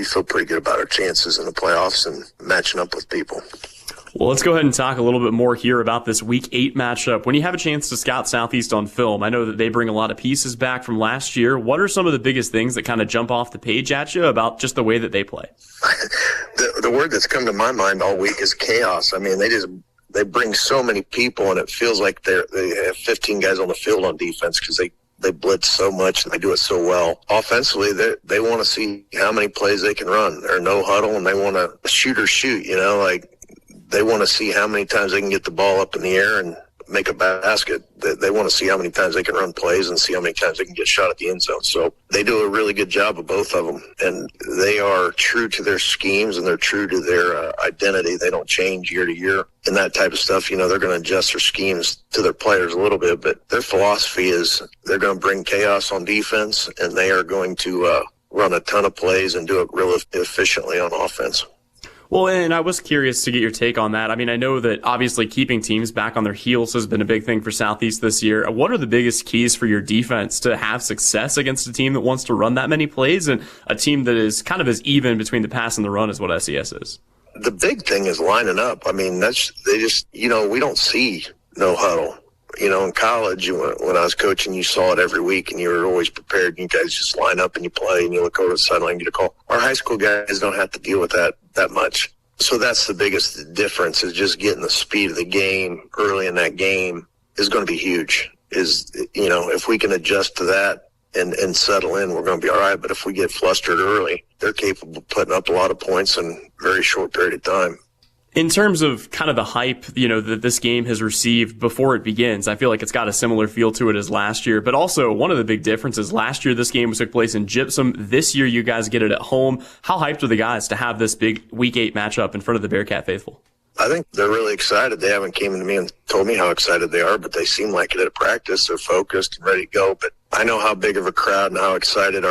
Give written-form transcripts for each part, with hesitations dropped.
we feel pretty good about our chances in the playoffs and matching up with people. Well, let's go ahead and talk a little bit more here about this Week 8 matchup. When you have a chance to scout Southeast on film, I know that they bring a lot of pieces back from last year. What are some of the biggest things that kind of jump off the page at you about just the way that they play? The word that's come to my mind all week is chaos. I mean, they bring so many people, and it feels like they have 15 guys on the field on defense because they blitz so much and they do it so well. Offensively, they want to see how many plays they can run. They're no huddle, and they want to shoot or shoot, like they want to see how many times they can get the ball up in the air and make a basket. They want to see how many times they can run plays and see how many times they can get shot at the end zone. So they do a really good job of both of them, and they are true to their schemes and they're true to their identity. They don't change year to year and that type of stuff. They're going to adjust their schemes to their players a little bit, but their philosophy is they're going to bring chaos on defense, and they are going to run a ton of plays and do it real efficiently on offense. Well, and I was curious to get your take on that. I mean, I know that obviously keeping teams back on their heels has been a big thing for Southeast this year. What are the biggest keys for your defense to have success against a team that wants to run that many plays and a team that is kind of as even between the pass and the run as what SES is? The big thing is lining up. I mean, we don't see no huddle. In college, when I was coaching, you saw it every week, and you were always prepared. You guys just line up and you play, and you look over the sideline and get a call. Our high school guys don't have to deal with that much. So that's the biggest difference, is just getting the speed of the game early in that game is going to be huge. If we can adjust to that and settle in, we're going to be all right. But if we get flustered early, they're capable of putting up a lot of points in a very short period of time. In terms of kind of the hype, that this game has received before it begins, I feel like it's got a similar feel to it as last year. But also, one of the big differences, last year this game took place in Gypsum. This year you guys get it at home. How hyped are the guys to have this big Week 8 matchup in front of the Bearcat faithful? I think they're really excited. They haven't came to me and told me how excited they are, but they seem like it at practice. They're focused and ready to go. But I know how big of a crowd and how excited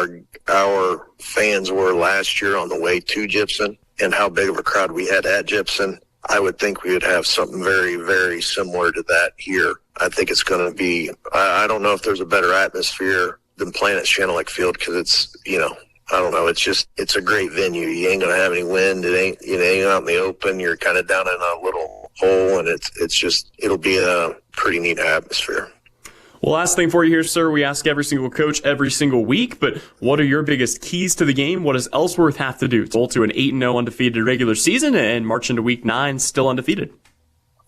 our fans were last year on the way to Gypsum, and how big of a crowd we had at Gypsum. I would think we would have something very, very similar to that here. I think it's going to be, I don't know if there's a better atmosphere than playing at Channel Field, because it's, I don't know. It's a great venue. You ain't going to have any wind. It ain't out in the open. You're kind of down in a little hole, and it'll be a pretty neat atmosphere. Well, last thing for you here, sir. We ask every single coach every single week, but what are your biggest keys to the game? What does Ellsworth have to do to an 8-0 undefeated regular season and march into Week 9 still undefeated?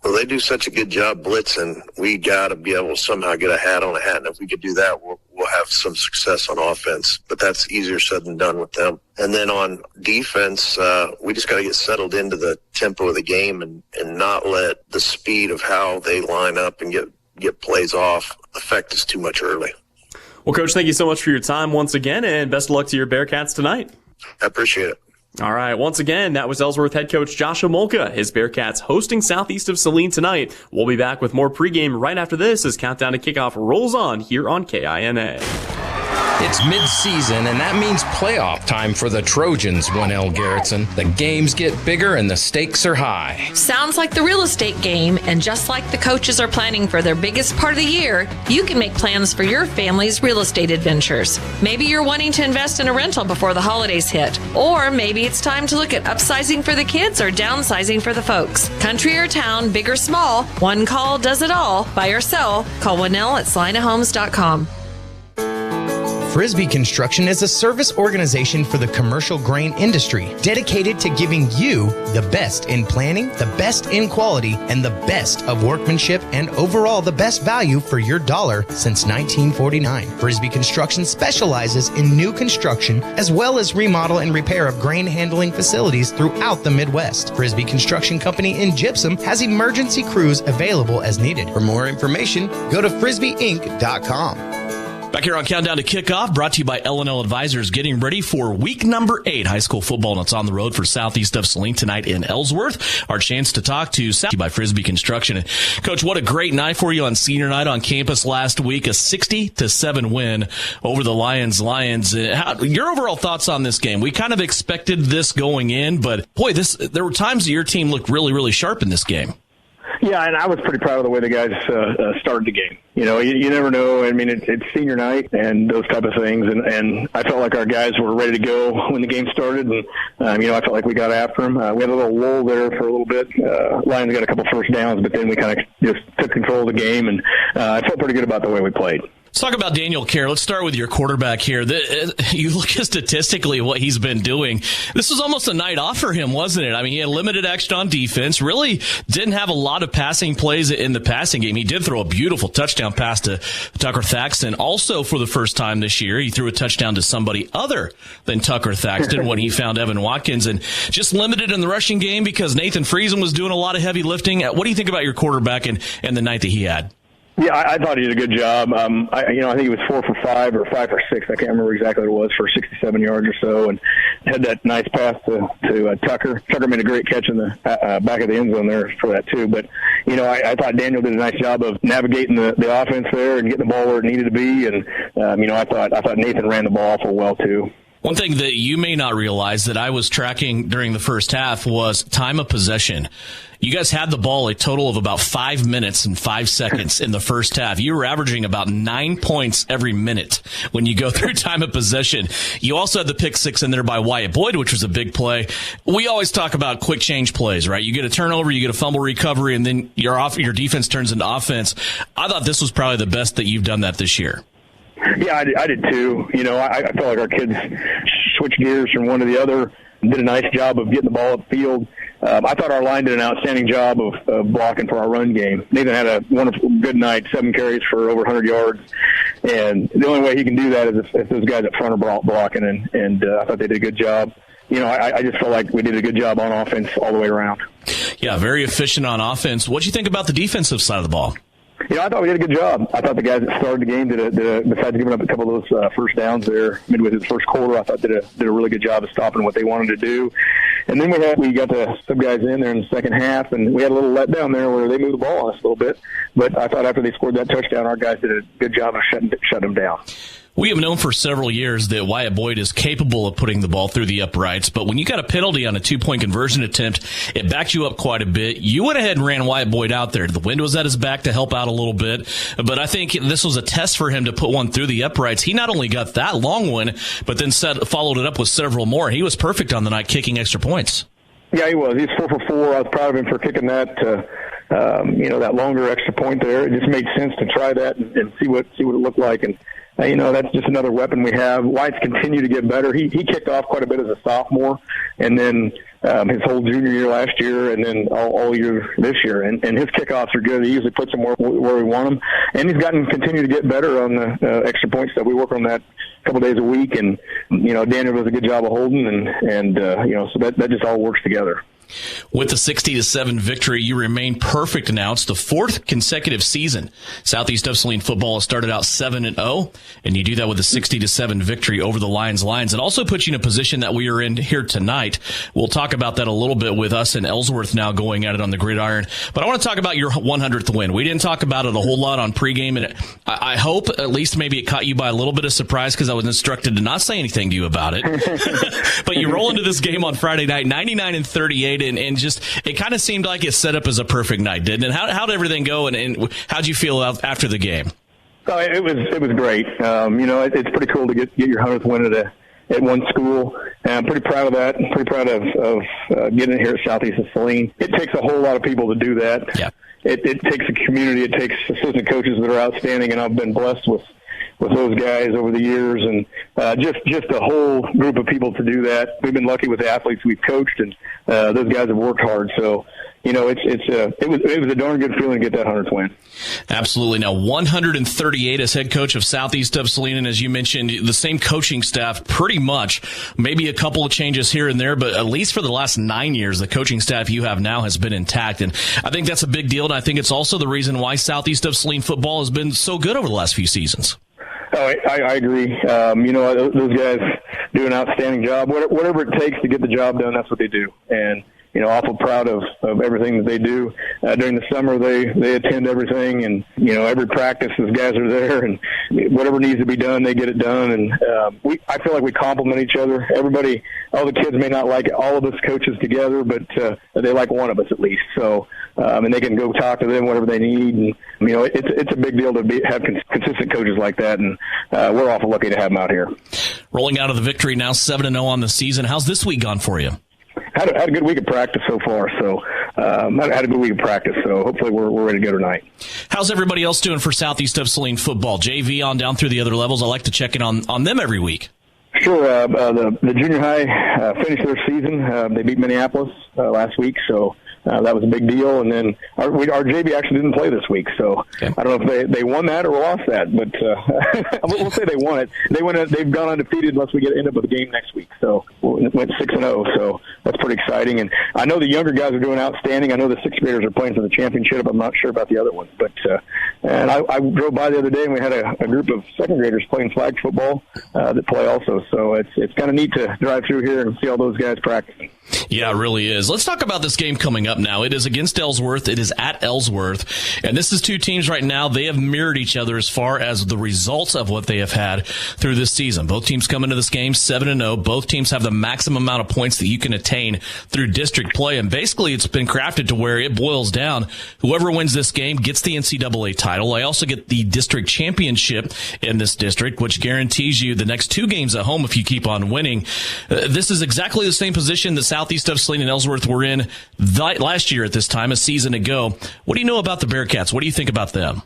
Well, they do such a good job blitzing. We got to be able to somehow get a hat on a hat, and if we could do that, we'll have some success on offense. But that's easier said than done with them. And then on defense, we just got to get settled into the tempo of the game and not let the speed of how they line up and get plays off affect us too much early. Well, Coach, thank you so much for your time once again, and best of luck to your Bearcats tonight. I appreciate it. All right, once again, that was Ellsworth head coach Joshua Molka. His Bearcats hosting Southeast of Saline tonight. We'll be back with more pregame right after this as Countdown to Kickoff rolls on here on KINA. It's mid-season, and that means playoff time for the Trojans, 1L Garrettson. The games get bigger and the stakes are high. Sounds like the real estate game, and just like the coaches are planning for their biggest part of the year, you can make plans for your family's real estate adventures. Maybe you're wanting to invest in a rental before the holidays hit, or maybe it's time to look at upsizing for the kids or downsizing for the folks. Country or town, big or small, one call does it all. Buy or sell, call 1L at salinahomes.com. Frisbee Construction is a service organization for the commercial grain industry dedicated to giving you the best in planning, the best in quality, and the best of workmanship, and overall the best value for your dollar since 1949. Frisbee Construction specializes in new construction as well as remodel and repair of grain handling facilities throughout the Midwest. Frisbee Construction Company in Gypsum has emergency crews available as needed. For more information, go to frisbeeinc.com. Back here on Countdown to Kickoff, brought to you by L&L Advisors, getting ready for week number 8 high school football, and it's on the road for Southeast of Saline tonight in Ellsworth. Our chance to talk to South by Frisbee Construction. And Coach, what a great night for you on senior night on campus last week, a 60-7 win over the Lions. Your overall thoughts on this game? We kind of expected this going in, but boy, there were times that your team looked really, really sharp in this game. Yeah, and I was pretty proud of the way the guys started the game. You never know. I mean, it's senior night and those type of things, and I felt like our guys were ready to go when the game started, and I felt like we got after them. We had a little lull there for a little bit. Lions got a couple first downs, but then we kind of just took control of the game, and I felt pretty good about the way we played. Let's talk about Daniel Kerr. Let's start with your quarterback here. You look at statistically what he's been doing. This was almost a night off for him, wasn't it? I mean, he had limited action on defense, really didn't have a lot of passing plays in the passing game. He did throw a beautiful touchdown pass to Tucker Thaxton. Also, for the first time this year, he threw a touchdown to somebody other than Tucker Thaxton when he found Evan Watkins, and just limited in the rushing game because Nathan Friesen was doing a lot of heavy lifting. What do you think about your quarterback and the night that he had? Yeah, I thought he did a good job. I think he was 4 for 5 or 5 for 6. I can't remember exactly what it was, for 67 yards or so, and had that nice pass to Tucker. Tucker made a great catch in the back of the end zone there for that too. But I thought Daniel did a nice job of navigating the offense there and getting the ball where it needed to be. And I thought Nathan ran the ball awful well too. One thing that you may not realize that I was tracking during the first half was time of possession. You guys had the ball a total of about 5 minutes and 5 seconds in the first half. You were averaging about 9 points every minute when you go through time of possession. You also had the pick six in there by Wyatt Boyd, which was a big play. We always talk about quick change plays, right? You get a turnover, you get a fumble recovery, and then your defense turns into offense. I thought this was probably the best that you've done that this year. Yeah, I did too. I felt like our kids switched gears from one to the other, did a nice job of getting the ball upfield. I thought our line did an outstanding job of blocking for our run game. Nathan had a wonderful, good night, 7 carries for over 100 yards. And the only way he can do that is if those guys up front are blocking, and I thought they did a good job. I just felt like we did a good job on offense all the way around. Yeah, very efficient on offense. What do you think about the defensive side of the ball? I thought we did a good job. I thought the guys that started the game besides giving up a couple of those first downs there midway through the first quarter, I thought did a really good job of stopping what they wanted to do. And then we got some guys in there in the second half, and we had a little letdown there where they moved the ball on us a little bit. But I thought after they scored that touchdown, our guys did a good job of shutting them down. We have known for several years that Wyatt Boyd is capable of putting the ball through the uprights, but when you got a penalty on a 2-point conversion attempt, it backed you up quite a bit. You went ahead and ran Wyatt Boyd out there. The wind was at his back to help out a little bit, but I think this was a test for him to put one through the uprights. He not only got that long one, but then followed it up with several more. He was perfect on the night, kicking extra points. Yeah, he was. He's 4 for 4. I was proud of him for kicking that. That longer extra point there. It just made sense to try that and see what it looked like. And that's just another weapon we have. Wyatt's continued to get better. He kicked off quite a bit as a sophomore, and then his whole junior year last year, and then all year this year. And his kickoffs are good. He usually puts them where we want them. And he's continued to get better on the extra points that we work on that a couple days a week. And Daniel does a good job of holding, and so that just all works together. With the 60-7 victory, you remain perfect now. It's the 4th consecutive season Southeast of Saline football has started out 7-0, and you do that with a 60-7 victory over the Lions. It also puts you in a position that we are in here tonight. We'll talk about that a little bit with us and Ellsworth now going at it on the gridiron. But I want to talk about your 100th win. We didn't talk about it a whole lot on pregame, and I hope at least maybe it caught you by a little bit of surprise because I was instructed to not say anything to you about it. But you roll into this game on Friday night, 99-38. And just it kind of seemed like it's set up as a perfect night, didn't it? How did everything go, and how'd you feel after the game? Oh, it was great. It's pretty cool to get your 100th win at one school, and I'm pretty proud of that. I'm pretty proud of getting it here at Southeast of Saline. It takes a whole lot of people to do that. Yeah. It takes a community. It takes assistant coaches that are outstanding, and I've been blessed with those guys over the years, and just a whole group of people to do that. We've been lucky with the athletes we've coached, and those guys have worked hard. So, it was a darn good feeling to get that 100th win. Absolutely. Now, 138 as head coach of Southeast of Saline, and as you mentioned, the same coaching staff pretty much. Maybe a couple of changes here and there, but at least for the last 9 years, the coaching staff you have now has been intact, and I think that's a big deal, and I think it's also the reason why Southeast of Saline football has been so good over the last few seasons. Oh, I agree. Those guys do an outstanding job. Whatever it takes to get the job done, that's what they do. And, awful proud of everything that they do. During the summer, they attend everything, and, every practice, those guys are there, and whatever needs to be done, they get it done. And I feel like we complement each other. Everybody, all the kids may not like all of us coaches together, but they like one of us at least. So, and they can go talk to them, whatever they need. And, it's a big deal to have consistent coaches like that, and we're awful lucky to have them out here. Rolling out of the victory now, 7-0 on the season. How's this week gone for you? Had a good week of practice so far, so had a good week of practice, so hopefully we're ready to go tonight. How's everybody else doing for Southeast of Saline football? JV on down through the other levels. I like to check in on them every week. Sure. The junior high finished their season. They beat Minneapolis last week, so that was a big deal. And then our JV actually didn't play this week, so okay. I don't know if they won that or lost that, but we'll say they won it. They've gone undefeated unless we end up with a game next week. So we went 6-0, so that's pretty exciting. And I know the younger guys are doing outstanding. I know the sixth graders are playing for the championship. I'm not sure about the other ones, but and I drove by the other day and we had a group of second graders playing flag football that play also. So it's kind of neat to drive through here and see all those guys practicing. Yeah, it really is. Let's talk about this game coming up now. It is against Ellsworth. It is at Ellsworth. And this is two teams right now. They have mirrored each other as far as the results of what they have had through this season. Both teams come into this game 7-0. Both teams have the maximum amount of points that you can attain through district play. And basically, it's been crafted to where it boils down. Whoever wins this game gets the NCAA title. I also get the district championship in this district, which guarantees you the next two games at home if you keep on winning. This is exactly the same position that Southeast of Saline and Ellsworth were in last year at this time, a season ago. What do you know about the Bearcats? What do you think about them?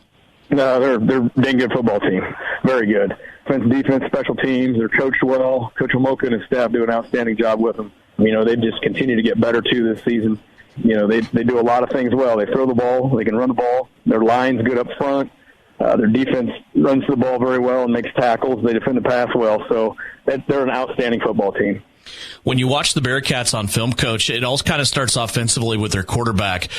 No, they're a dang good football team. Very good. Offense, defense, special teams. They're coached well. Coach Omoka and his staff do an outstanding job with them. They just continue to get better, too, this season. They do a lot of things well. They throw the ball. They can run the ball. Their line's good up front. Their defense runs the ball very well and makes tackles. They defend the pass well. So they're an outstanding football team. When you watch the Bearcats on film, Coach, it all kind of starts offensively with their quarterback.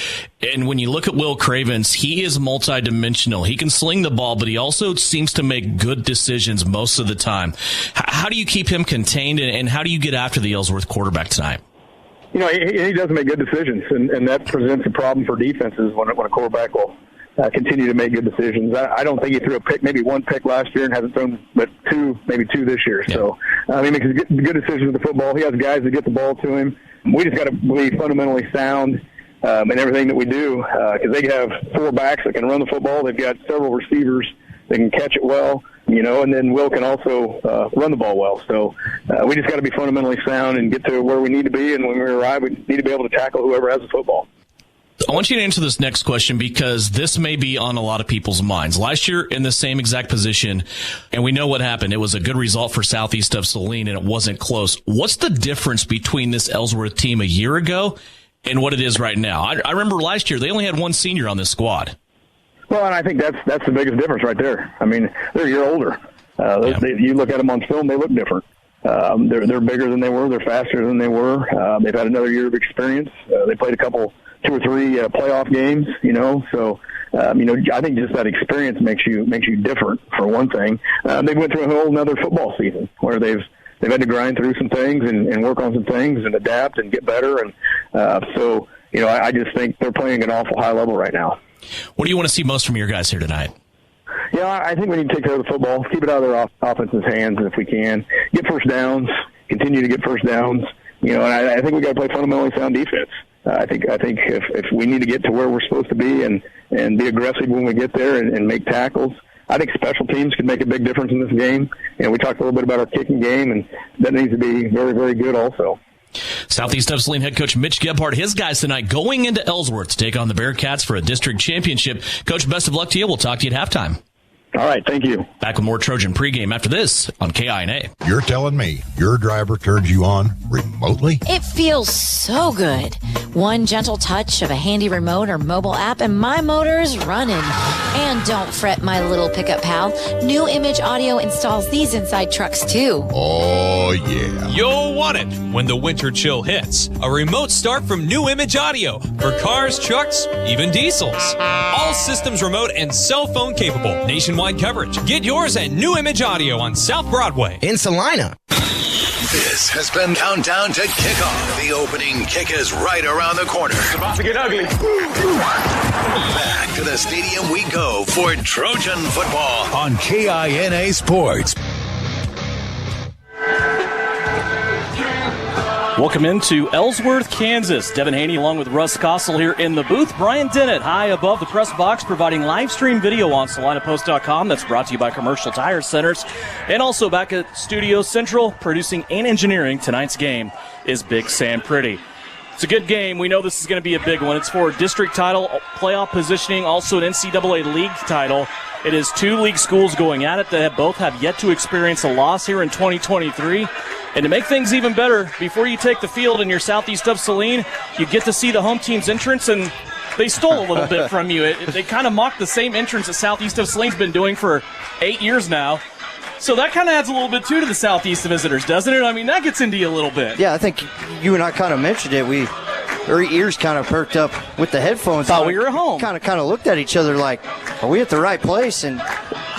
And when you look at Will Cravens, he is multidimensional. He can sling the ball, but he also seems to make good decisions most of the time. How do you keep him contained, and how do you get after the Ellsworth quarterback tonight? He does make good decisions, and that presents a problem for defenses when a quarterback will continue to make good decisions. I don't think he threw a pick, maybe one pick last year and hasn't thrown but maybe two this year. Yeah. So he makes good decisions with the football. He has guys that get the ball to him. We just got to be fundamentally sound in everything that we do because they have four backs that can run the football. They've got several receivers that can catch it well, and then Will can also run the ball well. So we just got to be fundamentally sound and get to where we need to be. And when we arrive, we need to be able to tackle whoever has the football. I want you to answer this next question because this may be on a lot of people's minds. Last year in the same exact position, and we know what happened. It was a good result for Southeast of Saline, and it wasn't close. What's the difference between this Ellsworth team a year ago and what it is right now? I remember last year they only had one senior on this squad. Well, and I think that's the biggest difference right there. I mean, they're a year older. You look at them on film, they look different. They're bigger than they were. They're faster than they were. They've had another year of experience. They played two or three playoff games, so, I think just that experience makes you different for one thing. They went through a whole another football season where they've had to grind through some things and work on some things and adapt and get better. And, I just think they're playing at an awful high level right now. What do you want to see most from your guys here tonight? Yeah, I think we need to take care of the football, keep it out of their offense's hands if we can, get first downs, continue to get first downs, and I think we got to play fundamentally sound defense. I think if we need to get to where we're supposed to be and be aggressive when we get there and make tackles, I think special teams can make a big difference in this game. And we talked a little bit about our kicking game, and that needs to be very, very good also. Southeast of Saline head coach Mitch Gebhardt, his guys tonight going into Ellsworth to take on the Bearcats for a district championship. Coach, best of luck to you. We'll talk to you at halftime. All right, thank you. Back with more Trojan pregame after this on KINA. You're telling me your driver turns you on remotely? It feels so good. One gentle touch of a handy remote or mobile app and my motor's running. And don't fret, my little pickup pal. New Image Audio installs these inside trucks too. Oh, yeah. You'll want it when the winter chill hits. A remote start from New Image Audio for cars, trucks, even diesels. All systems remote and cell phone capable. Nationwide coverage. Get yours at New Image Audio on South Broadway. In Salina. This has been Countdown to Kickoff. The opening kick is right around the corner. It's about to get ugly. Back to the stadium we go for Trojan football on KINA Sports. Welcome into Ellsworth, Kansas. Devin Haney along with Russ Kossel here in the booth. Brian Dennett high above the press box providing live stream video on SalinaPost.com. That's brought to you by Commercial Tire Centers. And also back at Studio Central, producing and engineering tonight's game is Big Sam Pretty. It's a good game. We know this is going to be a big one. It's for a district title, playoff positioning, also an NCAA league title. It is two league schools going at it that both have yet to experience a loss here in 2023. And to make things even better, before you take the field in your southeast of Saline, you get to see the home team's entrance, and they stole a little bit from you. They kind of mocked the same entrance that southeast of Saline's been doing for 8 years now. So that kind of adds a little bit, too, to the southeast visitors, doesn't it? I mean, that gets into you a little bit. Yeah, I think you and I kind of mentioned it. Our ears kind of perked up with the headphones. Thought we were at home. Kind of looked at each other like, are we at the right place? And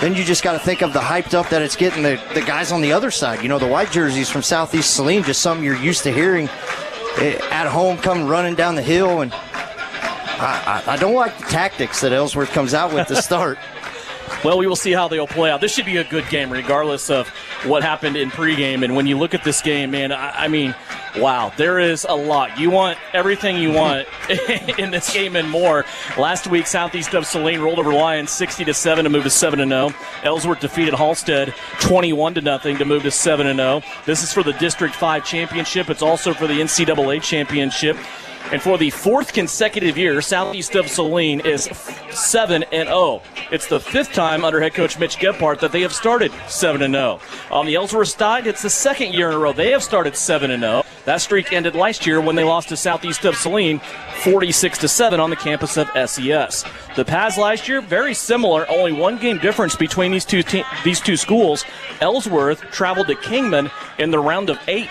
then you just got to think of the hyped up that it's getting the guys on the other side. You know, the white jerseys from Southeast Saline, just something you're used to hearing at home, come running down the hill. And I don't like the tactics that Ellsworth comes out with to start. Well, we will see how they'll play out. This should be a good game regardless of what happened in pregame. And when you look at this game, man, I mean, wow, there is a lot. You want everything you want in this game and more. Last week, Southeast of Saline rolled over Lions 60-7 to move to 7-0. Ellsworth defeated Halstead 21-0 to move to 7-0. This is for the District 5 championship. It's also for the NCAA championship. And for the fourth consecutive year, Southeast of Saline is 7-0. It's the fifth time under head coach Mitch Gebhardt that they have started 7-0. On the Ellsworth side, it's the second year in a row they have started 7-0. That streak ended last year when they lost to Southeast of Saline 46-7 on the campus of SES. The Paz last year, very similar, only one game difference between these two schools. Ellsworth traveled to Kingman in the round of 8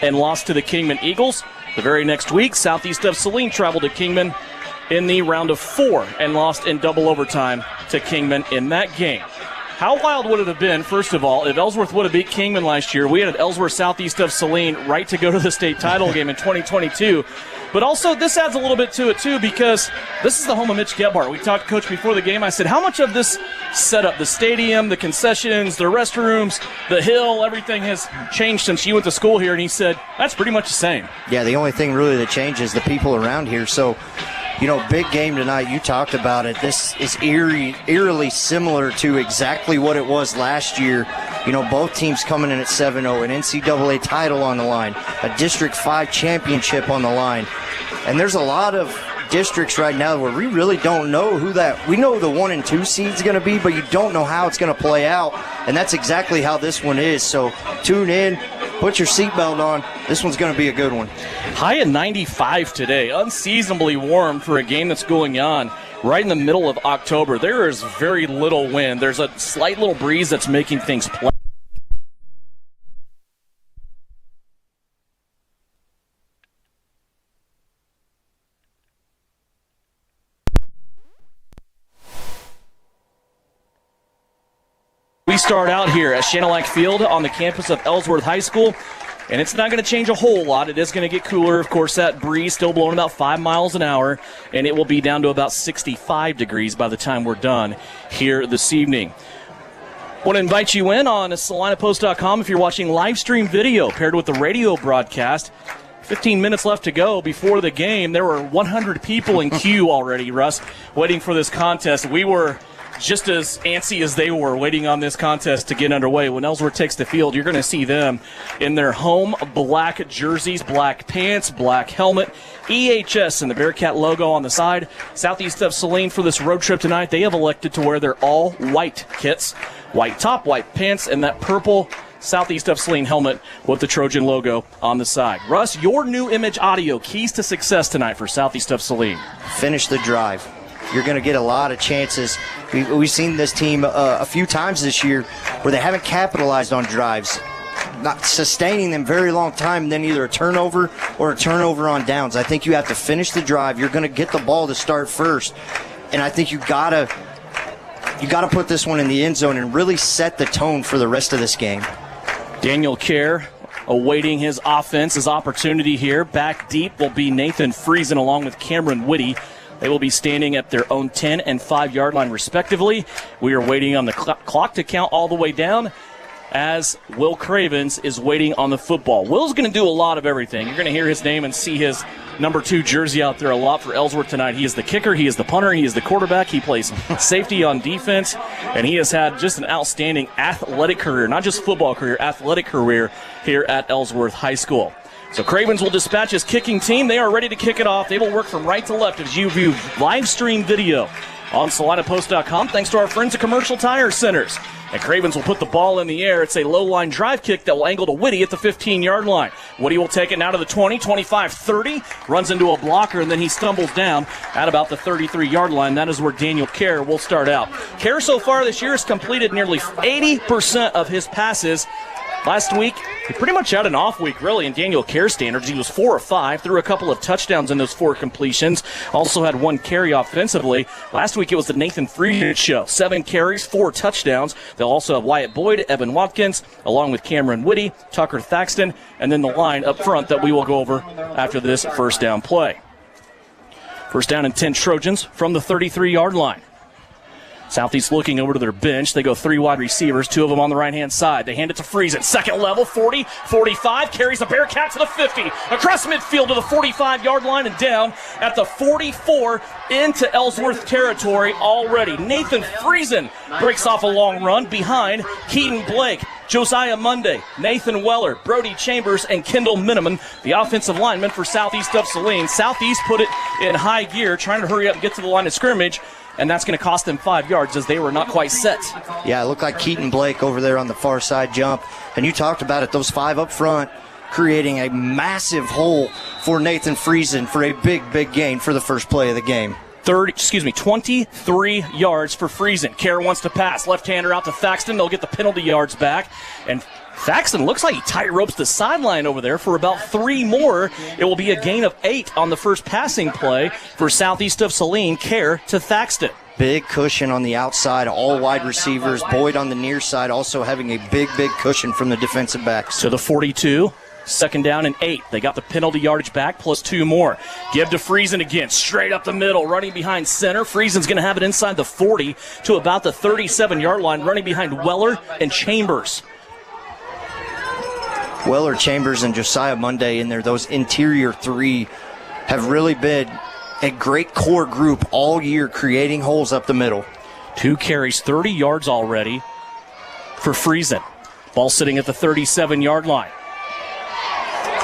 and lost to the Kingman Eagles. The very next week, Southeast of Saline traveled to Kingman in the round of 4 and lost in double overtime to Kingman in that game. How wild would it have been, first of all, if Ellsworth would have beat Kingman last year? We had an Ellsworth Southeast of Saline right to go to the state title game in 2022. But also, this adds a little bit to it, too, because this is the home of Mitch Gebhardt. We talked to Coach before the game. I said, how much of this setup, the stadium, the concessions, the restrooms, the hill, everything has changed since you went to school here? And he said, that's pretty much the same. Yeah, the only thing really that changes is the people around here. So, you know, big game tonight. You talked about it. This is eerily similar to exactly what it was last year. You know, both teams coming in at 7-0, an NCAA title on the line, a District 5 championship on the line. And there's a lot of districts right now where we really don't know we know the 1 and 2 seed's going to be, but you don't know how it's going to play out. And that's exactly how this one is. So tune in, put your seatbelt on. This one's going to be a good one. High at 95 today, unseasonably warm for a game that's going on right in the middle of October. There is very little wind. There's a slight little breeze that's making things play. We start out here at Shanelack Field on the campus of Ellsworth High School, and it's not going to change a whole lot. It is going to get cooler. Of course, that breeze still blowing about 5 miles an hour, and it will be down to about 65 degrees by the time we're done here this evening. Want to invite you in on SalinaPost.com if you're watching live stream video paired with the radio broadcast. 15 minutes left to go before the game. There were 100 people in queue already, Russ, waiting for this contest. We were just as antsy as they were waiting on this contest to get underway. When Ellsworth takes the field, you're going to see them in their home black jerseys, black pants, black helmet, EHS and the Bearcat logo on the side. Southeast of Saline for this road trip tonight, they have elected to wear their all-white kits, white top, white pants, and that purple Southeast of Saline helmet with the Trojan logo on the side. Russ, your new image audio, keys to success tonight for Southeast of Saline. Finish the drive. You're going to get a lot of chances. We've seen this team a few times this year where they haven't capitalized on drives, not sustaining them very long time, then either a turnover or a turnover on downs. I think you have to finish the drive. You're going to get the ball to start first, and I think you got to put this one in the end zone and really set the tone for the rest of this game. Daniel Kerr awaiting his offense, his opportunity here. Back deep will be Nathan Friesen along with Cameron Whitty. They will be standing at their own 10 and 5-yard line respectively. We are waiting on the clock to count all the way down as Will Cravens is waiting on the football. Will's going to do a lot of everything. You're going to hear his name and see his number 2 jersey out there a lot for Ellsworth tonight. He is the kicker, he is the punter, he is the quarterback, he plays safety on defense, and he has had just an outstanding athletic career, not just football career, athletic career here at Ellsworth High School. So Cravens will dispatch his kicking team. They are ready to kick it off. They will work from right to left as you view live stream video on SalinaPost.com, thanks to our friends at Commercial Tire Centers. And Cravens will put the ball in the air. It's a low-line drive kick that will angle to Whitty at the 15-yard line. Whitty will take it now to the 20, 25, 30, runs into a blocker, and then he stumbles down at about the 33-yard line. That is where Daniel Kerr will start out. Kerr so far this year has completed nearly 80% of his passes. Last week, he pretty much had an off week, really, in Daniel Kerr standards. He was 4 of 5, threw a couple of touchdowns in those 4 completions. Also had 1 carry offensively. Last week, it was the Nathan Friesen show. 7 carries, 4 touchdowns. They'll also have Wyatt Boyd, Evan Watkins, along with Cameron Whitty, Tucker Thaxton, and then the line up front that we will go over after this first down play. First down and 10 Trojans from the 33-yard line. Southeast looking over to their bench. They go 3 wide receivers, 2 of them on the right-hand side. They hand it to Friesen. Second level, 40, 45, carries the Bearcat to the 50. Across midfield to the 45-yard line and down at the 44 into Ellsworth territory already. Nathan Friesen breaks off a long run behind Keaton Blake, Josiah Monday, Nathan Weller, Brody Chambers, and Kendall Miniman, the offensive lineman for Southeast of Saline. Southeast put it in high gear, trying to hurry up and get to the line of scrimmage, and that's going to cost them 5 yards as they were not quite set. Yeah, it looked like Keaton Blake over there on the far side jump. And you talked about it, those 5 up front creating a massive hole for Nathan Friesen for a big gain for the first play of the game. 23 yards for Friesen. Kerr wants to pass. Left-hander out to Thaxton. They'll get the penalty yards back. And Thaxton looks like he tight ropes the sideline over there for about 3 more. It will be a gain of 8 on the first passing play for Southeast of Saline. Kerr to Thaxton. Big cushion on the outside, all wide receivers. Boyd on the near side also having a big cushion from the defensive backs. To the 42. Second down and 8. They got the penalty yardage back plus 2 more. Give to Friesen again. Straight up the middle. Running behind center. Friesen's going to have it inside the 40 to about the 37-yard line. Running behind Weller and Chambers. Weller, Chambers, and Josiah Monday in there. Those interior 3 have really been a great core group all year, creating holes up the middle. 2 carries, 30 yards already for Friesen. Ball sitting at the 37-yard line.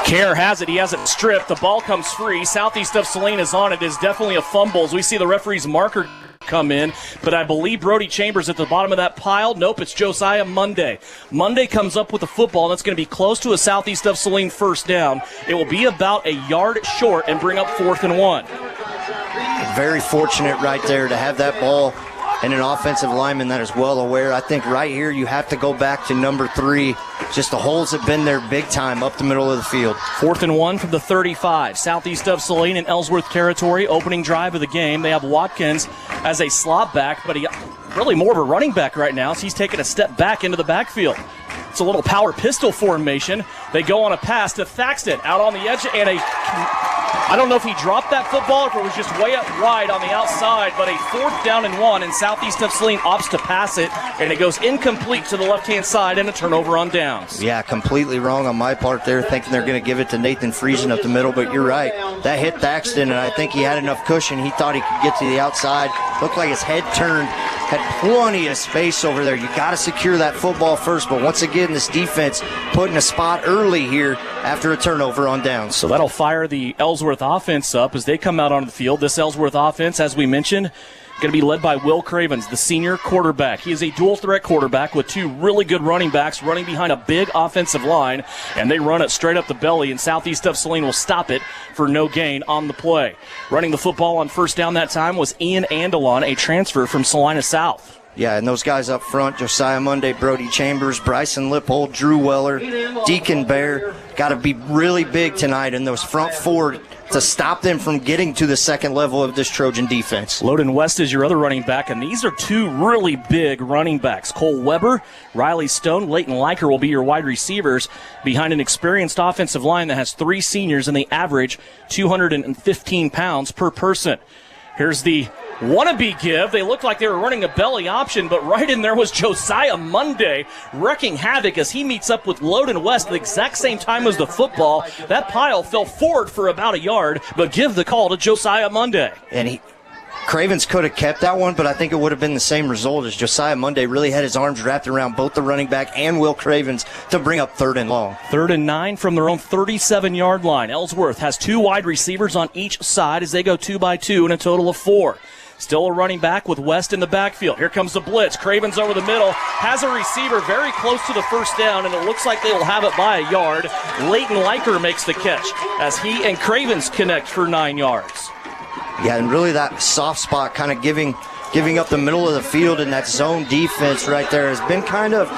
Kerr has it. He has it stripped. The ball comes free. Southeast of Saline is on it. It is definitely a fumble as we see the referee's marker come in, but I believe Brody Chambers at the bottom of that pile. Nope, it's Josiah Monday. Monday comes up with the football, and it's going to be close to a Southeast of Saline first down. It will be about a yard short and bring up 4th and 1. Very fortunate right there to have that ball and an offensive lineman that is well aware. I think right here you have to go back to number 3. Just the holes have been there big time up the middle of the field. 4th and 1 from the 35. Southeast of Saline in Ellsworth territory. Opening drive of the game. They have Watkins as a slot back, but he really more of a running back right now, so he's taking a step back into the backfield. It's a little power pistol formation. They go on a pass to Thaxton out on the edge, and I don't know if he dropped that football or if it was just way up wide on the outside, but a 4th down and 1, and Southeast of Saline opts to pass it, and it goes incomplete to the left-hand side and a turnover on downs. Yeah, completely wrong on my part there, thinking they're going to give it to Nathan Friesen up the middle, but you're right. That hit Thaxton, and I think he had enough cushion. He thought he could get to the outside. Looked like his head turned, had plenty of space over there. You got to secure that football first, but once again, this defense put in a spot early here after a turnover on downs. So that'll fire the Ellsworth offense up as they come out onto the field. This Ellsworth offense, as we mentioned, going to be led by Will Cravens, the senior quarterback. He is a dual-threat quarterback with 2 really good running backs running behind a big offensive line, and they run it straight up the belly, and Southeast of Saline will stop it for no gain on the play. Running the football on first down that time was Ian Andelon, a transfer from Salina South. Yeah, and those guys up front, Josiah Monday, Brody Chambers, Bryson Lippold, Drew Weller, Deacon Bear, got to be really big tonight, and those front 4 to stop them from getting to the second level of this Trojan defense. Loden West is your other running back, and these are two really big running backs. Cole Weber, Riley Stone, Leighton Liker will be your wide receivers behind an experienced offensive line that has 3 seniors, and they average 215 pounds per person. Here's the wannabe give. They looked like they were running a belly option, but right in there was Josiah Monday wrecking havoc as he meets up with Loden West at the exact same time as the football. That pile fell forward for about a yard, but give the call to Josiah Monday. And Cravens could have kept that one, but I think it would have been the same result as Josiah Monday really had his arms wrapped around both the running back and Will Cravens to bring up 3rd and long. 3rd and 9 from their own 37-yard line. Ellsworth has 2 wide receivers on each side as they go 2 by 2 in a total of 4. Still a running back with West in the backfield. Here comes the blitz. Cravens over the middle. Has a receiver very close to the first down, and it looks like they will have it by a yard. Leighton Liker makes the catch as he and Cravens connect for 9 yards. Yeah, and really that soft spot kind of giving up the middle of the field, and that zone defense right there has been kind of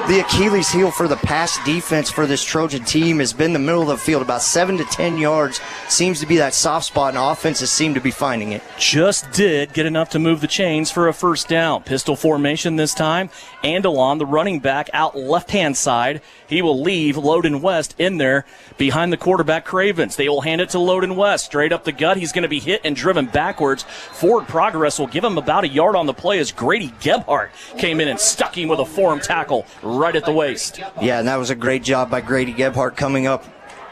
the Achilles heel for the pass defense for this Trojan team. Has been the middle of the field, about 7 to 10 yards. Seems to be that soft spot, and offenses seem to be finding it. Just did get enough to move the chains for a first down. Pistol formation this time. Andelon, the running back, out left-hand side. He will leave Loden West in there behind the quarterback Cravens. They will hand it to Loden West. Straight up the gut. He's going to be hit and driven backwards. Forward progress will give him about a yard on the play as Grady Gebhardt came in and stuck him with a forearm tackle right at the waist. Yeah, and that was a great job by Grady Gebhardt coming up.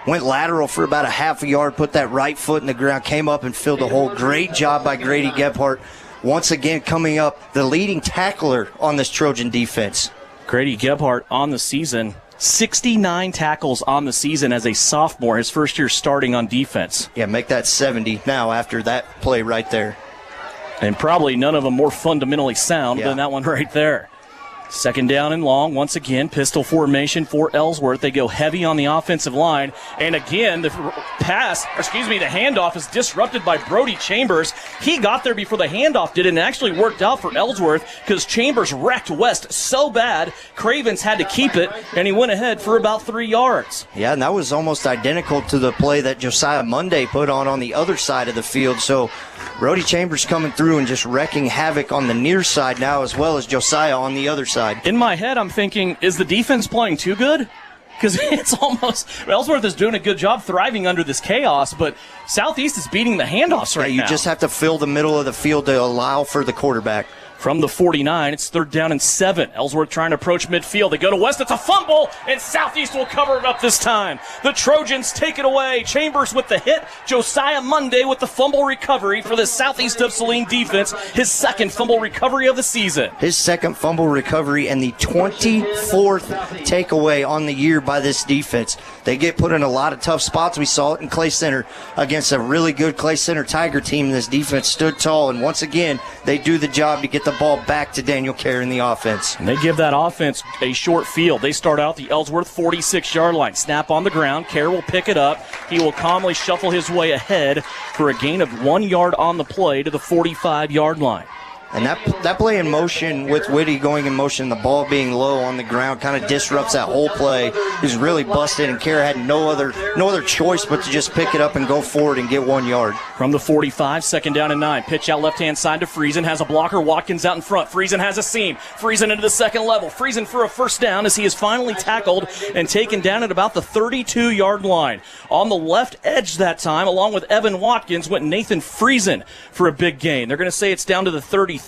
Went lateral for about a half a yard, put that right foot in the ground, came up and filled the hole. Great job by Grady Gebhardt. Once again coming up, the leading tackler on this Trojan defense. Grady Gebhardt on the season. 69 tackles on the season as a sophomore, his first year starting on defense. Yeah, make that 70 now after that play right there. And probably none of them more fundamentally sound than that one right there. 2nd down and long. Once again, pistol formation for Ellsworth. They go heavy on the offensive line. And again, the handoff is disrupted by Brody Chambers. He got there before the handoff did, and it actually worked out for Ellsworth because Chambers wrecked West so bad, Cravens had to keep it, and he went ahead for about 3 yards. Yeah, and that was almost identical to the play that Josiah Monday put on the other side of the field. So Brody Chambers coming through and just wrecking havoc on the near side now, as well as Josiah on the other side. In my head, I'm thinking, is the defense playing too good? Because it's almost, Ellsworth is doing a good job thriving under this chaos, but Southeast is beating the handoffs right now. You just have to fill the middle of the field to allow for the quarterback. From the 49, it's 3rd down and 7. Ellsworth trying to approach midfield. They go to West. It's a fumble, and Southeast will cover it up this time. The Trojans take it away. Chambers with the hit. Josiah Monday with the fumble recovery for the Southeast of Saline defense. His 2nd fumble recovery of the season. His 2nd fumble recovery and the 24th takeaway on the year by this defense. They get put in a lot of tough spots. We saw it in Clay Center against a really good Clay Center Tiger team. This defense stood tall, and once again, they do the job to get the ball back to Daniel Kerr in the offense. And they give that offense a short field. They start out the Ellsworth 46-yard line. Snap on the ground. Kerr will pick it up. He will calmly shuffle his way ahead for a gain of 1 yard on the play to the 45-yard line. And that play in motion with Whitty going in motion, the ball being low on the ground, kind of disrupts that whole play. He was really busted, and Kerr had no other choice but to just pick it up and go forward and get 1 yard. From the 45, 2nd down and 9. Pitch out left-hand side to Friesen. Has a blocker. Watkins out in front. Friesen has a seam. Friesen into the second level. Friesen for a first down as he is finally tackled and taken down at about the 32-yard line. On the left edge that time, along with Evan Watkins, went Nathan Friesen for a big gain. They're going to say it's down to the 33.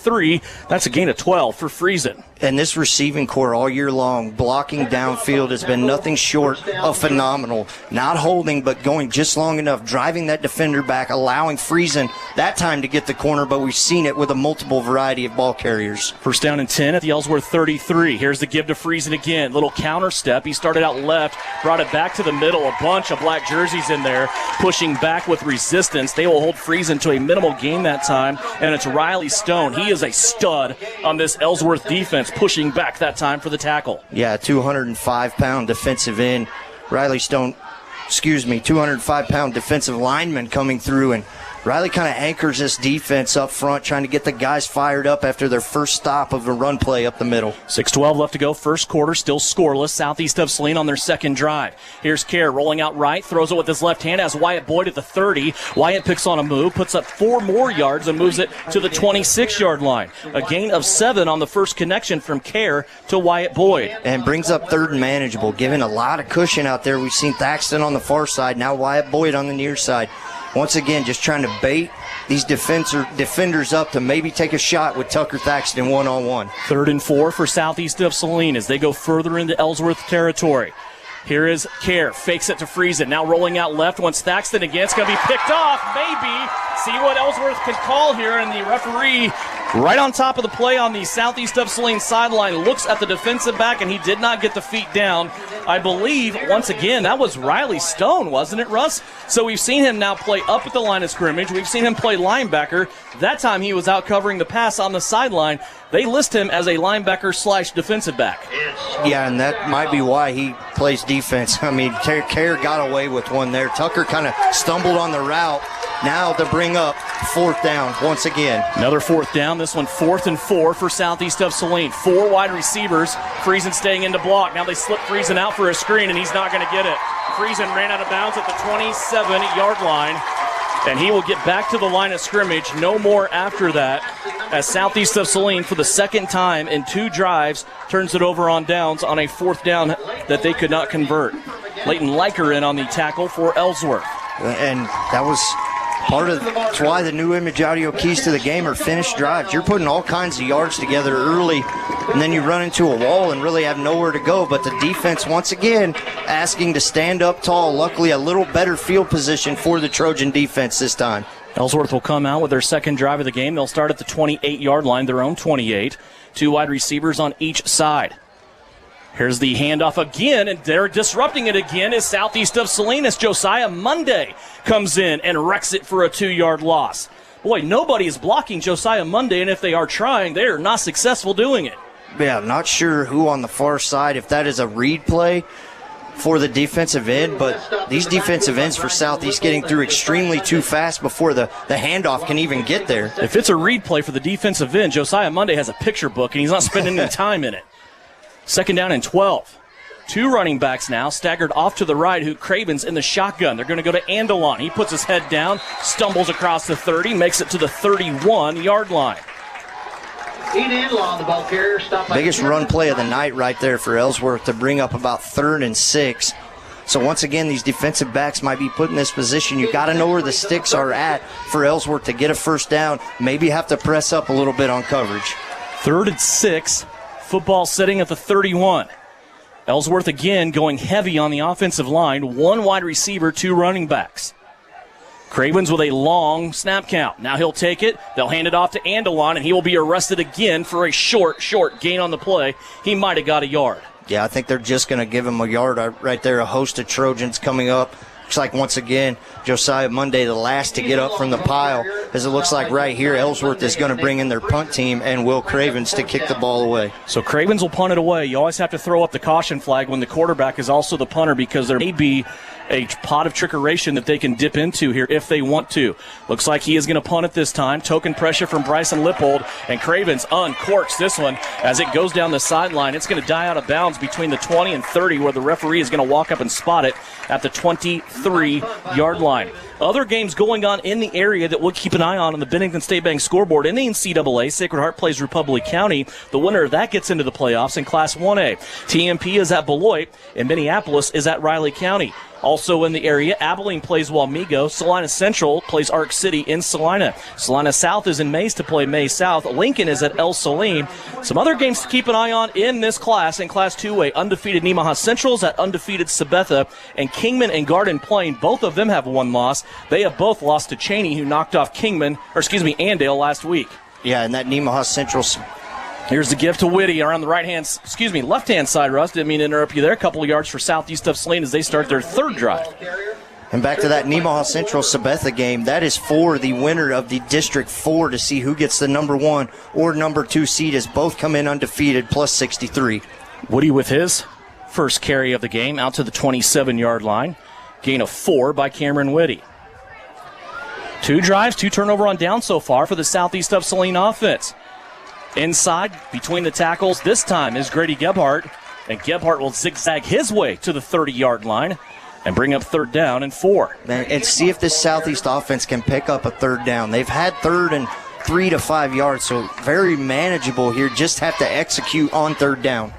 That's a gain of 12 for Friesen. And this receiving core all year long, blocking downfield, has been nothing short of phenomenal. Not holding, but going just long enough, driving that defender back, allowing Friesen that time to get the corner, but we've seen it with a multiple variety of ball carriers. 1st down and 10 at the Ellsworth 33. Here's the give to Friesen again. Little counter step. He started out left, brought it back to the middle. A bunch of black jerseys in there, pushing back with resistance. They will hold Friesen to a minimal gain that time, and it's Riley Stone. He is a stud on this Ellsworth defense, pushing back that time for the tackle. Yeah, 205-pound defensive end. Riley Stone, 205-pound defensive lineman coming through, and Riley kind of anchors this defense up front, trying to get the guys fired up after their first stop of a run play up the middle. 6:12 left to go. First quarter, still scoreless. Southeast of Saline on their second drive. Here's Kerr rolling out right, throws it with his left hand, has Wyatt Boyd at the 30. Wyatt picks on a move, puts up 4 more yards, and moves it to the 26-yard line. A gain of 7 on the first connection from Kerr to Wyatt Boyd. And brings up third and manageable, giving a lot of cushion out there. We've seen Thaxton on the far side, now Wyatt Boyd on the near side. Once again, just trying to bait these defenders up to maybe take a shot with Tucker Thaxton one-on-one. 3rd and 4 for Southeast of Saline as they go further into Ellsworth territory. Here is Kerr, fakes it to Friesen, now rolling out left, wants Thaxton again, it's going to be picked off, maybe. See what Ellsworth can call here, and the referee right on top of the play on the Southeast of Saline sideline looks at the defensive back, and he did not get the feet down. I believe, once again, that was Riley Stone, wasn't it, Russ? So we've seen him now play up at the line of scrimmage. We've seen him play linebacker. That time he was out covering the pass on the sideline. They list him as a linebacker / defensive back. Yeah, and that might be why he plays defense. I mean, Kerr got away with one there. Tucker kind of stumbled on the route. Now to bring up 4th down once again. Another 4th down. This one 4th and 4 for Southeast of Saline. 4 wide receivers. Friesen staying in to block. Now they slip Friesen out for a screen, and he's not going to get it. Friesen ran out of bounds at the 27-yard line, and he will get back to the line of scrimmage. No more after that, as Southeast of Saline, for the second time in 2 drives, turns it over on downs on a 4th down that they could not convert. Leighton Liker in on the tackle for Ellsworth. And that was that's why the new image audio keys to the game are finished drives. You're putting all kinds of yards together early, and then you run into a wall and really have nowhere to go. But the defense, once again, asking to stand up tall. Luckily, a little better field position for the Trojan defense this time. Ellsworth will come out with their second drive of the game. They'll start at the 28-yard line, their own 28. 2 wide receivers on each side. Here's the handoff again, and they're disrupting it again as Southeast of Salinas. Josiah Monday comes in and wrecks it for a 2-yard loss. Boy, nobody is blocking Josiah Monday, and if they are trying, they are not successful doing it. Yeah, not sure who on the far side, if that is a read play for the defensive end, but these defensive ends for Southeast getting through extremely too fast before the handoff can even get there. If it's a read play for the defensive end, Josiah Monday has a picture book, and he's not spending any time in it. 2nd down and 12. 2 running backs now, staggered off to the right, who Craven's in the shotgun. They're going to go to Andelon. He puts his head down, stumbles across the 30, makes it to the 31-yard line. Biggest run play of the night right there for Ellsworth to bring up about 3rd and 6. So once again, these defensive backs might be put in this position. You got to know where the sticks are at for Ellsworth to get a 1st down. Maybe have to press up a little bit on coverage. 3rd and 6. Football sitting at the 31. Ellsworth again going heavy on the offensive line. 1 wide receiver, 2 running backs. Cravens with a long snap count. Now he'll take it. They'll hand it off to Andelon, and he will be arrested again for a short gain on the play. He might have got a yard. Yeah, I think they're just going to give him a yard right there. A host of Trojans coming up. Looks like, once again, Josiah Monday the last to get up from the pile, as it looks like right here Ellsworth is going to bring in their punt team and Will Cravens to kick the ball away. So Cravens will punt it away. You always have to throw up the caution flag when the quarterback is also the punter, because there may be a pot of trickeration that they can dip into here if they want to. Looks like he is going to punt it this time. Token pressure from Bryson Lippold, and Cravens uncorks this one as it goes down the sideline. It's going to die out of bounds between the 20 and 30, where the referee is going to walk up and spot it at the 23-yard line. Other games going on in the area that we'll keep an eye on the Bennington State Bank scoreboard. In the NCAA, Sacred Heart plays Republic County. The winner of that gets into the playoffs in Class 1A. TMP is at Beloit, and Minneapolis is at Riley County. Also in the area, Abilene plays Wamego. Salina Central plays Arc City in Salina. Salina South is in Mays to play Mays South. Lincoln is at El Saline. Some other games to keep an eye on in this class. In Class 2A, undefeated Nemaha Central is at undefeated Sabetha. And Kingman and Garden Plain, both of them have 1 loss. They have both lost to Cheney, who knocked off Andale last week. Yeah, and that Nemaha Central. Here's the gift to Whitty around the left-hand side, Russ. Didn't mean to interrupt you there. A couple of yards for Southeast of Saline as they start their 3rd drive. And back to that Nemaha Central Sabetha game. That is for the winner of the District 4 to see who gets the number 1 or number 2 seed, as both come in undefeated, plus 63. Whitty with his first carry of the game out to the 27-yard line. Gain of 4 by Cameron Whitty. 2 drives, 2 turnover on down so far for the Southeast of Saline offense. Inside, between the tackles, this time is Grady Gebhardt. And Gebhardt will zigzag his way to the 30-yard line and bring up 3rd down and 4. And see if this Southeast offense can pick up a 3rd down. They've had 3rd and 3 to 5 yards, so very manageable here. Just have to execute on 3rd down.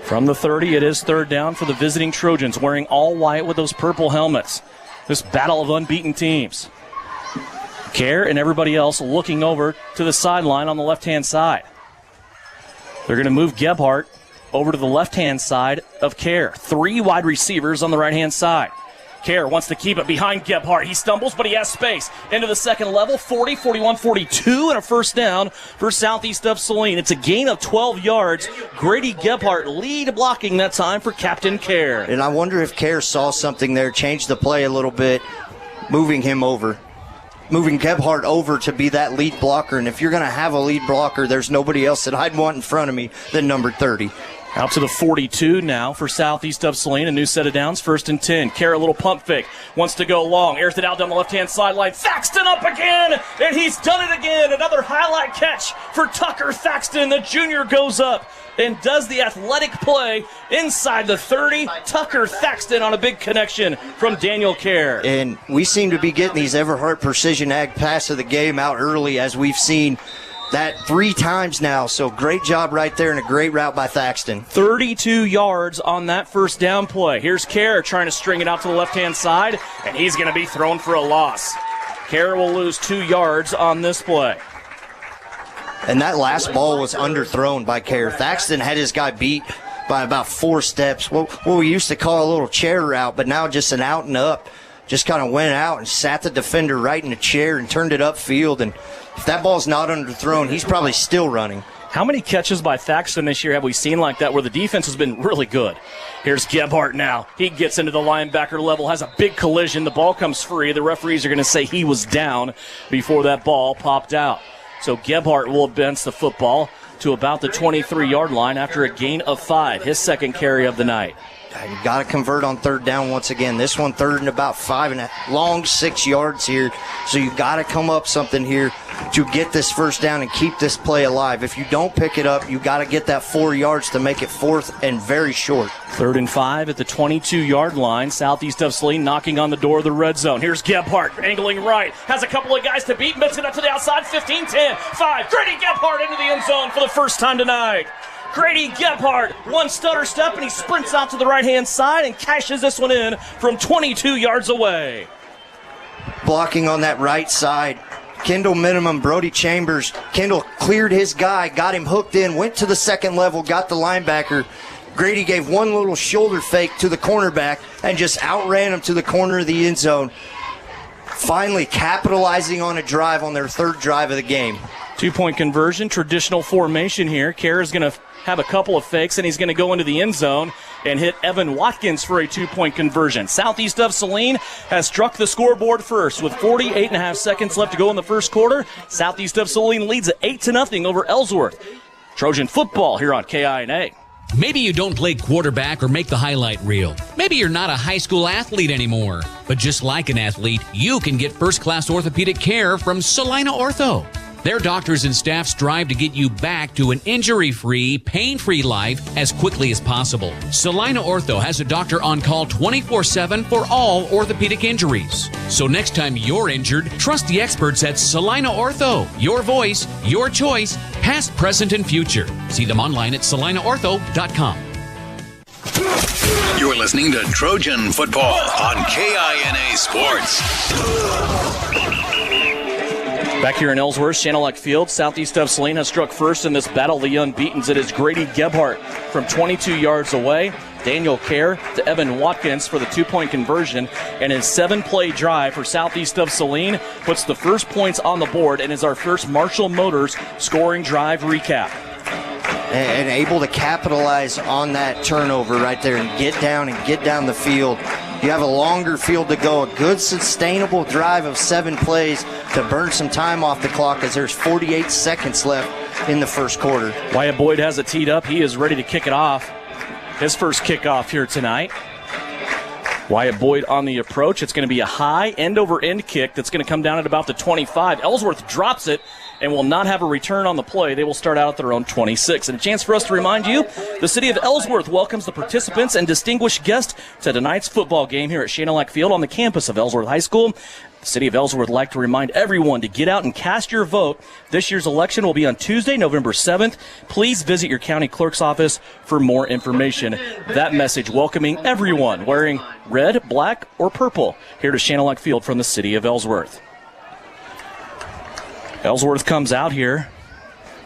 From the 30, it is 3rd down for the visiting Trojans, wearing all white with those purple helmets. This battle of unbeaten teams. Kerr and everybody else looking over to the sideline on the left-hand side. They're going to move Gebhardt over to the left-hand side of Kerr. 3 wide receivers on the right-hand side. Kerr wants to keep it behind Gebhardt. He stumbles, but he has space. Into the second level, 40, 41, 42, and a 1st down for Southeast of Saline. It's a gain of 12 yards. Grady Gebhardt lead blocking that time for Captain Kerr. And I wonder if Kerr saw something there, changed the play a little bit, moving Gebhardt over to be that lead blocker. And if you're going to have a lead blocker, there's nobody else that I'd want in front of me than number 30. Out to the 42 now for Southeast of Saline. A new set of downs, 1st and 10. Kerr, a little pump fake. Wants to go long. Airs it out down the left-hand sideline. Thaxton up again, and he's done it again. Another highlight catch for Tucker Thaxton. The junior goes up and does the athletic play inside the 30. Tucker Thaxton on a big connection from Daniel Kerr. And we seem to be getting these Everhart Precision Ag pass of the game out early, as we've seen that 3 times now. So great job right there and a great route by Thaxton. 32 yards on that 1st down play. Here's Kerr trying to string it out to the left-hand side, and he's going to be thrown for a loss. Kerr will lose 2 yards on this play. And that last ball was underthrown by Kerr. Thaxton had his guy beat by about 4 steps. What we used to call a little chair route, but now just an out and up. Just kind of went out and sat the defender right in the chair and turned it upfield. And if that ball's not underthrown, he's probably still running. How many catches by Thaxton this year have we seen like that where the defense has been really good? Here's Gebhardt now. He gets into the linebacker level, has a big collision. The ball comes free. The referees are going to say he was down before that ball popped out. So Gebhardt will advance the football to about the 23-yard line after a gain of 5, his 2nd carry of the night. You got to convert on 3rd down once again. This one 3rd and about 5 and a long 6 yards here. So you got to come up something here to get this 1st down and keep this play alive. If you don't pick it up, you got to get that 4 yards to make it 4th and very short. 3rd and 5 at the 22-yard line. Southeast of Saline knocking on the door of the red zone. Here's Gebhardt angling right. Has a couple of guys to beat. Mits it up to the outside. 15, 10, 5. Grady Gebhardt into the end zone for the first time tonight. Grady Gebhardt, 1 stutter step, and he sprints out to the right-hand side and cashes this one in from 22 yards away. Blocking on that right side, Kendall Minimum, Brody Chambers. Kendall cleared his guy, got him hooked in, went to the 2nd level, got the linebacker. Grady gave one little shoulder fake to the cornerback and just outran him to the corner of the end zone. Finally capitalizing on a drive on their 3rd drive of the game. 2-point conversion, traditional formation here. Kerr is going to have a couple of fakes, and he's going to go into the end zone and hit Evan Watkins for a 2-point conversion. Southeast of Saline has struck the scoreboard first with 48.5 seconds left to go in the 1st quarter. Southeast of Saline leads at 8-0 over Ellsworth. Trojan football here on KINA. Maybe you don't play quarterback or make the highlight reel. Maybe you're not a high school athlete anymore. But just like an athlete, you can get first-class orthopedic care from Saline Ortho. Their doctors and staff strive to get you back to an injury-free, pain-free life as quickly as possible. Saline Ortho has a doctor on call 24/7 for all orthopedic injuries. So next time you're injured, trust the experts at Saline Ortho. Your voice, your choice, past, present, and future. See them online at salineortho.com. You're listening to Trojan Football on KINA Sports. Back here in Ellsworth, Channellock Field, Southeast of Saline has struck first in this battle of the unbeatens. It is Grady Gebhardt from 22 yards away. Daniel Kerr to Evan Watkins for the 2-point conversion. And his 7-play drive for Southeast of Saline puts the first points on the board and is our first Marshall Motors scoring drive recap. And able to capitalize on that turnover right there and get down the field. You have a longer field to go, a good sustainable drive of 7 plays to burn some time off the clock as there's 48 seconds left in the 1st quarter. Wyatt Boyd has it teed up. He is ready to kick it off. His first kickoff here tonight. Wyatt Boyd on the approach. It's going to be a high end-over-end kick that's going to come down at about the 25. Ellsworth drops it and will not have a return on the play. They will start out at their own 26. And a chance for us to remind you, the city of Ellsworth welcomes the participants and distinguished guests to tonight's football game here at Shane Field on the campus of Ellsworth High School. The city of Ellsworth would like to remind everyone to get out and cast your vote. This year's election will be on Tuesday, November 7th. Please visit your county clerk's office for more information. That message welcoming everyone wearing red, black, or purple here to Shane Field from the city of Ellsworth. Ellsworth comes out here.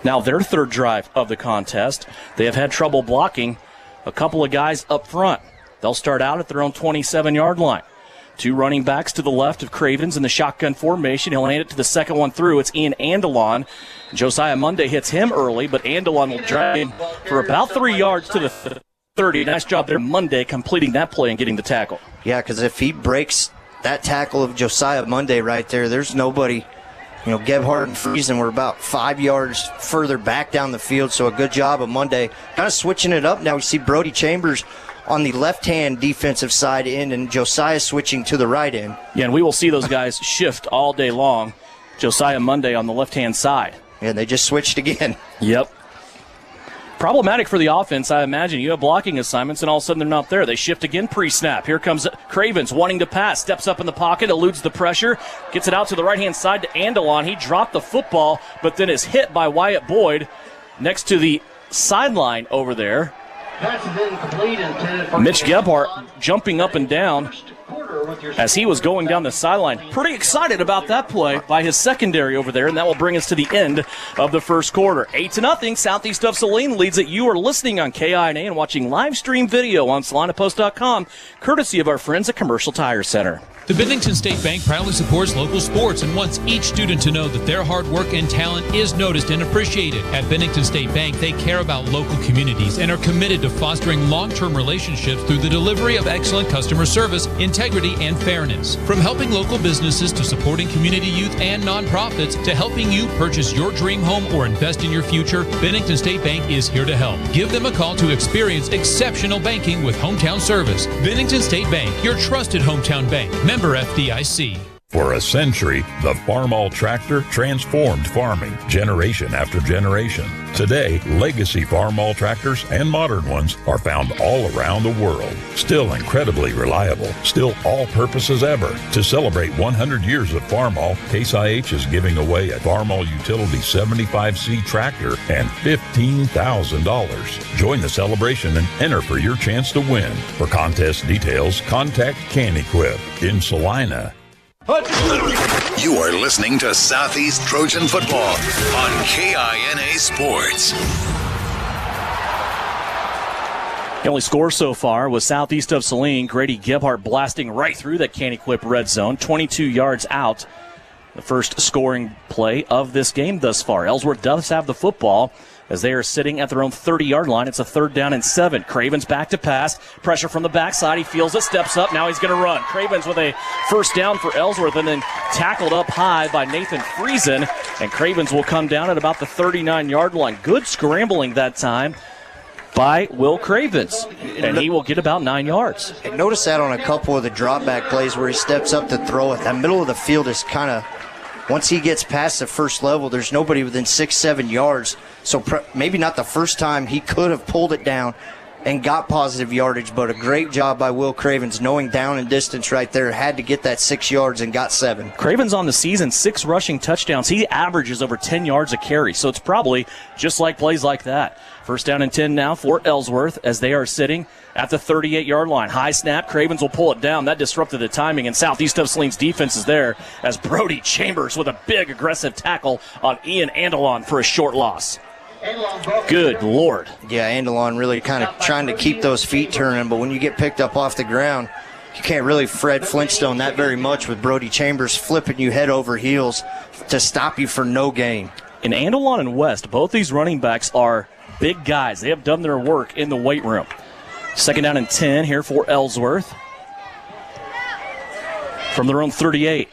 Now their third drive of the contest. They have had trouble blocking a couple of guys up front. They'll start out at their own 27-yard line. Two running backs to the left of Cravens in the shotgun formation. He'll hand it to the second one through. It's Ian Andelon. Josiah Monday hits him early, but Andelon will drag him for about 3 yards to the 30. Nice job there, Monday, completing that play and getting the tackle. Yeah, because if he breaks that tackle of Josiah Monday right there, there's nobody. Gebhardt and Friesen were about 5 yards further back down the field, so a good job of Monday. Kind of switching it up now. We see Brody Chambers on the left-hand defensive side end and Josiah switching to the right end. Yeah, and we will see those guys shift all day long. Josiah Monday on the left-hand side. Yeah, they just switched again. Yep. Problematic for the offense, I imagine. You have blocking assignments, and all of a sudden they're not there. They shift again pre-snap. Here comes Cravens wanting to pass. Steps up in the pocket, eludes the pressure, gets it out to the right-hand side to Andelon. He dropped the football, but then is hit by Wyatt Boyd next to the sideline over there. Mitch Gebhardt jumping up and down as he was going down the sideline. Pretty excited about that play by his secondary over there, and that will bring us to the end of the first quarter. 8-0, Southeast of Saline leads it. You are listening on KINA and watching live stream video on SalinaPost.com, courtesy of our friends at Commercial Tire Center. The Bennington State Bank proudly supports local sports and wants each student to know that their hard work and talent is noticed and appreciated. At Bennington State Bank, they care about local communities and are committed to fostering long-term relationships through the delivery of excellent customer service, integrity, and fairness. From helping local businesses to supporting community youth and nonprofits to helping you purchase your dream home or invest in your future, Bennington State Bank is here to help. Give them a call to experience exceptional banking with hometown service. Bennington State Bank, your trusted hometown bank. Member FDIC. For a century, the Farmall tractor transformed farming generation after generation. Today, legacy Farmall tractors and modern ones are found all around the world. Still incredibly reliable, still all-purpose as ever. To celebrate 100 years of Farmall, Case IH is giving away a Farmall Utility 75C tractor and $15,000. Join the celebration and enter for your chance to win. For contest details, contact CanEquip in Salina. You are listening to Southeast Trojan Football on KINA Sports. The only score so far was Southeast of Saline. Grady Gebhardt blasting right through that CanEquip red zone, 22 yards out. The first scoring play of this game thus far. Ellsworth does have the football as they are sitting at their own 30-yard line. It's a 3rd down and 7. Cravens back to pass. Pressure from the backside. He feels it, steps up. Now he's going to run. Cravens with a first down for Ellsworth and then tackled up high by Nathan Friesen. And Cravens will come down at about the 39-yard line. Good scrambling that time by Will Cravens, and he will get about 9 yards. And notice that on a couple of the drop-back plays where he steps up to throw it. That middle of the field is kind of, once he gets past the first level, there's nobody within 6-7 yards. So maybe not the first time he could have pulled it down and got positive yardage, but a great job by Will Cravens knowing down and distance right there, had to get that 6 yards and got 7. Cravens on the season, 6 rushing touchdowns. He averages over 10 yards a carry, so it's probably just like plays like that. First down and 10 now for Ellsworth as they are sitting at the 38-yard line. High snap, Cravens will pull it down. That disrupted the timing, and Southeast of Saline's defense is there as Brody Chambers with a big aggressive tackle on Ian Andelon for a short loss. Good Lord. Yeah, Andelon really kind of trying to keep those feet turning, but when you get picked up off the ground, you can't really Fred Flintstone that very much with Brody Chambers flipping you head over heels to stop you for no gain. In Andelon and West, both these running backs are big guys. They have done their work in the weight room. 2nd down and 10 here for Ellsworth. From their own 38.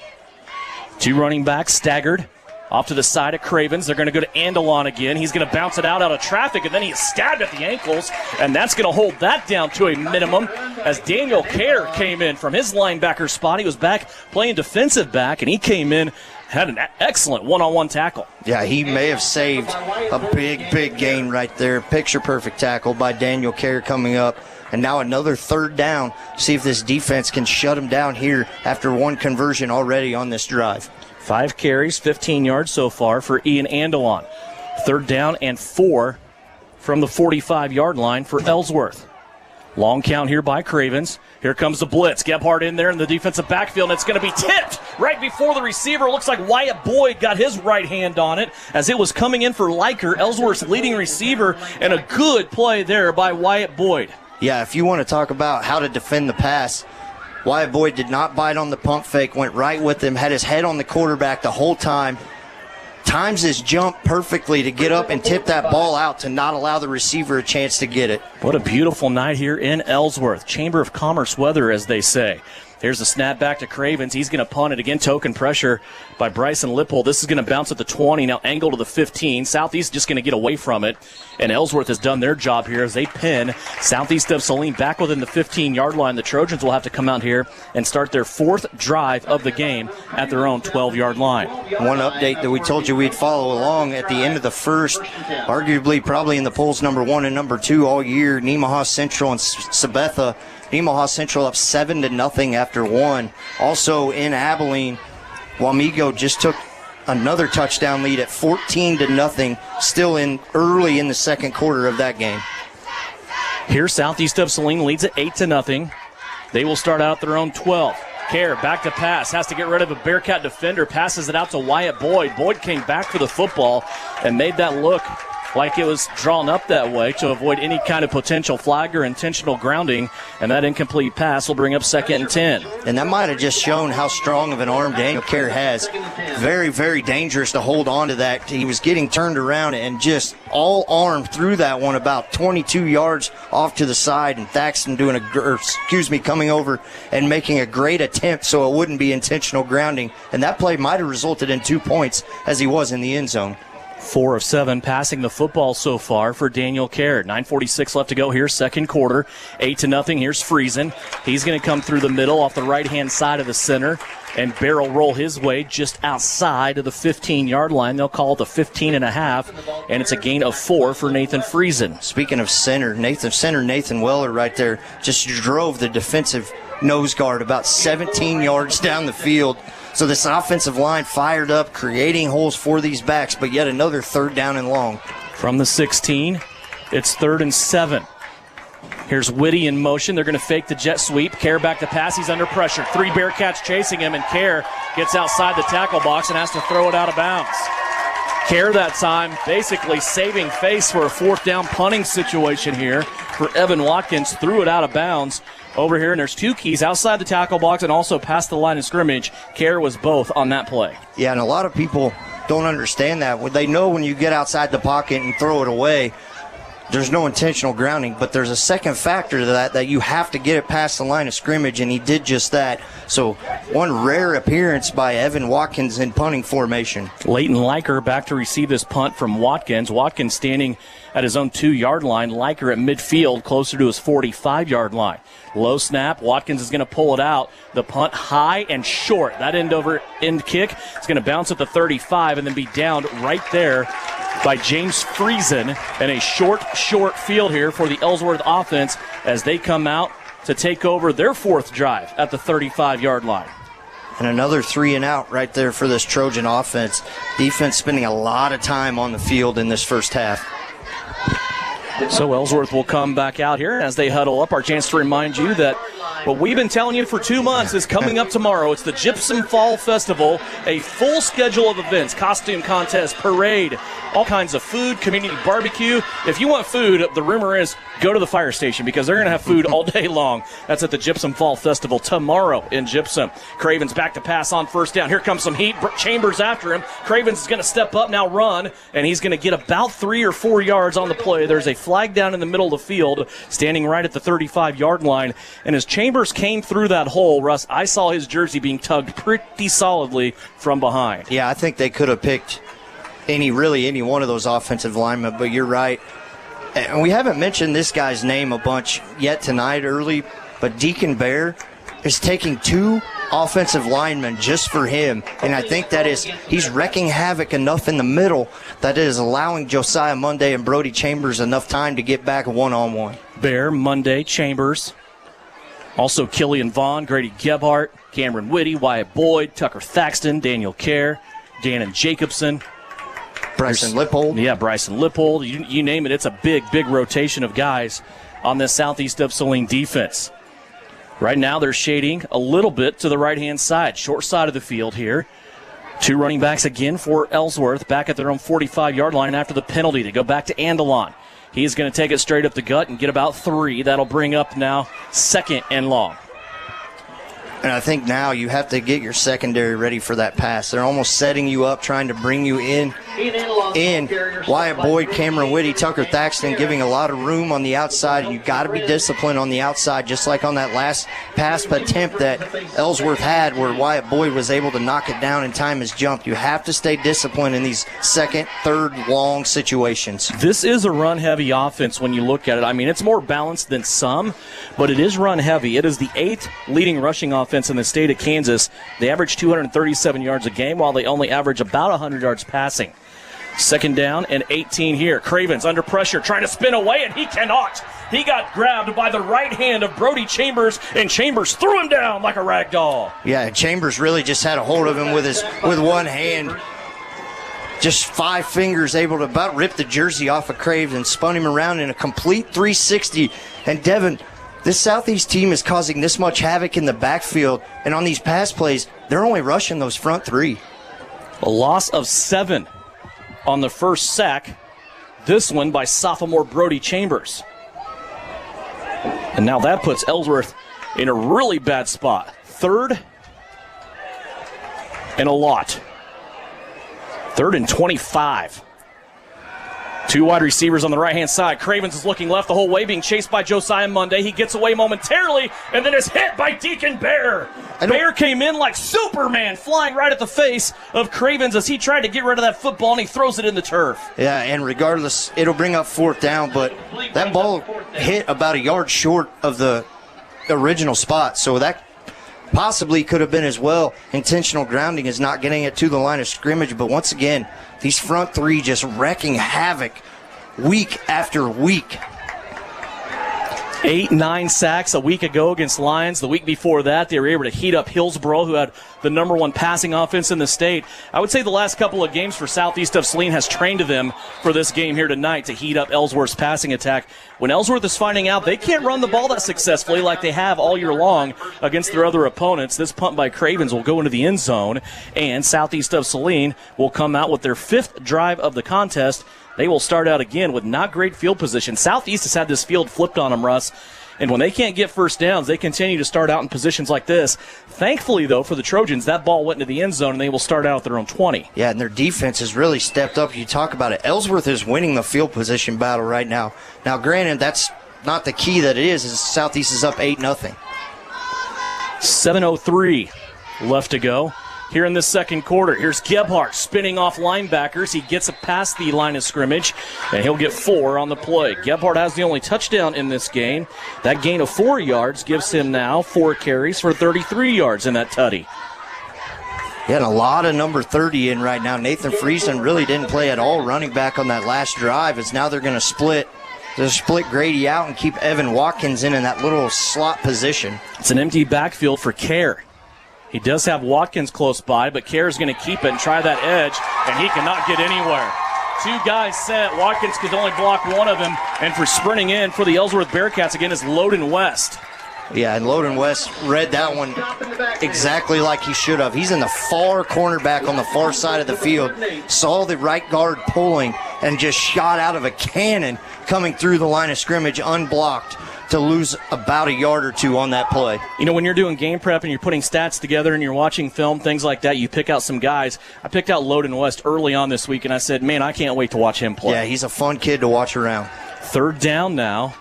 2 running backs staggered. Off to the side of Cravens. They're going to go to Andelon again. He's going to bounce it out of traffic, and then he's stabbed at the ankles, and that's going to hold that down to a minimum as Daniel Kerr came in from his linebacker spot. He was back playing defensive back, and he came in, had an excellent one-on-one tackle. Yeah, he may have saved a big gain right there. Picture-perfect tackle by Daniel Kerr coming up. And now another third down. See if this defense can shut him down here after one conversion already on this drive. 5 carries, 15 yards so far for Ian Andelon. 3rd down and 4 from the 45-yard line for Ellsworth. Long count here by Cravens. Here comes the blitz. Gebhardt in there in the defensive backfield, and it's going to be tipped right before the receiver. Looks like Wyatt Boyd got his right hand on it as it was coming in for Liker, Ellsworth's leading receiver, and a good play there by Wyatt Boyd. Yeah, if you want to talk about how to defend the pass, Wyatt Boyd did not bite on the pump fake, went right with him, had his head on the quarterback the whole time. Times his jump perfectly to get up and tip that ball out to not allow the receiver a chance to get it. What a beautiful night here in Ellsworth. Chamber of Commerce weather, as they say. Here's the snap back to Cravens. He's going to punt it again. Token pressure by Bryson Lippold. This is going to bounce at the 20. Now angle to the 15. Southeast just going to get away from it. And Ellsworth has done their job here as they pin Southeast of Saline back within the 15-yard line. The Trojans will have to come out here and start their 4th drive of the game at their own 12-yard line. One update that we told you we'd follow along at the end of the first, arguably probably in the polls number 1 and number 2 all year, Nemaha Central and Sabetha. Nemaha Central up 7-0 after 1. Also in Abilene, Wamego just took another touchdown lead at 14-0, still in early in the second quarter of that game. Here, Southeast of Saline leads at 8-0. They will start out at their own 12. Kerr back to pass, has to get rid of a Bearcat defender, passes it out to Wyatt Boyd. Boyd came back for the football and made that look like it was drawn up that way to avoid any kind of potential flag or intentional grounding, and that incomplete pass will bring up 2nd and 10. And that might have just shown how strong of an arm Daniel Kerr has. Very, very dangerous to hold on to that. He was getting turned around and just all armed through that one about 22 yards off to the side, and Thaxton coming over and making a great attempt so it wouldn't be intentional grounding, and that play might have resulted in 2 points as he was in the end zone. 4 of 7 passing the football so far for Daniel Kerr. 9:46 left to go here, second quarter. 8-0. Here's Friesen. He's going to come through the middle off the right-hand side of the center and barrel roll his way just outside of the 15-yard line. They'll call it the 15.5, and it's a gain of 4 for Nathan Friesen. Speaking of Nathan Weller right there just drove the defensive nose guard about 17 yards down the field. So this offensive line fired up, creating holes for these backs, but yet another 3rd down and long. From the 16, it's 3rd and 7. Here's Whitty in motion. They're going to fake the jet sweep. Kerr back to pass. He's under pressure. 3 Bearcats chasing him, and Kerr gets outside the tackle box and has to throw it out of bounds. Kerr that time basically saving face for a 4th down punting situation here for Evan Watkins. Threw it out of bounds over here, and there's 2 keys outside the tackle box and also past the line of scrimmage. Kerr was both on that play. Yeah, and a lot of people don't understand that. They know when you get outside the pocket and throw it away, there's no intentional grounding, but there's a second factor to that you have to get it past the line of scrimmage, and he did just that. So one rare appearance by Evan Watkins in punting formation. Leighton Liker back to receive this punt from Watkins. Watkins standing at his own 2-yard line. Liker at midfield, closer to his 45-yard line. Low snap. Watkins is going to pull it out. The punt high and short. That end kick is going to bounce at the 35 and then be downed right there by James Friesen, and a short field here for the Ellsworth offense as they come out to take over their 4th drive at the 35-yard line. And another 3 and out right there for this Trojan offense. Defense spending a lot of time on the field in this first half. So Ellsworth will come back out here as they huddle up. Our chance to remind you that what we've been telling you for 2 months is coming up tomorrow. It's the Gypsum Fall Festival, a full schedule of events, costume contest, parade, all kinds of food, community barbecue. If you want food, the rumor is go to the fire station because they're going to have food all day long. That's at the Gypsum Fall Festival tomorrow in Gypsum. Cravens back to pass on 1st down. Here comes some heat. Chambers after him. Cravens is going to step up now, run, and he's going to get about 3 or 4 yards on the play. There's a flag down in the middle of the field, standing right at the 35-yard line. And as Chambers came through that hole, Russ, I saw his jersey being tugged pretty solidly from behind. Yeah, I think they could have picked any one of those offensive linemen, but you're right. And we haven't mentioned this guy's name a bunch yet tonight early, but Deacon Bear is taking 2 offensive linemen just for him, and I think he's wrecking havoc enough in the middle that it is allowing Josiah Monday and Brody Chambers enough time to get back one-on-one. Bear, Monday, Chambers, also Killian Vaughn, Grady Gebhardt, Cameron Whitty, Wyatt Boyd, Tucker Thaxton, Daniel Kerr, Dannon Jacobson, Bryson Lippold. Yeah, Bryson Lippold. You name it, it's a big rotation of guys on this Southeast of Saline defense. Right now they're shading a little bit to the right-hand side, short side of the field here. 2 running backs again for Ellsworth, back at their own 45-yard line after the penalty. They go back to Andelon. He's going to take it straight up the gut and get about 3. That'll bring up now 2nd and long. And I think now you have to get your secondary ready for that pass. They're almost setting you up, trying to bring you in. Wyatt Boyd, Cameron Whitty, Tucker Thaxton giving a lot of room on the outside, and you've got to be disciplined on the outside, just like on that last pass attempt that Ellsworth had where Wyatt Boyd was able to knock it down and time his jump. You have to stay disciplined in these 2nd, 3rd, long situations. This is a run-heavy offense when you look at it. I mean, it's more balanced than some, but it is run-heavy. It is the 8th leading rushing offense in the state of Kansas. They average 237 yards a game, while they only average about 100 yards passing. 2nd down and 18 here. Cravens under pressure, trying to spin away, and he cannot. He got grabbed by the right hand of Brody Chambers, and Chambers threw him down like a rag doll. Yeah, Chambers really just had a hold of him with one hand. Just 5 fingers, able to about rip the jersey off of Cravens, spun him around in a complete 360. And Devin, this Southeast team is causing this much havoc in the backfield, and on these pass plays, they're only rushing those front 3. A loss of 7 on the first sack. This one by sophomore Brody Chambers. And now that puts Ellsworth in a really bad spot. 3rd and a lot. 3rd and 25. 2 wide receivers on the right-hand side. Cravens is looking left the whole way, being chased by Josiah Monday. He gets away momentarily and then is hit by Deacon Bear. Bear came in like Superman, flying right at the face of Cravens as he tried to get rid of that football, and he throws it in the turf. Yeah, and regardless, it'll bring up 4th down, but that ball hit about a yard short of the original spot, so that possibly could have been as well. Intentional grounding is not getting it to the line of scrimmage, but once again, these front 3 just wrecking havoc week after week. 8-9 sacks a week ago against Lions. The week before that, they were able to heat up Hillsboro, who had the number 1 passing offense in the state. I would say the last couple of games for Southeast of Saline has trained them for this game here tonight to heat up Ellsworth's passing attack. When Ellsworth is finding out they can't run the ball that successfully like they have all year long against their other opponents, this punt by Cravens will go into the end zone, and Southeast of Saline will come out with their 5th drive of the contest. They will start out again with not great field position. Southeast has had this field flipped on them, Russ. And when they can't get first downs, they continue to start out in positions like this. Thankfully, though, for the Trojans, that ball went into the end zone, and they will start out at their own 20. Yeah, and their defense has really stepped up. You talk about it. Ellsworth is winning the field position battle right now. Now, granted, that's not the key that it is. Southeast is up 8-0. 7:03 left to go here in the second quarter. Here's Gebhardt spinning off linebackers. He gets past the line of scrimmage, and he'll get 4 on the play. Gebhardt has the only touchdown in this game. That gain of 4 yards gives him now 4 carries for 33 yards in that tutty. He had a lot of number 30 in right now. Nathan Friesen really didn't play at all running back on that last drive, as now they're going to split Grady out and keep Evan Watkins in that little slot position. It's an empty backfield for Kerr. He does have Watkins close by, but Kerr's going to keep it and try that edge, and he cannot get anywhere. 2 guys set. Watkins could only block one of them, and for sprinting in for the Ellsworth Bearcats again is Loden West. Yeah, and Loden West read that one exactly like he should have. He's in the far cornerback on the far side of the field, saw the right guard pulling, and just shot out of a cannon coming through the line of scrimmage unblocked to lose about a yard or 2 on that play. You know, when you're doing game prep and you're putting stats together and you're watching film, things like that, you pick out some guys. I picked out Loden West early on this week, and I said, man, I can't wait to watch him play. Yeah, he's a fun kid to watch around. Third down now.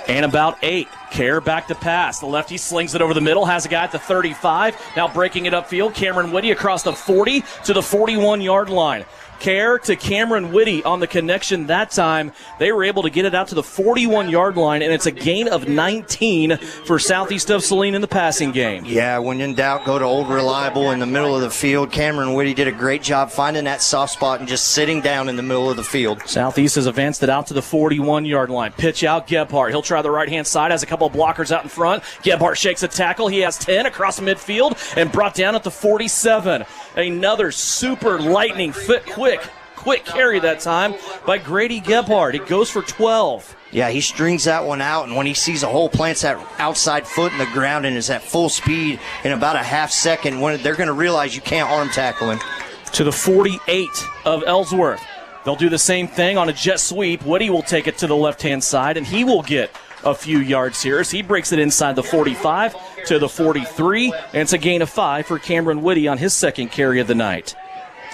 And about 8. Kerr back to pass. The lefty slings it over the middle, has a guy at the 35. Now breaking it upfield. Cameron Whitty across the 40 to the 41-yard line. Kerr to Cameron Whitty on the connection that time. They were able to get it out to the 41-yard line, and it's a gain of 19 for Southeast of Saline in the passing game. Yeah, when in doubt, go to Old Reliable in the middle of the field. Cameron Whitty did a great job finding that soft spot and just sitting down in the middle of the field. Southeast has advanced it out to the 41-yard line. Pitch out, Gebhardt. He'll try the right-hand side, has a couple of blockers out in front. Gebhardt shakes a tackle. He has 10 across the midfield and brought down at the 47. Another super lightning quick carry that time by Grady Gebhardt. It goes for 12. Yeah, he strings that one out, and when he sees a hole, plants that outside foot in the ground and is at full speed in about a half second, when they're going to realize you can't arm tackle him. To the 48 of Ellsworth. They'll do the same thing on a jet sweep. Woody will take it to the left-hand side, and he will get a few yards here as he breaks it inside the 45 to the 43, and it's a gain of 5 for Cameron Whitty on his second carry of the night.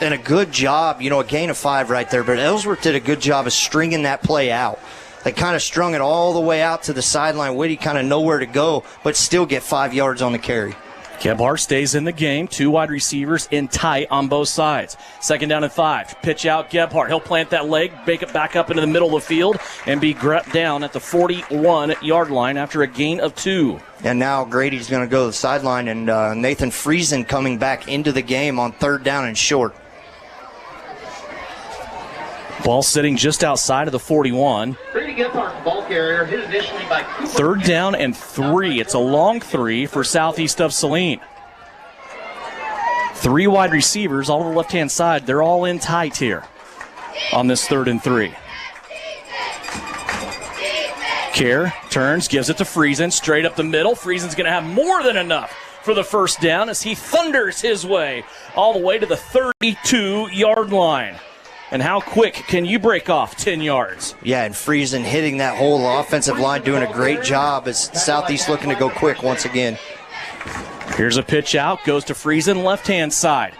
And a good job, a gain of 5 right there, but Ellsworth did a good job of stringing that play out. They kind of strung it all the way out to the sideline. Whitty kind of nowhere to go, but still get 5 yards on the carry. Gebhardt stays in the game. 2 wide receivers in tight on both sides. Second down and 5. Pitch out Gebhardt. He'll plant that leg, make it back up into the middle of the field, and be grabbed down at the 41-yard line after a gain of 2. And now Grady's going to go to the sideline, and Nathan Friesen coming back into the game on third down and short. Ball sitting just outside of the 41. Ball carrier, hit additionally by Cooper. Third down and 3. It's a long 3 for Southeast of Saline. 3 wide receivers, all on the left-hand side. They're all in tight here on this 3rd and 3. Kerr turns, gives it to Friesen, straight up the middle. Friesen's going to have more than enough for the first down as he thunders his way all the way to the 32-yard line. And how quick can you break off 10 yards? Yeah, and Friesen hitting that whole offensive line, doing a great job as Southeast looking to go quick once again. Here's a pitch out, goes to Friesen, left-hand side.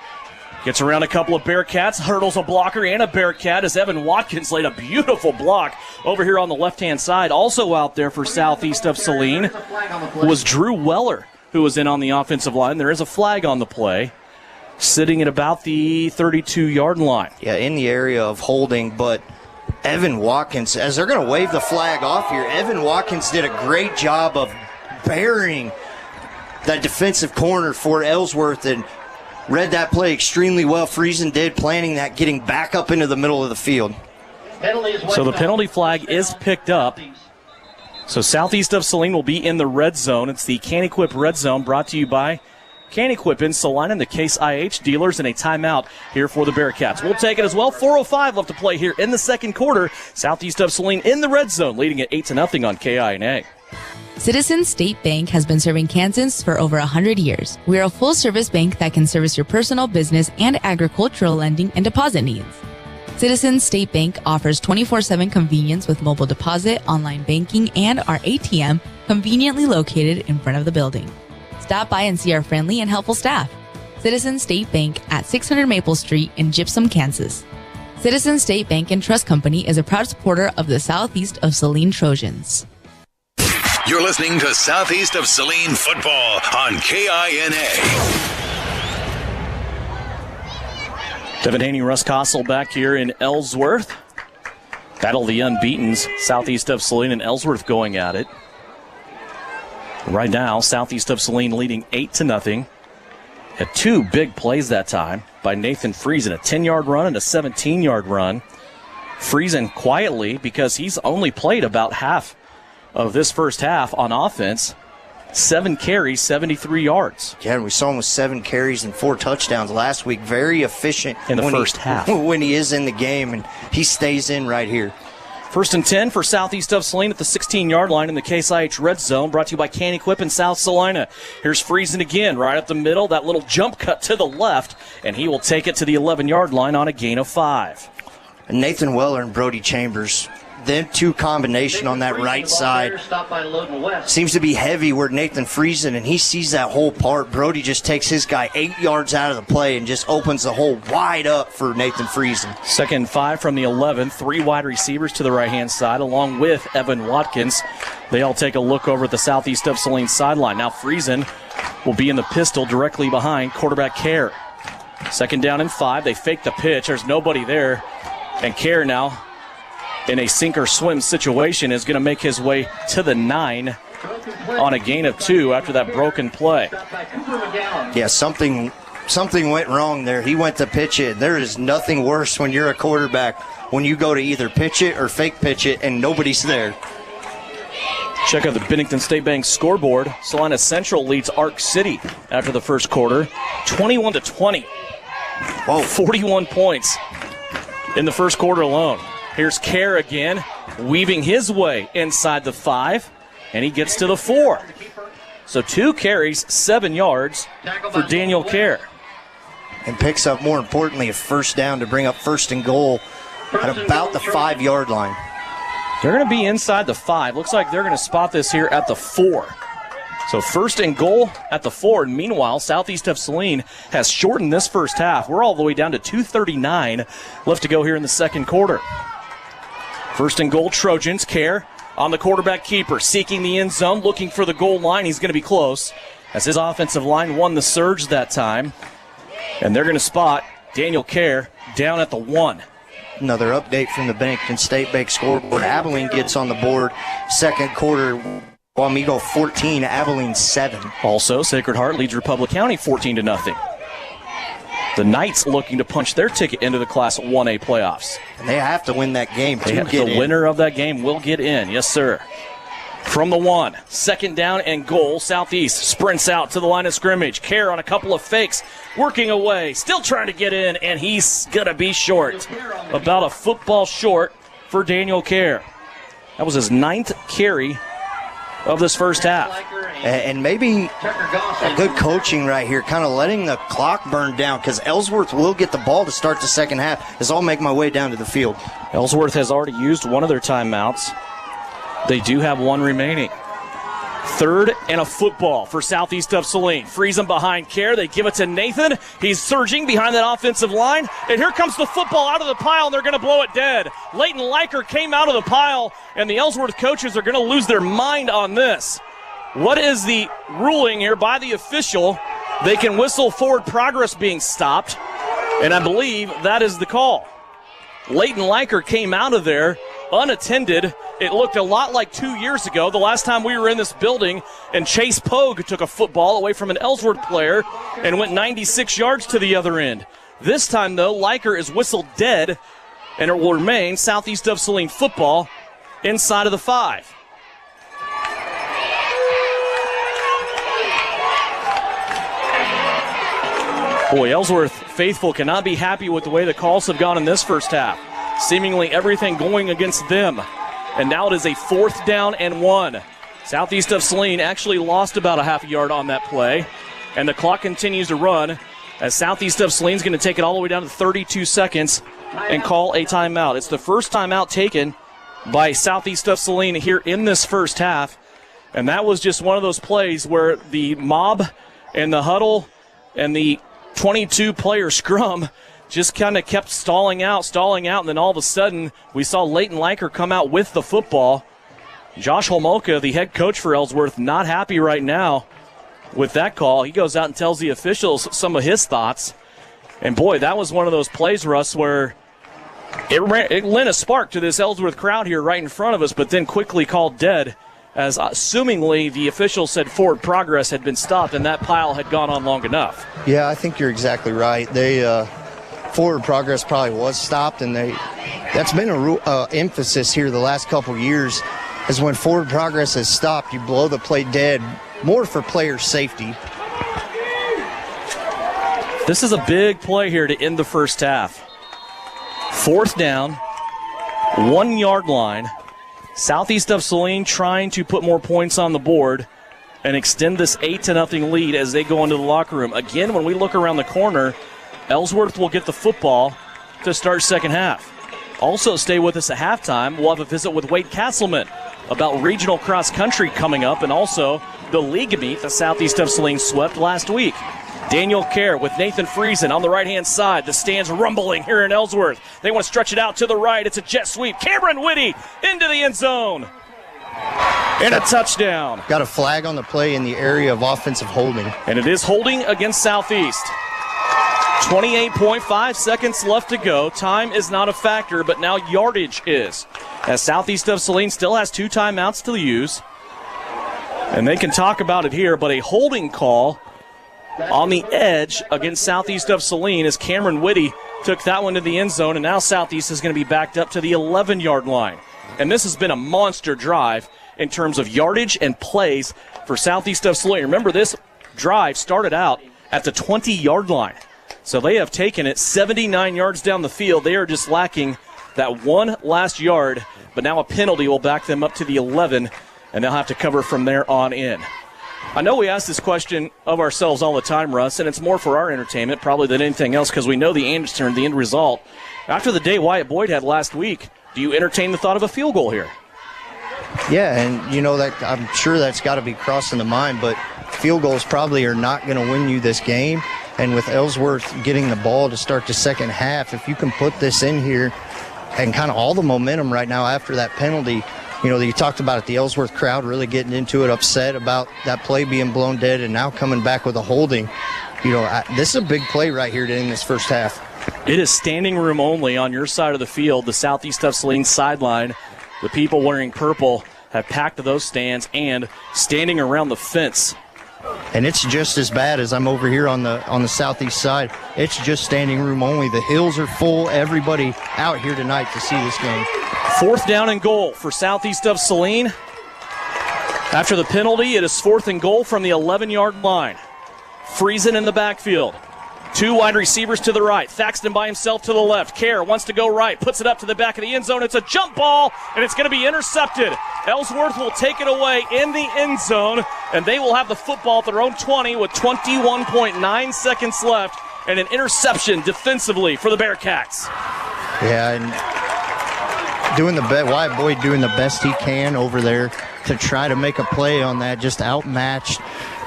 Gets around a couple of Bearcats, hurdles a blocker and a Bearcat as Evan Watkins laid a beautiful block over here on the left-hand side. Also out there for Southeast of Saline was Drew Weller, who was in on the offensive line. There is a flag on the play, sitting at about the 32-yard line. Yeah, in the area of holding, but Evan Watkins, as they're going to wave the flag off here, Evan Watkins did a great job of burying that defensive corner for Ellsworth and read that play extremely well. Friesen did, planning that, getting back up into the middle of the field. So the penalty flag is picked up. So Southeast of Saline will be in the red zone. It's the Can-Equip red zone brought to you by Can-Equip in Saline and the Case IH dealers, in a timeout here for the Bearcats. We'll take it as well. 4:05 left to play here in the second quarter. Southeast of Saline in the red zone, leading at 8-0 on KINA. Citizens State Bank has been serving Kansans for over 100 years. We are a full-service bank that can service your personal, business, and agricultural lending and deposit needs. Citizens State Bank offers 24/7 convenience with mobile deposit, online banking, and our ATM conveniently located in front of the building. Stop by and see our friendly and helpful staff. Citizens State Bank at 600 Maple Street in Gypsum, Kansas. Citizens State Bank and Trust Company is a proud supporter of the Southeast of Saline Trojans. You're listening to Southeast of Saline football on KINA. Devin Haney, Russ Kossel back here in Ellsworth. Battle of the unbeatens. Southeast of Saline and Ellsworth going at it. Right now, Southeast of Saline leading 8-0. Had 2 big plays that time by Nathan Friesen, a 10-yard run and a 17-yard run. Friesen quietly, because he's only played about half of this first half on offense. 7 carries, 73 yards. Yeah, and we saw him with 7 carries and 4 touchdowns last week. Very efficient in the first half when he is in the game, and he stays in right here. First and 10 for Southeast of Saline at the 16-yard line in the Case IH red zone, brought to you by Can-Equip in South Salina. Here's Friesen again, right up the middle, that little jump cut to the left, and he will take it to the 11-yard line on a gain of 5. And Nathan Weller and Brody Chambers them two combination on that right side seems to be heavy where Nathan Friesen, and he sees that whole part. Brody just takes his guy 8 yards out of the play and just opens the hole wide up for Nathan Friesen. 2nd and 5 from the 11. 3 wide receivers to the right-hand side along with Evan Watkins. They all take a look over at the southeast of Saline sideline. Now Friesen will be in the pistol directly behind quarterback Kerr. 2nd down and 5. They fake the pitch. There's nobody there. And Kerr now, in a sink-or-swim situation, is going to make his way to the 9 on a gain of 2 after that broken play. Yeah, something went wrong there. He went to pitch it. There is nothing worse when you're a quarterback when you go to either pitch it or fake pitch it and nobody's there. Check out the Bennington State Bank scoreboard. Salina Central leads Arc City after the first quarter, 21-20. Whoa. 41 points in the first quarter alone. Here's Kerr again, weaving his way inside the 5, and he gets to the 4. So 2 carries, 7 yards for Daniel Kerr. And picks up, more importantly, a first down to bring up 1st and goal at about the 5-yard line. They're going to be inside the 5. Looks like they're going to spot this here at the 4. So 1st and goal at the 4. And meanwhile, southeast of Saline has shortened this first half. We're all the way down to 2:39 left to go here in the second quarter. 1st and goal, Trojans. Kerr on the quarterback keeper, seeking the end zone, looking for the goal line. He's going to be close as his offensive line won the surge that time. And they're going to spot Daniel Kerr down at the 1. Another update from the Bennington State Bank scoreboard. Abilene gets on the board. Second quarter, Wamego 14, Abilene 7. Also, Sacred Heart leads Republic County 14-0. The Knights looking to punch their ticket into the Class 1A playoffs. And they have to win that game to get in. The winner of that game will get in. Yes, sir. From the 1, 2nd down and goal. Southeast sprints out to the line of scrimmage. Kerr on a couple of fakes, working away, still trying to get in, and he's going to be short. About a football short for Daniel Kerr. That was his 9th carry of this first half. And maybe a good coaching right here, kind of letting the clock burn down, because Ellsworth will get the ball to start the second half as I'll make my way down to the field. Ellsworth has already used one of their timeouts. They do have one remaining. 3rd and a football for southeast of Saline. Friesen behind Kerr. They give it to Nathan. He's surging behind that offensive line. And here comes the football out of the pile, and they're going to blow it dead. Leighton Liker came out of the pile, and the Ellsworth coaches are going to lose their mind on this. What is the ruling here by the official? They can whistle forward progress being stopped, and I believe that is the call. Leighton Liker came out of there unattended. It looked a lot like 2 years ago, the last time we were in this building, and Chase Pogue took a football away from an Ellsworth player and went 96 yards to the other end. This time, though, Liker is whistled dead, and it will remain southeast of Saline football inside of the 5. Boy, Ellsworth faithful cannot be happy with the way the calls have gone in this first half. Seemingly everything going against them. And now it is a 4th down and 1. Southeast of Saline actually lost about a half a yard on that play. And the clock continues to run as southeast of Saline's going to take it all the way down to 32 seconds and call a timeout. It's the first timeout taken by southeast of Saline here in this first half. And that was just one of those plays where the mob and the huddle and the 22-player scrum just kind of kept stalling out, and then all of a sudden we saw Leighton Liker come out with the football. Josh Homolka, the head coach for Ellsworth, not happy right now with that call. He goes out and tells the officials some of his thoughts. And boy, that was one of those plays, Russ, where it lent a spark to this Ellsworth crowd here right in front of us, but then quickly called dead as assumingly the officials said forward progress had been stopped and that pile had gone on long enough. Yeah, I think you're exactly right. They forward progress probably was stopped, and that's been a emphasis here the last couple years, is when forward progress is stopped, you blow the play dead, more for player safety. This is a big play here to end the first half. 4th down, 1 yard line. Southeast of Saline trying to put more points on the board and extend this 8-0 lead as they go into the locker room. Again, when we look around the corner, Ellsworth will get the football to start second half. Also, stay with us at halftime. We'll have a visit with Wade Castleman about regional cross country coming up, and also the league meet the Southeast of Saline swept last week. Daniel Kerr with Nathan Friesen on the right-hand side. The stands rumbling here in Ellsworth. They want to stretch it out to the right. It's a jet sweep. Cameron Whitty into the end zone. And a touchdown. Got a flag on the play in the area of offensive holding. And it is holding against Southeast. 28.5 seconds left to go. Time is not a factor, but now yardage is. As Southeast of Saline still has 2 timeouts to use. And they can talk about it here, but a holding call on the edge against Southeast of Saline as Cameron Whitty took that one to the end zone, and now Southeast is going to be backed up to the 11-yard line. And this has been a monster drive in terms of yardage and plays for Southeast of Saline. Remember, this drive started out at the 20-yard line. So they have taken it 79 yards down the field. They are just lacking that one last yard, but now a penalty will back them up to the 11, and they'll have to cover from there on in. I know we ask this question of ourselves all the time, Russ, and it's more for our entertainment probably than anything else because we know the answer and the end result. After the day Wyatt Boyd had last week, do you entertain the thought of a field goal here? Yeah, and you know that I'm sure that's got to be crossing the mind, but field goals probably are not going to win you this game. And with Ellsworth getting the ball to start the second half, if you can put this in here and kind of all the momentum right now after that penalty, you know, you talked about it, the Ellsworth crowd really getting into it, upset about that play being blown dead, and now coming back with a holding. You know, this is a big play right here to end this first half. It is standing room only on your side of the field, the Southeast of Saline sideline. The people wearing purple have packed those stands and standing around the fence. And it's just as bad as I'm over here on the southeast side. It's just standing room only. The hills are full. Everybody out here tonight to see this game. 4th down and goal for Southeast of Saline. After the penalty, it is 4th and goal from the 11-yard line. Friesen in the backfield. 2 wide receivers to the right. Thaxton by himself to the left. Kerr wants to go right. Puts it up to the back of the end zone. It's a jump ball, and it's going to be intercepted. Ellsworth will take it away in the end zone, and they will have the football at their own 20 with 21.9 seconds left, and an interception defensively for the Bearcats. Yeah, and Wyatt Boyd doing the best he can over there to try to make a play on that. Just outmatched.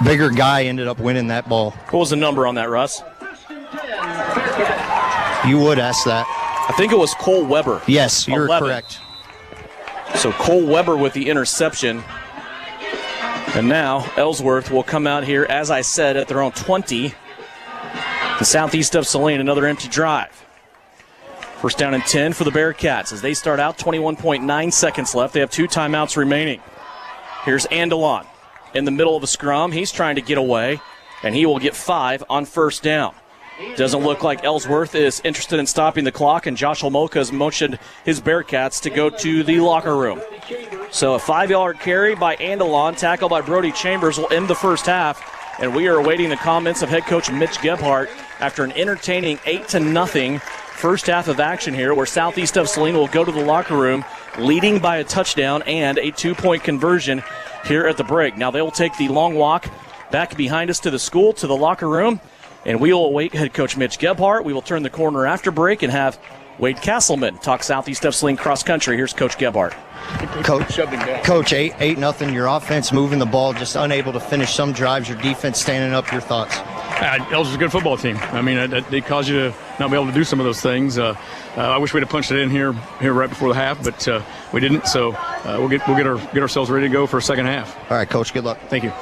Bigger guy ended up winning that ball. What was the number on that, Russ? You would ask that. I think it was Cole Weber. Yes, you're 11. correct. So Cole Weber with the interception. And now Ellsworth will come out here, as I said, at their own 20. The Southeast of Saline, another empty drive. 1st down and 10 for the Bearcats as they start out, 21.9 seconds left. They have 2 timeouts remaining. Here's Andelon in the middle of a scrum. He's trying to get away, and he will get 5 on 1st down. Doesn't look like Ellsworth is interested in stopping the clock, and Josh Holmoka has motioned his Bearcats to go to the locker room. So a 5-yard carry by Andelon, tackle by Brody Chambers, will end the first half, and we are awaiting the comments of head coach Mitch Gebhardt after an entertaining 8-0 first half of action here, where Southeast of Saline will go to the locker room leading by a touchdown and a 2-point conversion here at the break. Now they will take the long walk back behind us to the school, to the locker room, and we will await head coach Mitch Gebhardt. We will turn the corner after break and have Wade Castleman talk Southeast of Saline cross country. Here's Coach Gebhardt. Coach, 8-0. Your offense moving the ball, just unable to finish some drives. Your defense standing up. Your thoughts? Ellsworth's a good football team. I mean, they cause you to not be able to do some of those things. I wish we'd have punched it in here right before the half, but we didn't. So we'll get ourselves ready to go for a second half. All right, Coach. Good luck. Thank you.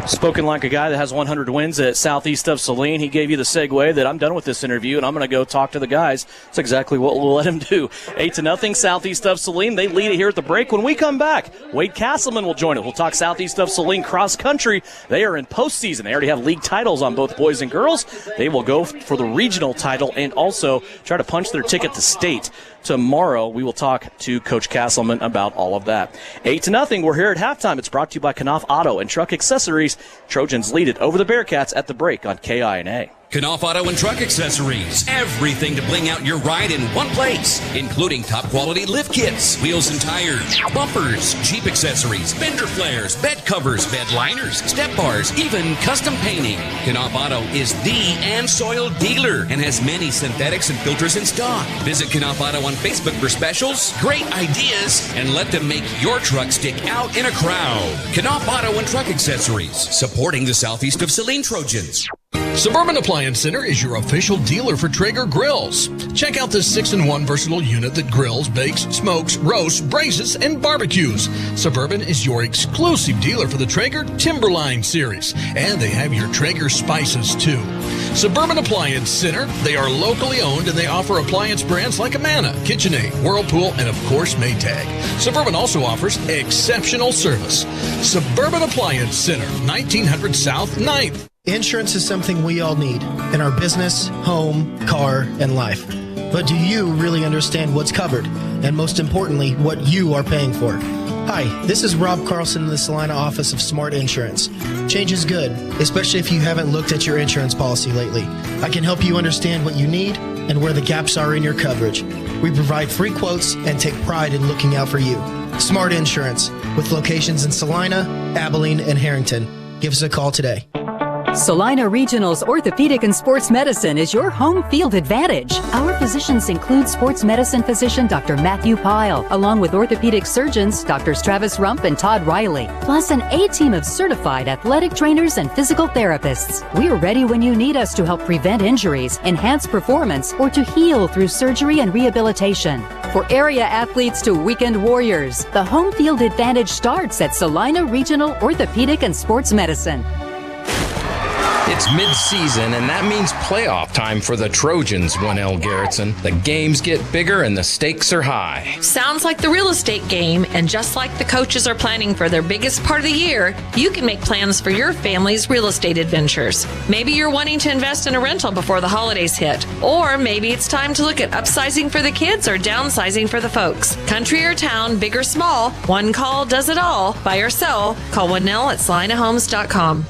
Spoken like a guy that has 100 wins at Southeast of Saline. He gave you the segue that I'm done with this interview, and I'm going to go talk to the guys. That's exactly what we'll let him do. 8-0, Southeast of Saline. They lead it here at the break. When we come back, Wade Castleman will join it. We'll talk Southeast of Saline cross country. They are in postseason. They already have league titles on both boys and girls. They will go for the regional title and also try to punch their ticket to state. Tomorrow, we will talk to Coach Castleman about all of that. 8-0, we're here at halftime. It's brought to you by Knopf Auto and Truck Accessories. Trojans lead it over the Bearcats at the break on KINA. Knopf Auto and Truck Accessories. Everything to bling out your ride in one place, including top quality lift kits, wheels and tires, bumpers, Jeep accessories, fender flares, bed covers, bed liners, step bars, even custom painting. Knopf Auto is the and soil dealer and has many synthetics and filters in stock. Visit Knopf Auto on Facebook for specials, great ideas, and let them make your truck stick out in a crowd. Knopf Auto and Truck Accessories, supporting the southeast of Saline Trojans. Suburban Appliance Center is your official dealer for Traeger grills. Check out this 6-in-1 versatile unit that grills, bakes, smokes, roasts, braces, and barbecues. Suburban is your exclusive dealer for the Traeger Timberline series, and they have your Traeger spices too. Suburban Appliance Center, they are locally owned and they offer appliance brands like Amana, KitchenAid, Whirlpool, and of course Maytag. Suburban also offers exceptional service. Suburban Appliance Center, 1900 South 9th. Insurance is something we all need in our business, home, car, and life. But do you really understand what's covered? And most importantly, what you are paying for? Hi, this is Rob Carlson in the Salina office of Smart Insurance. Change is good, especially if you haven't looked at your insurance policy lately. I can help you understand what you need and where the gaps are in your coverage. We provide free quotes and take pride in looking out for you. Smart Insurance, with locations in Salina, Abilene, and Harrington. Give us a call today. Salina Regional's Orthopedic and Sports Medicine is your home field advantage. Our physicians include sports medicine physician Dr. Matthew Pyle, along with orthopedic surgeons Drs. Travis Rump and Todd Riley, plus an A-team of certified athletic trainers and physical therapists. We're ready when you need us to help prevent injuries, enhance performance, or to heal through surgery and rehabilitation. For area athletes to weekend warriors, the home field advantage starts at Salina Regional Orthopedic and Sports Medicine. It's mid-season, and that means playoff time for the Trojans, 1L Garrettson. The games get bigger and the stakes are high. Sounds like the real estate game, and just like the coaches are planning for their biggest part of the year, you can make plans for your family's real estate adventures. Maybe you're wanting to invest in a rental before the holidays hit, or maybe it's time to look at upsizing for the kids or downsizing for the folks. Country or town, big or small, one call does it all. Buy or sell, call 1L at salinahomes.com.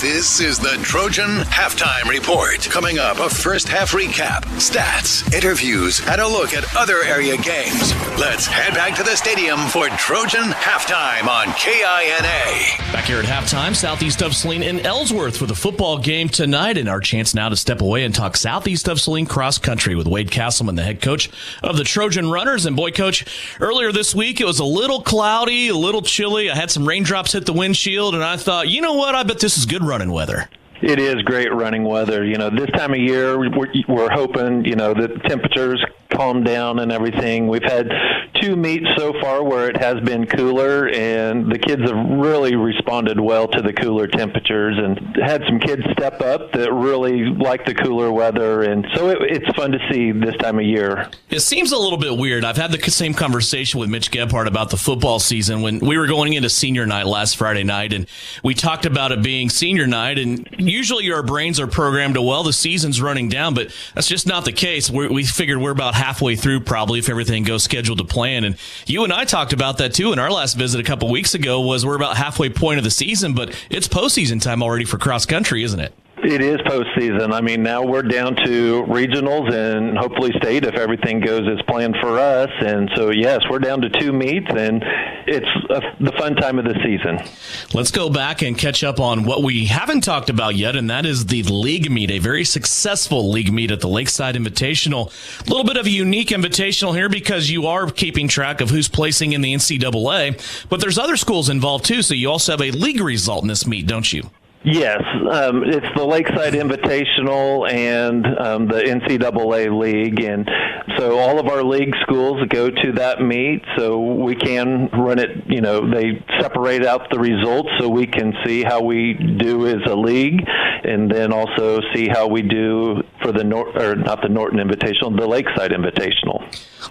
This is the Trojan Halftime Report. Coming up, a first half recap, stats, interviews, and a look at other area games. Let's head back to the stadium for Trojan Halftime on KINA. Back here at halftime, southeast of Saline in Ellsworth for the football game tonight, and our chance now to step away and talk southeast of Saline cross country with Wade Castleman, the head coach of the Trojan Runners. And boy, coach, earlier this week it was a little cloudy, a little chilly. I had some raindrops hit the windshield, and I thought, you know what? I bet this is good running weather. It is great running weather. You know, this time of year, we're hoping, you know, that temperatures calm down and everything. We've had 2 meets so far where it has been cooler, and the kids have really responded well to the cooler temperatures and had some kids step up that really like the cooler weather. And so it's fun to see this time of year. It seems a little bit weird. I've had the same conversation with Mitch Gebhardt about the football season when we were going into senior night last Friday night, and we talked about it being senior night, and usually our brains are programmed to, well, the season's running down, but that's just not the case. We figured we're about halfway through probably if everything goes scheduled to plan. And you and I talked about that too in our last visit a couple weeks ago. Was we're about halfway point of the season, but it's postseason time already for cross country, isn't it? It is postseason. I mean, now we're down to regionals and hopefully state if everything goes as planned for us. And so, yes, we're down to 2 meets, and it's the fun time of the season. Let's go back and catch up on what we haven't talked about yet, and that is the league meet, a very successful league meet at the Lakeside Invitational. A little bit of a unique invitational here because you are keeping track of who's placing in the NCAA, but there's other schools involved too, so you also have a league result in this meet, don't you? Yes, it's the Lakeside Invitational and the NCAA League, and so all of our league schools go to that meet, so we can run it, you know, they separate out the results so we can see how we do as a league, and then also see how we do for the not the Norton Invitational, the Lakeside Invitational.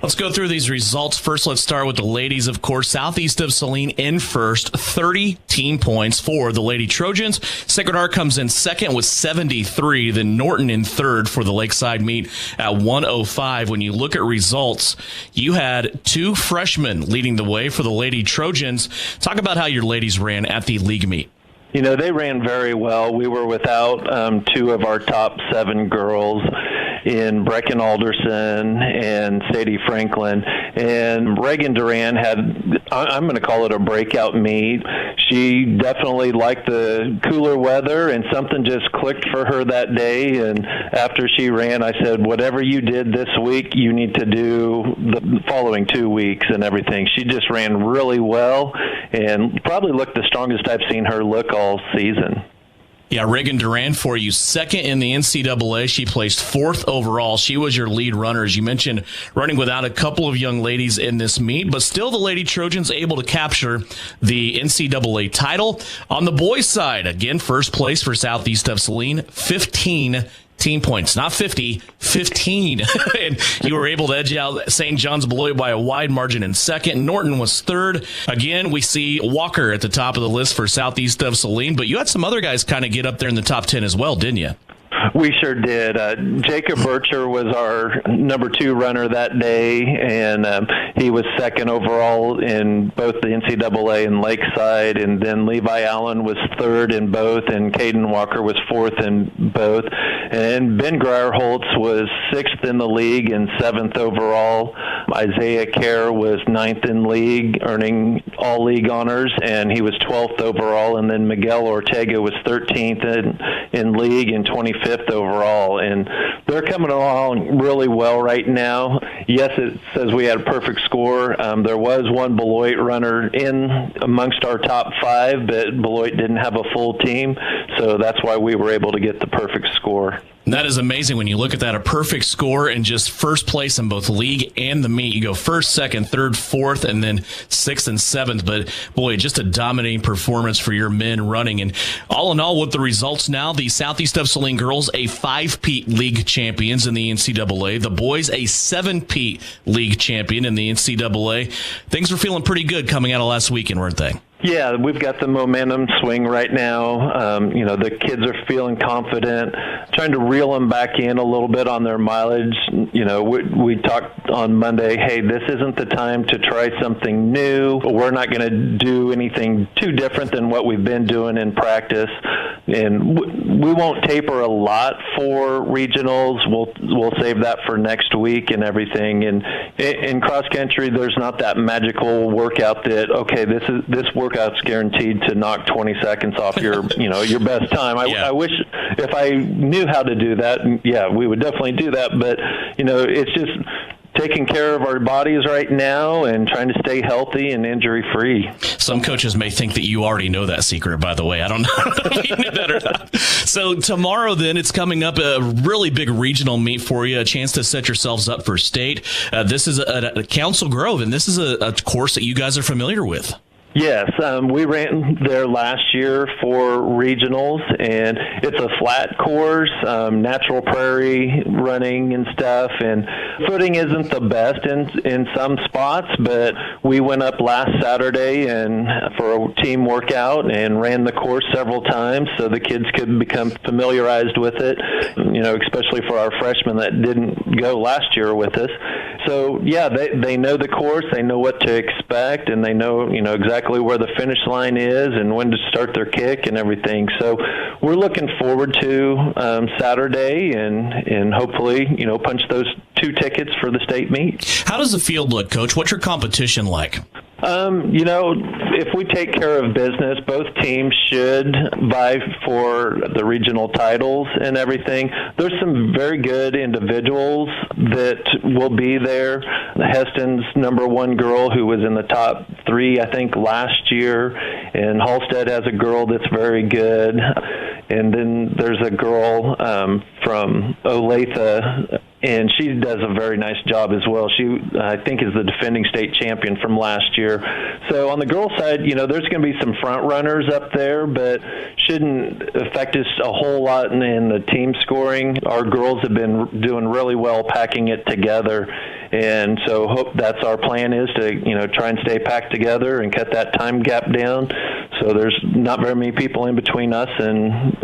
Let's go through these results. First, let's start with the ladies, of course. Southeast of Saline in first, 30 team points for the Lady Trojans. Sacred Heart comes in second with 73. Then Norton in third for the Lakeside meet at 105. When you look at results, you had 2 freshmen leading the way for the Lady Trojans. Talk about how your ladies ran at the league meet. They ran very well. We were without two of our top 7 girls in Brecken Alderson and Sadie Franklin. And Reagan Duran had, I'm going to call it a breakout meet. She definitely liked the cooler weather, and something just clicked for her that day. And after she ran, I said, whatever you did this week, you need to do the following 2 weeks and everything. She just ran really well and probably looked the strongest I've seen her look all season. Yeah, Reagan Duran for you, second in the NCAA. She placed 4th overall. She was your lead runner, as you mentioned, running without a couple of young ladies in this meet, but still the Lady Trojans able to capture the NCAA title. On the boys' side, again, first place for Southeast of Saline, 15 team points, not 50, 15. And you were able to edge out St. John's Beloit by a wide margin in second. Norton was third. Again, we see Walker at the top of the list for Southeast of Saline, but you had some other guys kind of get up there in the top 10 as well, didn't you? We sure did. Jacob Bircher was our number 2 runner that day, and he was second overall in both the NCAA and Lakeside. And then Levi Allen was third in both, and Caden Walker was 4th in both. And Ben Greierholtz was 6th in the league and 7th overall. Isaiah Kerr was 9th in league, earning all league honors, and he was 12th overall. And then Miguel Ortega was 13th in league and 25th overall, and they're coming along really well right now. Yes, it says we had a perfect score. There was one Beloit runner in amongst our top 5, but Beloit didn't have a full team, so that's why we were able to get the perfect score. That is amazing when you look at that, a perfect score and just first place in both league and the meet. You go first, second, third, fourth, and then 6th and 7th. But, boy, just a dominating performance for your men running. And all in all, with the results now, the Southeast of Saline girls, a 5-peat league champions in the NCAA. The boys, a 7-peat league champion in the NCAA. Things were feeling pretty good coming out of last weekend, weren't they? Yeah, we've got the momentum swing right now. The kids are feeling confident, trying to reel them back in a little bit on their mileage. We talked on Monday, hey, this isn't the time to try something new. We're not going to do anything too different than what we've been doing in practice. And we won't taper a lot for regionals. We'll save that for next week and everything. And in cross country, there's not that magical workout that, okay, this workout's guaranteed to knock 20 seconds off your best time. I wish if I knew how to do that, yeah, we would definitely do that. But it's just taking care of our bodies right now and trying to stay healthy and injury-free. Some coaches may think that you already know that secret, by the way. I don't know if you knew that or not. So tomorrow, then, it's coming up a really big regional meet for you, a chance to set yourselves up for state. This is at Council Grove, and this is a course that you guys are familiar with. Yes, we ran there last year for regionals, and it's a flat course, natural prairie running and stuff, and footing isn't the best in some spots, but we went up last Saturday and for a team workout and ran the course several times so the kids could become familiarized with it, especially for our freshmen that didn't go last year with us. So, yeah, they know the course, they know what to expect, and they know, exactly where the finish line is and when to start their kick and everything. So we're looking forward to Saturday and hopefully, punch those 2 tickets for the state meet. How does the field look, Coach? What's your competition like? If we take care of business, both teams should vie for the regional titles and everything. There's some very good individuals that will be there. Heston's number 1 girl who was in the top 3, I think, last year, and Halstead has a girl that's very good. And then there's a girl from Olathe, and she does a very nice job as well. She, I think, is the defending state champion from last year. So on the girls' side, there's going to be some front runners up there, but shouldn't affect us a whole lot in the team scoring. Our girls have been doing really well packing it together, and so hope that's our plan is to, try and stay packed together and cut that time gap down. So there's not very many people in between us and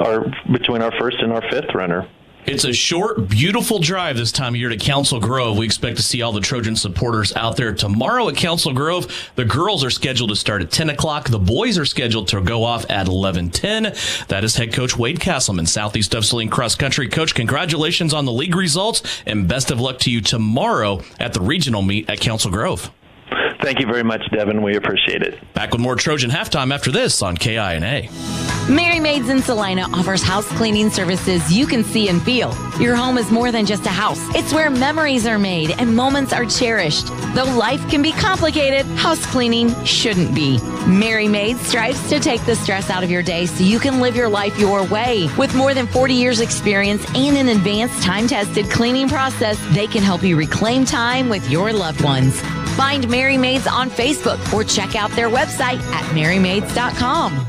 between our first and our fifth runner. It's a short, beautiful drive this time of year to Council Grove. We expect to see all the Trojan supporters out there tomorrow at Council Grove. The girls are scheduled to start at 10 o'clock. The boys are scheduled to go off at 11:10. That is head coach Wade Castleman, Southeast of Saline Cross Country. Coach, congratulations on the league results, and best of luck to you tomorrow at the regional meet at Council Grove. Thank you very much, Devin. We appreciate it. Back with more Trojan Halftime after this on KINA. Mary Maids in Salina offers house cleaning services you can see and feel. Your home is more than just a house. It's where memories are made and moments are cherished. Though life can be complicated, house cleaning shouldn't be. Mary Maids strives to take the stress out of your day so you can live your life your way. With more than 40 years experience and an advanced time-tested cleaning process, they can help you reclaim time with your loved ones. Find Mary Maids on Facebook or check out their website at marymaids.com.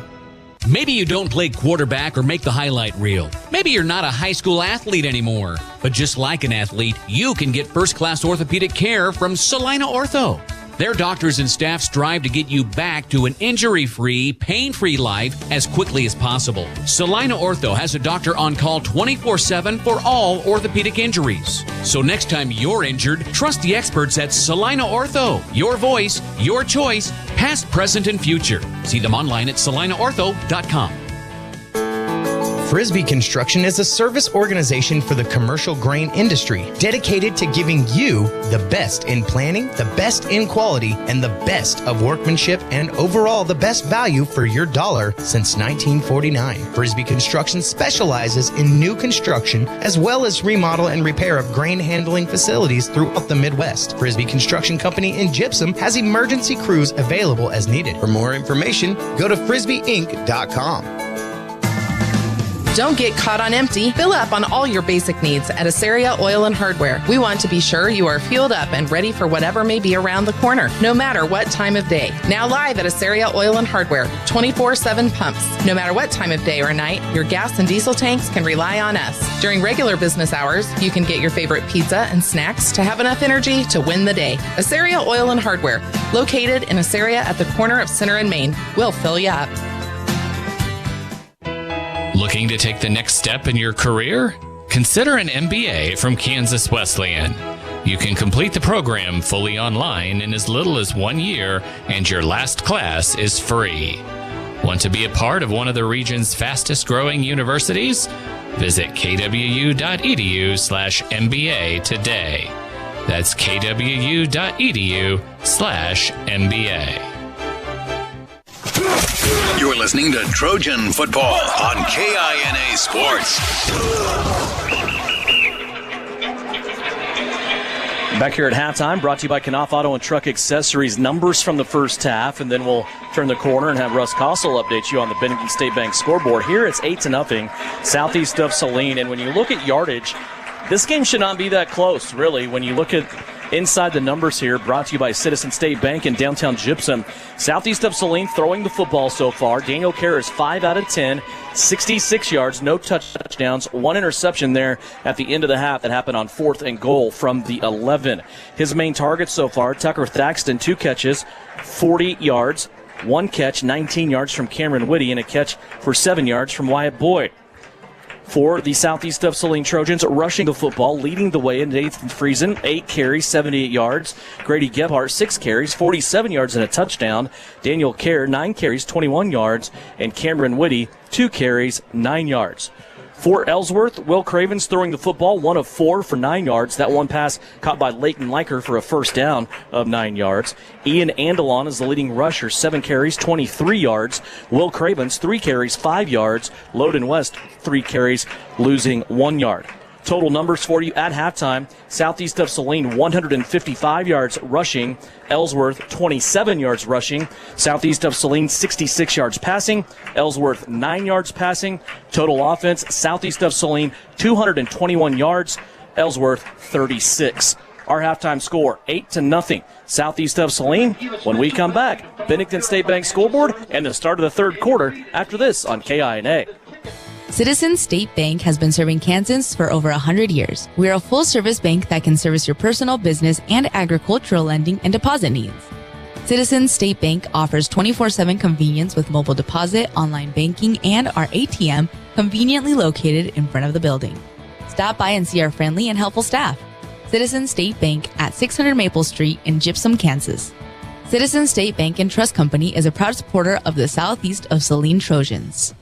Maybe you don't play quarterback or make the highlight reel. Maybe you're not a high school athlete anymore. But just like an athlete, you can get first-class orthopedic care from Saline Ortho. Their doctors and staff strive to get you back to an injury-free, pain-free life as quickly as possible. Saline Ortho has a doctor on call 24/7 for all orthopedic injuries. So next time you're injured, trust the experts at Saline Ortho. Your voice, your choice, past, present, and future. See them online at salineortho.com. Frisbee Construction is a service organization for the commercial grain industry dedicated to giving you the best in planning, the best in quality, and the best of workmanship, and overall the best value for your dollar since 1949. Frisbee Construction specializes in new construction as well as remodel and repair of grain handling facilities throughout the Midwest. Frisbee Construction Company in Gypsum has emergency crews available as needed. For more information, go to frisbeeinc.com. Don't get caught on empty. Fill up on all your basic needs at Asaria Oil and Hardware. We want to be sure you are fueled up and ready for whatever may be around the corner, no matter what time of day. Now live at Asaria Oil and Hardware, 24/7 pumps. No matter what time of day or night, your gas and diesel tanks can rely on us. During regular business hours, you can get your favorite pizza and snacks to have enough energy to win the day. Asaria Oil and Hardware, located in Asaria at the corner of Center and Main. We'll fill you up. Looking to take the next step in your career? Consider an MBA from Kansas Wesleyan. You can complete the program fully online in as little as 1 year, and your last class is free. Want to be a part of one of the region's fastest growing universities? Visit kwu.edu/MBA today. That's kwu.edu/MBA. You're listening to Trojan Football on KINA Sports. Back here at halftime, brought to you by Knopf Auto and Truck Accessories. Numbers from the first half, and then we'll turn the corner and have Russ Kossel update you on the Bennington State Bank scoreboard. Here it's 8-0, Southeast of Saline, and when you look at yardage, this game should not be that close, really. When you look at inside the numbers here, brought to you by Citizen State Bank in downtown Gypsum. Southeast of Saline throwing the football so far. Daniel Kerr is 5 out of 10, 66 yards, no touchdowns, 1 interception there at the end of the half that happened on 4th and goal from the 11. His main targets so far, Tucker Thaxton, 2 catches, 40 yards, 1 catch, 19 yards from Cameron Whitty, and a catch for 7 yards from Wyatt Boyd. For the Southeast of Saline Trojans, rushing the football, leading the way in Nathan Friesen, 8 carries, 78 yards. Grady Gebhardt, 6 carries, 47 yards and a touchdown. Daniel Kerr, 9 carries, 21 yards. And Cameron Whitty, 2 carries, 9 yards. For Ellsworth, Will Cravens throwing the football, 1 of 4 for 9 yards. That one pass caught by Leighton Liker for a first down of 9 yards. Ian Andelon is the leading rusher, 7 carries, 23 yards. Will Cravens, 3 carries, 5 yards. Loden West, 3 carries, losing 1 yard. Total numbers for you at halftime. Southeast of Saline, 155 yards rushing. Ellsworth, 27 yards rushing. Southeast of Saline, 66 yards passing. Ellsworth, 9 yards passing. Total offense, Southeast of Saline, 221 yards. Ellsworth, 36. Our halftime score, 8-0. Southeast of Saline. When we come back, Bennington State Bank scoreboard and the start of the third quarter after this on KINA. Citizen State Bank has been serving Kansans for over 100 years. We are a full-service bank that can service your personal, business, and agricultural lending and deposit needs. Citizen State Bank offers 24/7 convenience with mobile deposit, online banking, and our ATM conveniently located in front of the building. Stop by and see our friendly and helpful staff. Citizens State Bank at 600 Maple Street in Gypsum, Kansas. Citizens State Bank and Trust Company is a proud supporter of the Southeast of Saline Trojans.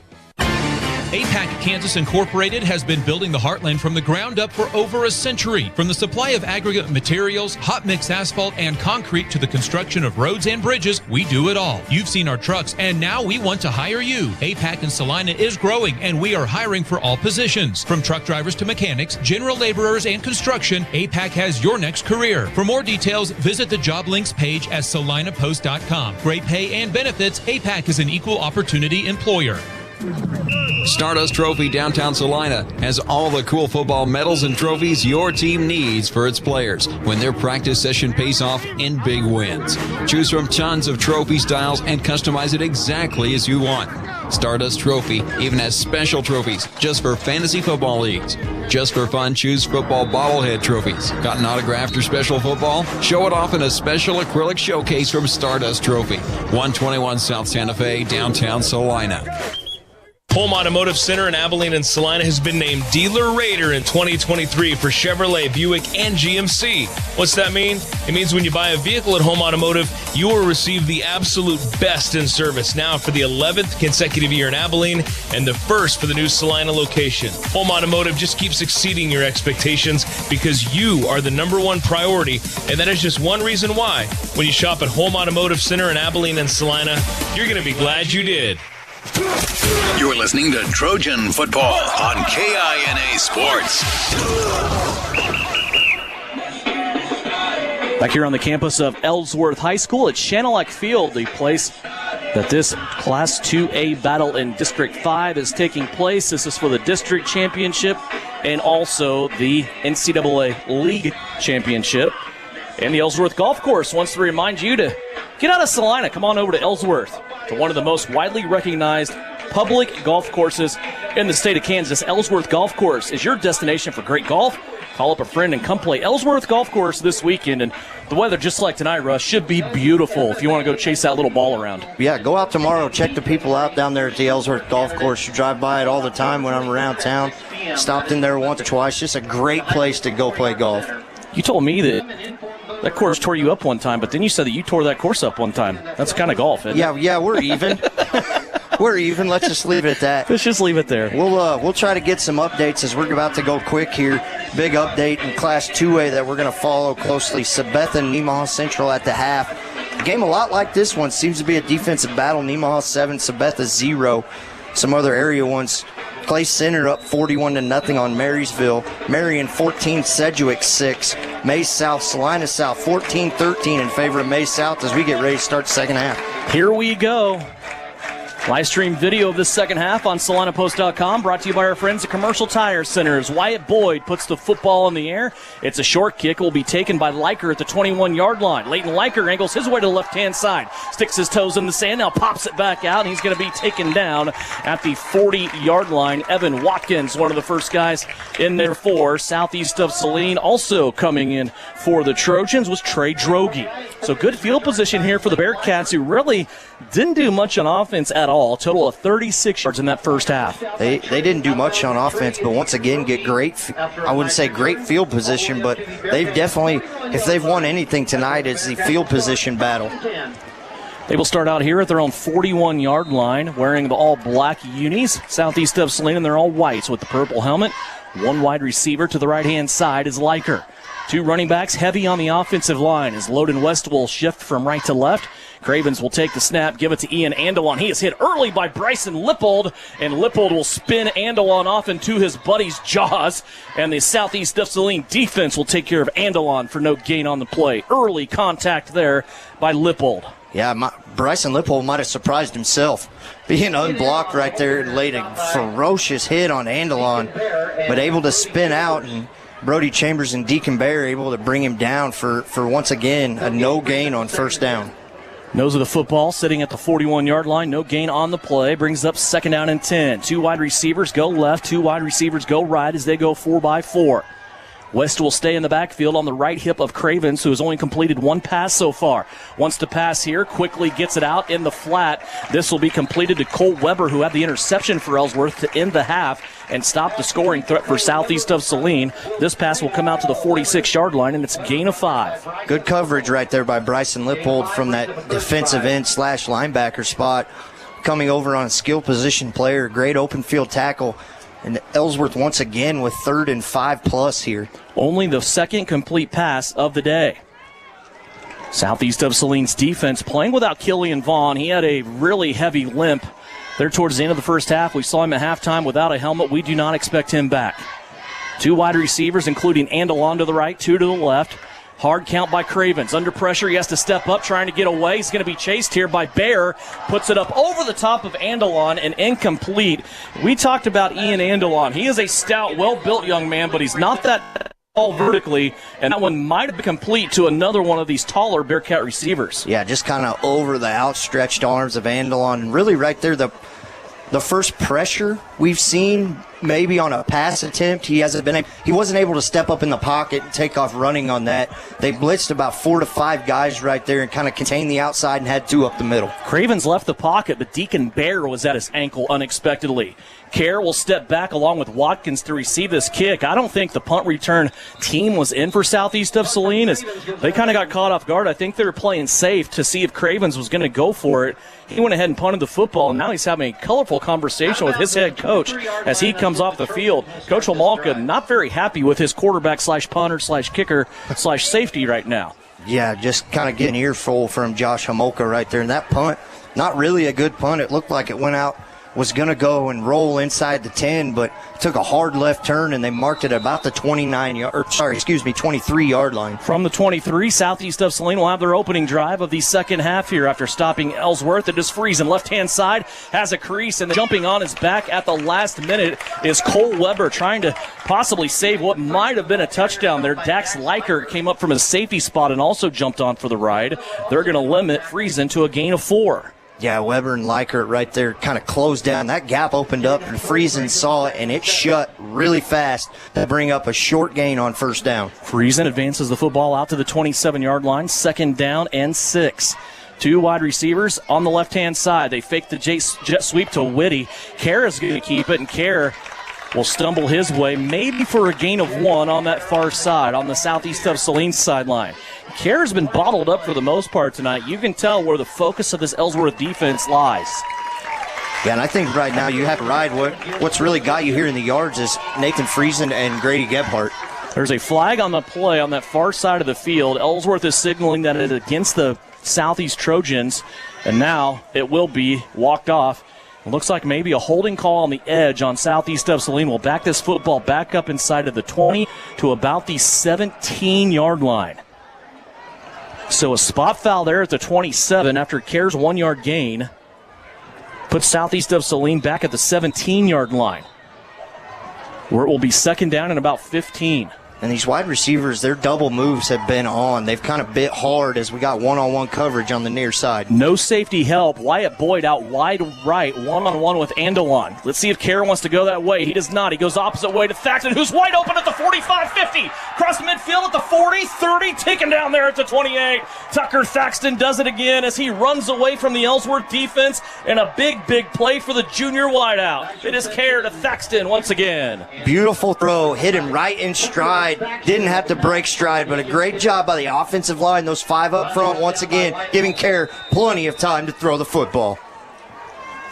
APAC Kansas Incorporated has been building the heartland from the ground up for over a century. From the supply of aggregate materials, hot mix asphalt, and concrete to the construction of roads and bridges, we do it all. You've seen our trucks, and now we want to hire you. APAC in Saline is growing, and we are hiring for all positions. From truck drivers to mechanics, general laborers, and construction, APAC has your next career. For more details, visit the job links page at salinapost.com. Great pay and benefits, APAC is an equal opportunity employer. Stardust Trophy Downtown Salina has all the cool football medals and trophies your team needs for its players when their practice session pays off in big wins. Choose from tons of trophy styles and customize it exactly as you want. Stardust Trophy even has special trophies just for fantasy football leagues. Just for fun, choose football bobblehead trophies. Got an autographed or special football? Show it off in a special acrylic showcase from Stardust Trophy. 121 South Santa Fe, downtown Salina. Home Automotive Center in Abilene and Salina has been named Dealer Rater in 2023 for Chevrolet, Buick, and GMC. What's that mean? It means when you buy a vehicle at Home Automotive, you will receive the absolute best in service now for the 11th consecutive year in Abilene and the first for the new Salina location. Home Automotive just keeps exceeding your expectations because you are the number one priority, and that is just one reason why. When you shop at Home Automotive Center in Abilene and Salina, you're going to be glad you did. You're listening to Trojan Football on KINA Sports. Back here on the campus of Ellsworth High School at Shannock Field, the place that this Class 2A battle in District 5 is taking place. This is for the district championship and also the NCAA League championship. And the Ellsworth Golf Course wants to remind you to get out of Salina. Come on over to Ellsworth, to one of the most widely recognized public golf courses in the state of Kansas. Ellsworth Golf Course is your destination for great golf. Call up a friend and come play Ellsworth Golf Course this weekend. And the weather, just like tonight, Russ, should be beautiful if you want to go chase that little ball around. Yeah, go out tomorrow. Check the people out down there at the Ellsworth Golf Course. You drive by it all the time when I'm around town. Stopped in there once or twice. Just a great place to go play golf. You told me that course tore you up one time, but then you said that you tore that course up one time. That's kind of golf, isn't it? Yeah, we're even. We're even. Let's just leave it at that. Let's just leave it there. We'll try to get some updates as we're about to go quick here. Big update in Class 2A that we're going to follow closely. Sabetha and Nemaha Central at the half. A game a lot like this one. Seems to be a defensive battle. Nemaha 7, Sabetha 0. Some other area ones. Clay Center up 41-0 on Marysville. Marion 14, Sedgwick 6. May South, Salina South 14-13 in favor of May South as we get ready to start the second half. Here we go. Live stream video of this second half on SalinaPost.com, brought to you by our friends at Commercial Tire Center. As Wyatt Boyd puts the football in the air, it's a short kick. It will be taken by Leiker at the 21-yard line. Leighton Leiker angles his way to the left-hand side, sticks his toes in the sand, now pops it back out, and he's going to be taken down at the 40-yard line. Evan Watkins, one of the first guys in there for Southeast of Saline. Also coming in for the Trojans was Trey Droege. So good field position here for the Bearcats, who really didn't do much on offense at all. A total of 36 yards in that first half. They didn't do much on offense, but once again get great, I wouldn't say great field position, but they've definitely, if they've won anything tonight, it's the field position battle. They will start out here at their own 41-yard line, wearing the all-black unis. Southeast of Saline, and they're all whites with the purple helmet. One wide receiver to the right-hand side is Leiker. Two running backs heavy on the offensive line as Loden West will shift from right to left. Cravens will take the snap, give it to Ian Andelon. He is hit early by Bryson Lippold, and Lippold will spin Andelon off into his buddy's jaws. And the Southeast of Saline defense will take care of Andelon for no gain on the play. Early contact there by Lippold. Yeah, Bryson Lippold might have surprised himself. Being unblocked right there and laid a ferocious hit on Andelon, but able to spin out, and Brody Chambers and Deacon Bear able to bring him down for once again, a no gain on first down. Nose of the football sitting at the 41-yard line. No gain on the play. Brings up second down and 10. Two wide receivers go left. Two wide receivers go right as they go 4-by-4. West will stay in the backfield on the right hip of Cravens, who has only completed one pass so far. Wants to pass here, quickly gets it out in the flat. This will be completed to Cole Weber, who had the interception for Ellsworth to end the half and stop the scoring threat for Southeast of Saline. This pass will come out to the 46-yard line, and it's a gain of 5. Good coverage right there by Bryson Lippold from that defensive end / linebacker spot. Coming over on a skill position player, great open field tackle. And Ellsworth once again with 3rd and 5+ here. Only the second complete pass of the day. Southeast of Saline's defense playing without Killian Vaughn. He had a really heavy limp there towards the end of the first half. We saw him at halftime without a helmet. We do not expect him back. 2 wide receivers, including Andelon to the right, 2 to the left. Hard count by Cravens. Under pressure, he has to step up, trying to get away. He's going to be chased here by Bear. Puts it up over the top of Andelon and incomplete. We talked about Ian Andelon. He is a stout, well-built young man, but he's not that tall vertically, and that one might have been complete to another one of these taller Bearcat receivers. Yeah, just kind of over the outstretched arms of Andelon. And really right there, the first pressure we've seen maybe on a pass attempt. He wasn't able to step up in the pocket and take off running on that. They blitzed about 4 to 5 guys right there and kind of contained the outside and had 2 up the middle. Cravens left the pocket, but Deacon Bear was at his ankle unexpectedly. Kerr will step back along with Watkins to receive this kick. I don't think the punt return team was in for Southeast of Saline, as they kind of got caught off guard. I think they were playing safe to see if Cravens was going to go for it. He went ahead and punted the football, and now he's having a colorful conversation with his head coach as he comes off the field. Coach Homolka not very happy with his quarterback / punter / kicker / safety right now. Yeah, just kind of getting an earful from Josh Homolka right there. And that punt, not really a good punt. It looked like it went out, was going to go and roll inside the 10, but took a hard left turn, and they marked it about the 23-yard line. From the 23, Southeast of Saline will have their opening drive of the second half here after stopping Ellsworth. It is Friesen, left-hand side, has a crease, and jumping on his back at the last minute is Cole Weber, trying to possibly save what might have been a touchdown there. Dax Leiker came up from his safety spot and also jumped on for the ride. They're going to limit Friesen to a gain of 4. Yeah, Weber and Leichert right there kind of closed down. That gap opened up, and Friesen saw it, and it shut really fast to bring up a short gain on first down. Friesen advances the football out to the 27-yard line, 2nd down and 6. 2 wide receivers on the left-hand side. They fake the jet sweep to Whitty. Kerr is going to keep it, and Kerr will stumble his way, maybe for a gain of 1 on that far side, on the Southeast of Saline sideline. Kerr's been bottled up for the most part tonight. You can tell where the focus of this Ellsworth defense lies. Yeah, and I think right now you have to ride. What's really got you here in the yards is Nathan Friesen and Grady Gebhardt. There's a flag on the play on that far side of the field. Ellsworth is signaling that it's against the Southeast Trojans, and now it will be walked off. It looks like maybe a holding call on the edge on Southeast of Saline will back this football back up inside of the 20 to about the 17-yard line. So a spot foul there at the 27 after Kerr's 1-yard gain puts Southeast of Saline back at the 17-yard line, where it will be 2nd down and about 15. And these wide receivers, their double moves have been on. They've kind of bit hard as we got one-on-one coverage on the near side. No safety help. Wyatt Boyd out wide right, one-on-one with Andelon. Let's see if Kerr wants to go that way. He does not. He goes opposite way to Thaxton, who's wide open at the 45-50. Cross midfield at the 40, 30, taken down there at the 28. Tucker Thaxton does it again as he runs away from the Ellsworth defense, and a big, big play for the junior wideout. It is Kerr to Thaxton once again. Beautiful throw. Hit him right in stride. Didn't have to break stride, but a great job by the offensive line. Those 5 up front, once again, giving Kerr plenty of time to throw the football.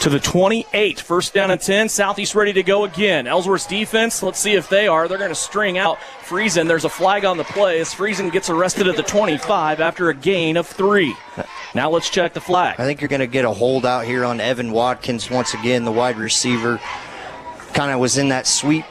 To the 28, 1st down and 10. Southeast ready to go again. Ellsworth's defense, let's see if they are. They're going to string out Friesen. There's a flag on the play as Friesen gets arrested at the 25 after a gain of 3. Now let's check the flag. I think you're going to get a holdout here on Evan Watkins once again, the wide receiver. Kind of was in that sweep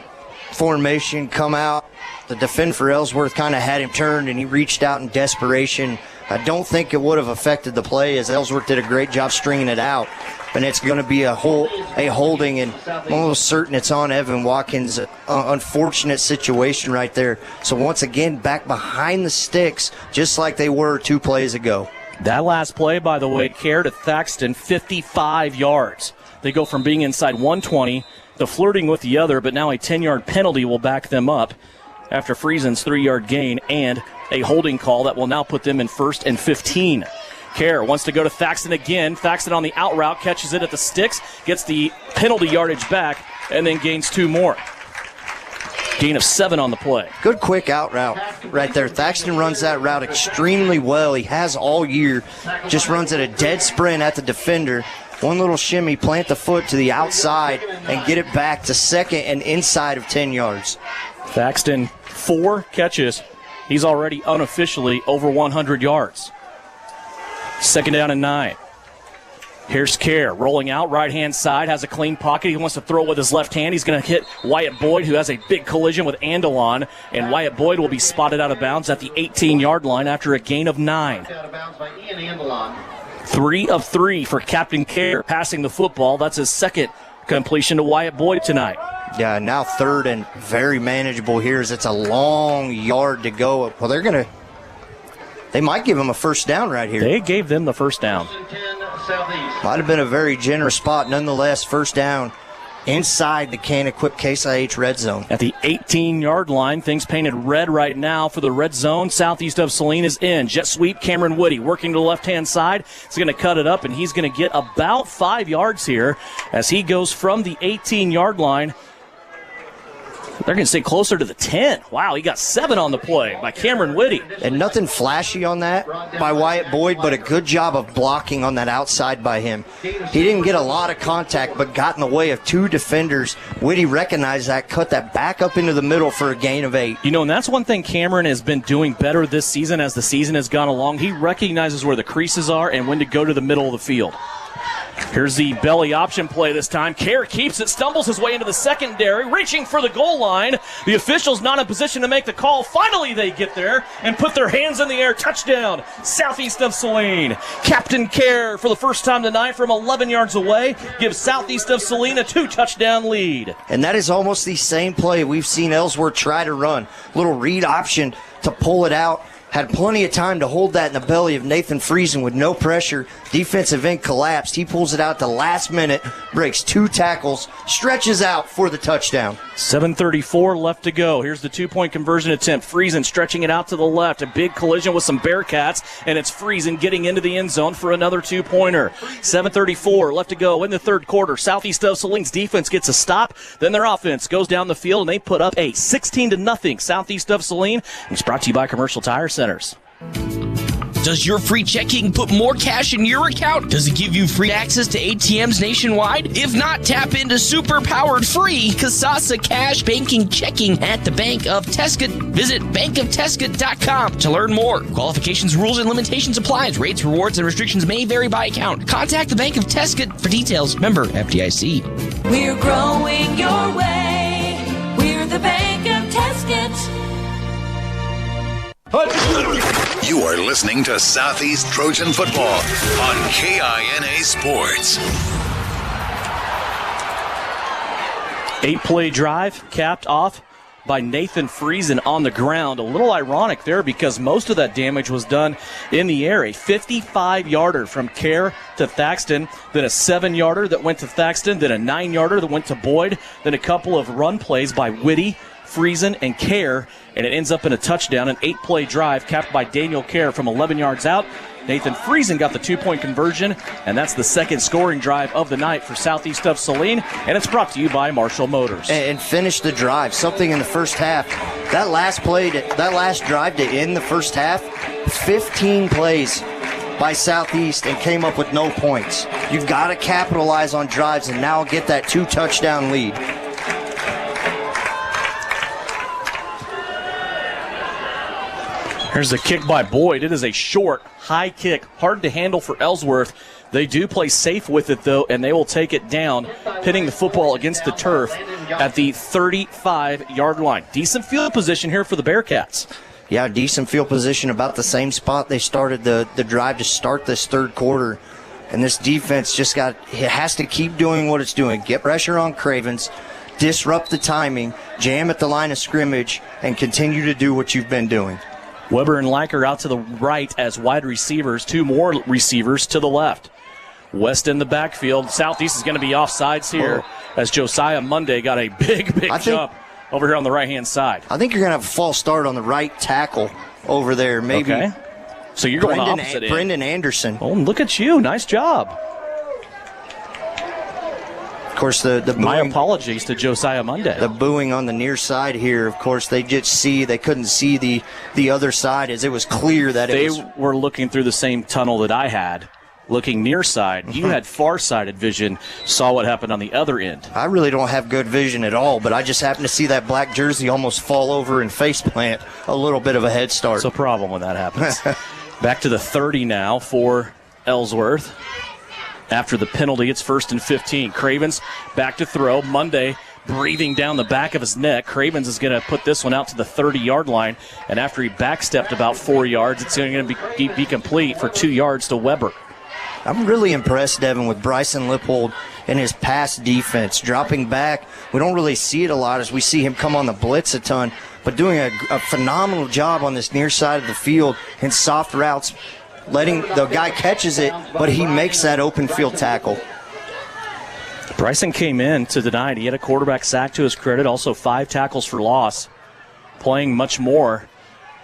formation, come out. The defender for Ellsworth kind of had him turned, and he reached out in desperation. I don't think it would have affected the play, as Ellsworth did a great job stringing it out. And it's going to be a holding, and I'm almost certain it's on Evan Watkins. Unfortunate situation right there. So once again, back behind the sticks, just like they were 2 plays ago. That last play, by the way, Kerr to Thaxton, 55 yards. They go from being inside 120 to flirting with the other, but now a 10-yard penalty will back them up. after Friesen's 3-yard gain and a holding call that will now put them in 1st and 15. Kerr wants to go to Thaxton again. Thaxton on the out route, catches it at the sticks, gets the penalty yardage back, and then gains 2 more. Gain of 7 on the play. Good quick out route right there. Thaxton runs that route extremely well. He has all year. Just runs at a dead sprint at the defender. One little shimmy, plant the foot to the outside, and get it back to second and inside of 10 yards. Thaxton, 4 catches. He's already unofficially over 100 yards. 2nd down and 9. Here's Kerr rolling out right-hand side, has a clean pocket. He wants to throw it with his left hand. He's going to hit Wyatt Boyd, who has a big collision with Andelon, and Wyatt Boyd will be spotted out of bounds at the 18-yard line after a gain of 9. 3 of 3 for Captain Kerr passing the football. That's his 2nd completion to Wyatt Boyd tonight. Yeah, now 3rd and very manageable here as it's a long yard to go. Well, they might give him a 1st down right here. They gave them the 1st down. Might have been a very generous spot. Nonetheless, 1st down inside the Can-Equip Case IH red zone. At the 18-yard line, things painted red right now for the red zone. Southeast of Saline is in. Jet sweep, Cameron Woody working to the left-hand side. He's going to cut it up, and he's going to get about 5 yards here as he goes from the 18-yard line. They're going to stay closer to the 10. Wow, he got 7 on the play by Cameron Whitty. And nothing flashy on that by Wyatt Boyd, but a good job of blocking on that outside by him. He didn't get a lot of contact, but got in the way of 2 defenders. Whitty recognized that, cut that back up into the middle for a gain of 8. You know, and that's one thing Cameron has been doing better this season as the season has gone along. He recognizes where the creases are and when to go to the middle of the field. Here's the belly option play this time. Kerr keeps it, stumbles his way into the secondary, reaching for the goal line. The official's not in position to make the call. Finally, they get there and put their hands in the air. Touchdown, Southeast of Saline. Captain Kerr, for the first time tonight from 11 yards away, gives Southeast of Saline a 2-touchdown lead. And that is almost the same play we've seen Ellsworth try to run. Little read option to pull it out. Had plenty of time to hold that in the belly of Nathan Friesen with no pressure. Defensive end collapsed. He pulls it out at the last minute, breaks 2 tackles, stretches out for the touchdown. 7:34 left to go. Here's the 2-point conversion attempt. Friesen stretching it out to the left. A big collision with some Bearcats, and it's Friesen getting into the end zone for another 2-pointer. 7:34 left to go in the 3rd quarter. Southeast of Saline's defense gets a stop. Then their offense goes down the field, and they put up a 16-0 Southeast of Saline. It's brought to you by Commercial Tire Centers. Does your free checking put more cash in your account? Does it give you free access to ATMs nationwide? If not, tap into super-powered free Kasasa Cash Banking Checking at the Bank of Tesket. Visit bankoftesket.com to learn more. Qualifications, rules, and limitations apply. Rates, rewards, and restrictions may vary by account. Contact the Bank of Tesket for details. Member FDIC. We're growing your way. We're the Bank of Tesket. You are listening to Southeast Trojan Football on KINA Sports. 8-play drive capped off by Nathan Friesen on the ground. A little ironic there because most of that damage was done in the air. A 55-yarder from Kerr to Thaxton, then a 7-yarder that went to Thaxton, then a 9-yarder that went to Boyd, then a couple of run plays by Whitty, Friesen, and Kerr, and it ends up in a touchdown, an 8-play drive capped by Daniel Kerr from 11 yards out. Nathan Friesen got the 2-point conversion, and that's the 2nd scoring drive of the night for Southeast of Saline, and it's brought to you by Marshall Motors. And finish the drive, something in the first half. That last drive to end the first half, 15 plays by Southeast and came up with no points. You've got to capitalize on drives and now get that 2-touchdown lead. Here's the kick by Boyd. It is a short, high kick, hard to handle for Ellsworth. They do play safe with it, though, and they will take it down, pitting the football against the turf at the 35-yard line. Decent field position here for the Bearcats. Yeah, decent field position, about the same spot they started the drive to start this 3rd quarter. And this defense has to keep doing what it's doing. Get pressure on Cravens, disrupt the timing, jam at the line of scrimmage, and continue to do what you've been doing. Weber and Leiker out to the right as wide receivers, 2 more receivers to the left. West in the backfield. Southeast is going to be offsides here as Josiah Monday got a big jump. over here on the right-hand side. I think you're going to have a false start on the right tackle over there. Maybe. Okay. So you're going opposite end. Brendan Anderson. Oh, look at you. Nice job. Of course, the booing, my apologies to Josiah Monday. The booing on the near side here, of course, they couldn't see the other side as it was clear that they were looking through the same tunnel that I had, looking near side. You had far-sighted vision, saw what happened on the other end. I really don't have good vision at all, but I just happened to see that black jersey almost fall over and faceplant. A little bit of a head start. It's a problem when that happens. Back to the 30 now for Ellsworth. After the penalty, it's 1st and 15. Cravens back to throw. Monday breathing down the back of his neck. Cravens is going to put this one out to the 30-yard line, and after he backstepped about 4 yards, it's going to be complete for 2 yards to Weber. I'm really impressed, Devin, with Bryson Lippold and his pass defense. Dropping back, we don't really see it a lot as we see him come on the blitz a ton, but doing a phenomenal job on this near side of the field in soft routes, letting the guy catches it, but he makes that open field tackle. Bryson came in to deny it. He had a quarterback sack to his credit, also 5 tackles for loss, playing much more.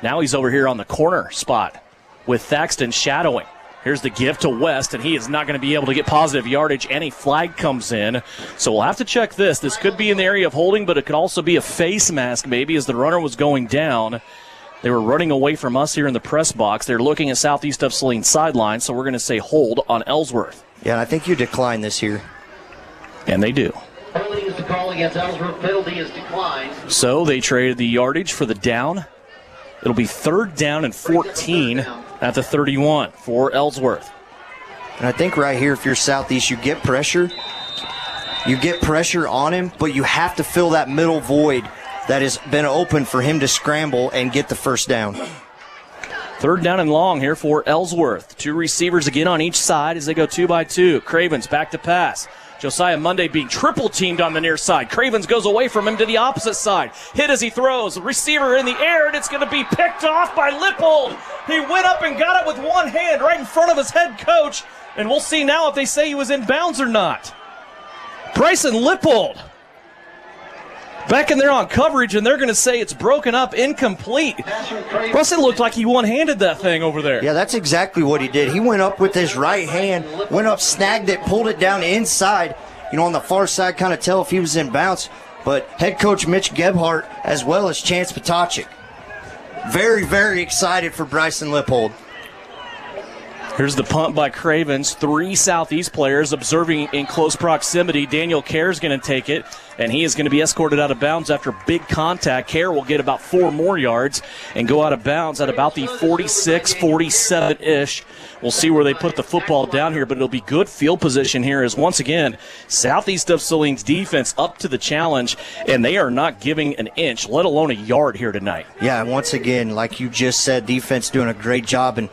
Now he's over here on the corner spot with Thaxton shadowing. Here's the give to West, and he is not going to be able to get positive yardage. Any flag comes in, so we'll have to check this. This could be in the area of holding, but it could also be a face mask maybe as the runner was going down. They were running away from us here in the press box. They're looking at southeast of Saline sideline, so we're going to say hold on Ellsworth. Yeah, and I think you decline this here. And they do. Penalty is the call against Ellsworth. Penalty is declined. So they traded the yardage for the down. It'll be 3rd down and 14 at the 31 for Ellsworth. And I think right here, if you're Southeast, you get pressure. You get pressure on him, but you have to fill that middle void that has been open for him to scramble and get the first down. 3rd down and long here for Ellsworth. 2 receivers again on each side as they go 2 by 2. Cravens back to pass. Josiah Monday being triple teamed on the near side. Cravens goes away from him to the opposite side. Hit as he throws. Receiver in the air, and it's going to be picked off by Lippold. He went up and got it with one hand right in front of his head coach, and we'll see now if they say he was in bounds or not. Bryson Lippold back in there on coverage, and they're going to say it's broken up, incomplete. Russell looked like he one-handed that thing over there. Yeah, that's exactly what he did. He went up with his right hand, went up, snagged it, pulled it down inside. You know, on the far side, kind of tell if he was in bounds. But head coach Mitch Gebhardt, as well as Chance Potocik, very, very excited for Bryson Lippold. Here's the punt by Cravens. 3 Southeast players observing in close proximity. Daniel Kerr is going to take it, and he is going to be escorted out of bounds after big contact. Kerr will get about 4 more yards and go out of bounds at about the 46, 47-ish. We'll see where they put the football down here, but it'll be good field position here as, once again, Southeast of Saline's defense up to the challenge, and they are not giving an inch, let alone a yard here tonight. Yeah, and once again, like you just said, defense doing a great job, and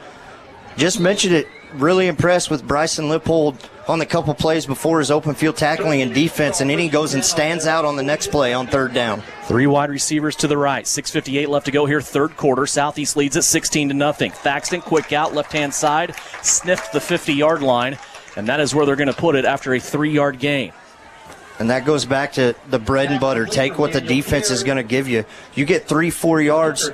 just mentioned it, really impressed with Bryson Lippold on the couple plays before his open field tackling and defense, and then he goes and stands out on the next play on 3rd down. 3 wide receivers to the right. 6:58 left to go here, 3rd quarter. Southeast leads at 16-0. Thaxton, quick out, left-hand side, sniffed the 50-yard line, and that is where they're going to put it after a 3-yard gain. And that goes back to the bread and butter. Take what the defense is going to give you. You get 3-4 yards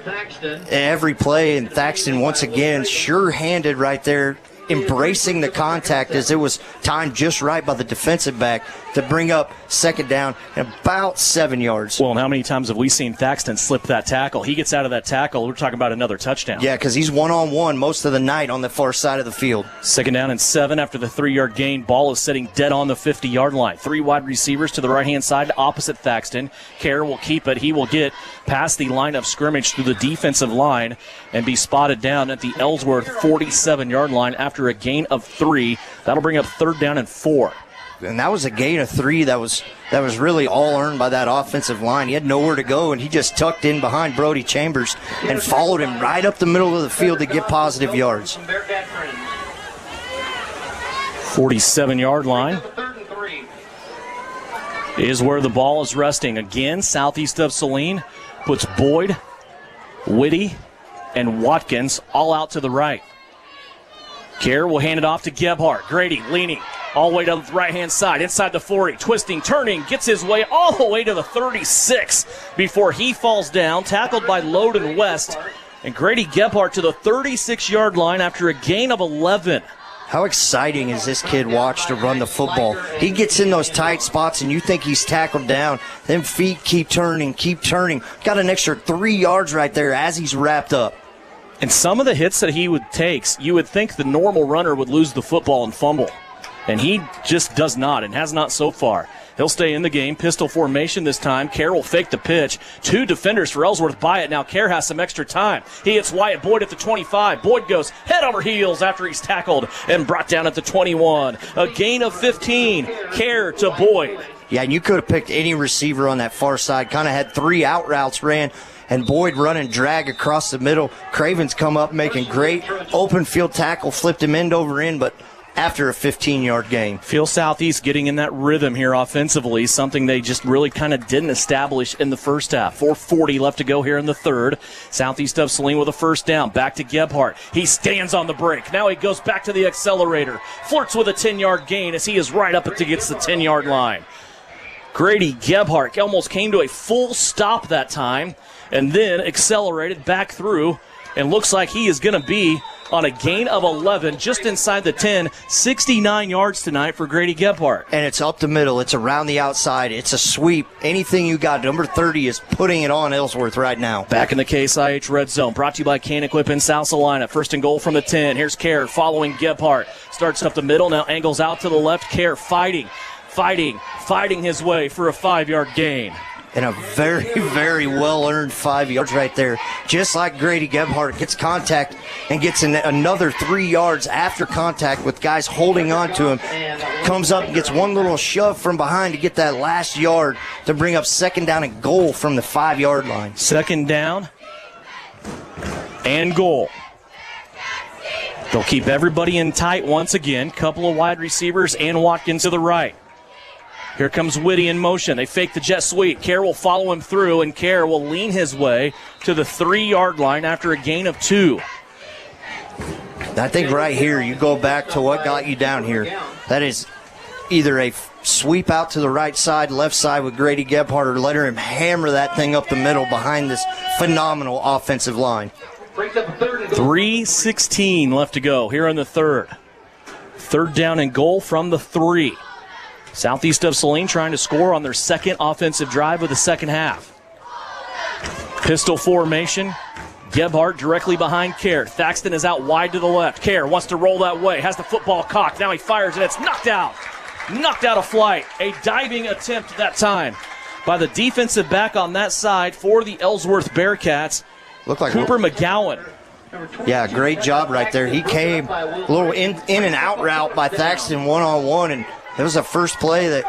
every play, and Thaxton, once again, sure-handed right there, embracing the contact as it was timed just right by the defensive back to bring up 2nd down and about 7 yards. Well, and how many times have we seen Thaxton slip that tackle? He gets out of that tackle. We're talking about another touchdown. Yeah, because he's one-on-one most of the night on the far side of the field. 2nd down and 7 after the 3-yard gain. Ball is sitting dead on the 50-yard line. 3 wide receivers to the right-hand side opposite Thaxton. Kerr will keep it. He will get past the line of scrimmage through the defensive line and be spotted down at the Ellsworth 47-yard line after a gain of 3. That'll bring up 3rd down and 4. And that was a gain of 3 that was really all earned by that offensive line. He had nowhere to go, and he just tucked in behind Brody Chambers and followed him right up the middle of the field to get positive yards. 47-yard line is where the ball is resting. Again, southeast of Saline puts Boyd, Whitty, and Watkins all out to the right. Kerr will hand it off to Gebhardt. Grady leaning all the way to the right-hand side, inside the 40, twisting, turning, gets his way all the way to the 36 before he falls down, tackled by Loden West. And Grady Gebhardt to the 36-yard line after a gain of 11. How exciting is this kid watch to run the football? He gets in those tight spots and you think he's tackled down. Then feet keep turning. Got an extra 3 yards right there as he's wrapped up. And some of the hits that he would take, you would think the normal runner would lose the football and fumble. And he just does not and has not so far. He'll stay in the game. Pistol formation this time. Kerr will fake the pitch. 2 defenders for Ellsworth by it. Now Kerr has some extra time. He hits Wyatt Boyd at the 25. Boyd goes head over heels after he's tackled and brought down at the 21. A gain of 15. Kerr to Boyd. Yeah, and you could have picked any receiver on that far side. Kind of had 3 out routes ran, and Boyd running drag across the middle. Craven's come up making great open field tackle, flipped him end over end, but after a 15-yard gain. Feel Southeast getting in that rhythm here offensively, something they just really kind of didn't establish in the first half. 4:40 left to go here in the third. Southeast of Saline with a first down. Back to Gebhardt. He stands on the break. Now he goes back to the accelerator. Flirts with a 10-yard gain as he is right up against the 10-yard line. Grady Gebhardt almost came to a full stop that time and then accelerated back through and looks like he is going to be on a gain of 11 just inside the 10. 69 yards tonight for Grady Gebhardt. And it's up the middle. It's around the outside. It's a sweep. Anything you got. Number 30 is putting it on Ellsworth right now. Back in the Case IH Red Zone. Brought to you by Can Equip in South Salina. First and goal from the 10. Here's Kerr following Gebhardt. Starts up the middle. Now angles out to the left. Kerr fighting his way for a 5-yard gain. And a very, very well-earned 5 yards right there. Just like Grady Gebhardt gets contact and gets another 3 yards after contact with guys holding on to him. Comes up and gets one little shove from behind to get that last yard to bring up second down and goal from the 5-yard line. Second down and goal. They'll keep everybody in tight once again. Couple of wide receivers and Watkins to the right. Here comes Whitty in motion. They fake the jet sweep. Kerr will follow him through, and Kerr will lean his way to the 3-yard line after a gain of 2. I think right here you go back to what got you down here. That is either a sweep out to the right side, left side with Grady Gebhardt, or let him hammer that thing up the middle behind this phenomenal offensive line. 3:16 left to go here in the third. Third down and goal from the 3. Southeast of Saline trying to score on their second offensive drive of the second half. Pistol formation. Gebhardt directly behind Kerr. Thaxton is out wide to the left. Kerr wants to roll that way. Has the football cocked. Now he fires and it's knocked out. Knocked out of flight. A diving attempt that time by the defensive back on that side for the Ellsworth Bearcats. Looked like Cooper McGowan. Yeah, great job right there. He came a little in and out route by Thaxton one-on-one, and it was the first play that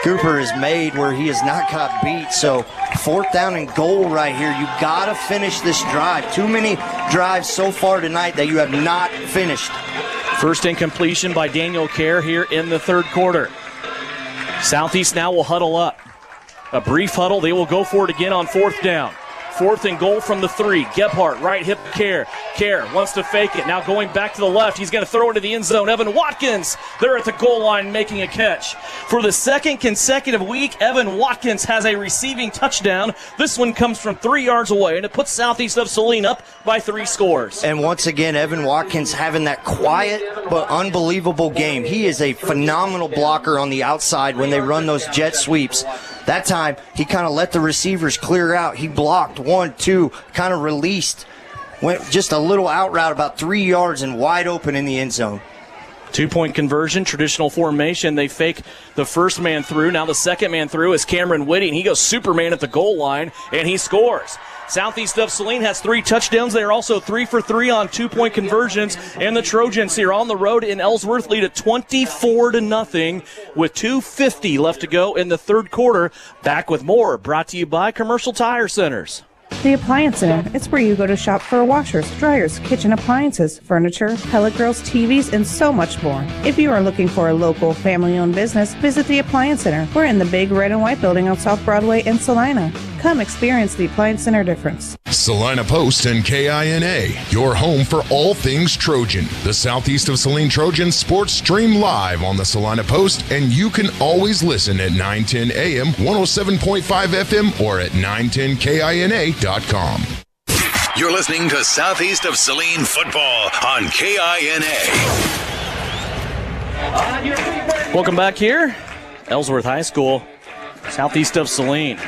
Cooper has made where he has not got beat. So 4th down and goal right here. You got to finish this drive. Too many drives so far tonight that you have not finished. First incompletion by Daniel Kerr here in the third quarter. Southeast now will huddle up. A brief huddle. They will go for it again on 4th down. 4th and goal from the 3. Gebhardt, right hip Kerr. Kerr wants to fake it. Now going back to the left. He's going to throw it into the end zone. Evan Watkins there at the goal line making a catch. For the second consecutive week, Evan Watkins has a receiving touchdown. This one comes from 3 yards away, and it puts Southeast of Saline up by 3 scores. And once again, Evan Watkins having that quiet but unbelievable game. He is a phenomenal blocker on the outside when they run those jet sweeps. That time, he kind of let the receivers clear out. He blocked 1, 2, kind of released. Went just a little out route, about 3 yards and wide open in the end zone. 2-point conversion, traditional formation. They fake the first man through. Now the second man through is Cameron Whitty, and he goes Superman at the goal line, and he scores. Southeast of Saline has 3 touchdowns. They are also 3 for 3 on 2-point conversions. And the Trojans here on the road in Ellsworth lead at 24-0 with 2:50 left to go in the third quarter. Back with more, brought to you by Commercial Tire Centers. The Appliance Center. It's where you go to shop for washers, dryers, kitchen appliances, furniture, pellet grills, TVs, and so much more. If you are looking for a local, family-owned business, visit the Appliance Center. We're in the big red and white building on South Broadway in Salina. Come experience the Appliance Center difference. Salina Post and KINA, your home for all things Trojan. The Southeast of Saline Trojan sports stream live on the Salina Post, and you can always listen at 910 AM, 107.5 FM, or at 910KINA.com. You're listening to Southeast of Saline football on KINA. Welcome back here. Ellsworth High School, southeast of Saline,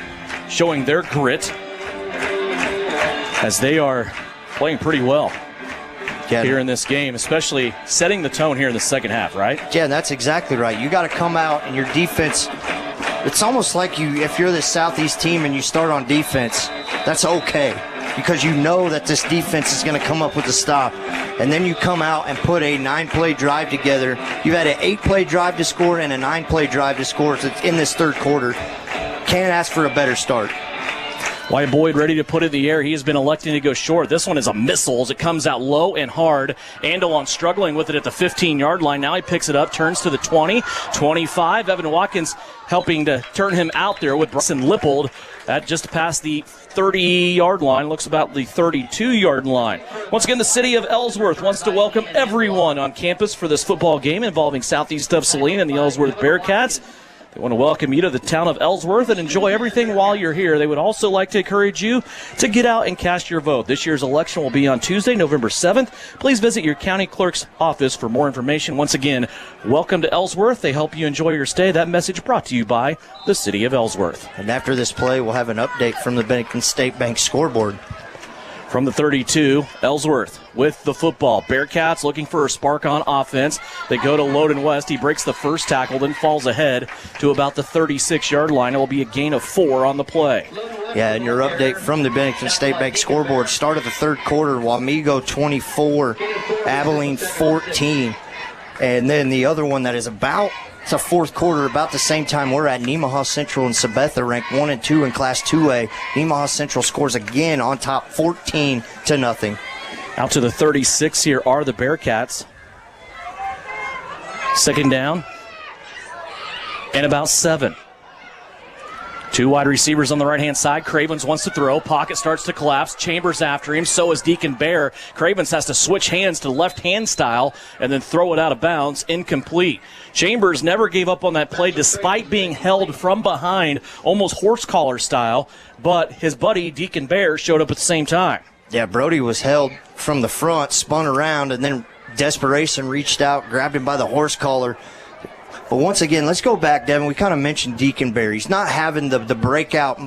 showing their grit as they are playing pretty well here in this game, especially setting the tone here in the second half, right? Yeah, that's exactly right. You got to come out and your defense, it's almost like if you're the Southeast team and you start on defense, that's okay, because you know that this defense is going to come up with a stop. And then you come out and put a 9-play drive together. You've had an 8-play drive to score and a 9-play drive to score in this third quarter. Can't ask for a better start. Wyatt Boyd ready to put it in the air. He has been electing to go short. This one is a missile as it comes out low and hard. Andelon struggling with it at the 15-yard line. Now he picks it up, turns to the 20, 25. Evan Watkins helping to turn him out there with Bryson Lippold. That just past the 30-yard line, looks about the 32-yard line. Once again, the city of Ellsworth wants to welcome everyone on campus for this football game involving southeast of Saline and the Ellsworth Bearcats. They want to welcome you to the town of Ellsworth and enjoy everything while you're here. They would also like to encourage you to get out and cast your vote. This year's election will be on Tuesday, November 7th. Please visit your county clerk's office for more information. Once again, welcome to Ellsworth. They help you enjoy your stay. That message brought to you by the city of Ellsworth. And after this play, we'll have an update from the Bennington State Bank scoreboard. From the 32, Ellsworth with the football. Bearcats looking for a spark on offense. They go to Loden West. He breaks the first tackle, then falls ahead to about the 36-yard line. It will be a gain of 4 on the play. Yeah, and your update from the Bennington State Bank scoreboard. Start of the third quarter, Wamego 24, Abilene 14. And then the other one that is it's a fourth quarter, about the same time we're at. Nemaha Central and Sabetha ranked 1 and 2 in Class 2A. Nemaha Central scores again on top, 14-0. Out to the 36 here are the Bearcats. Second down and about 7. 2 wide receivers on the right-hand side. Cravens wants to throw. Pocket starts to collapse. Chambers after him. So is Deacon Bear. Cravens has to switch hands to left-hand style and then throw it out of bounds. Incomplete. Chambers never gave up on that play despite being held from behind, almost horse collar style. But his buddy, Deacon Bear, showed up at the same time. Yeah, Brody was held from the front, spun around, and then desperation reached out, grabbed him by the horse collar. But once again, let's go back, Devin. We kind of mentioned Deacon Bear. He's not having the breakout,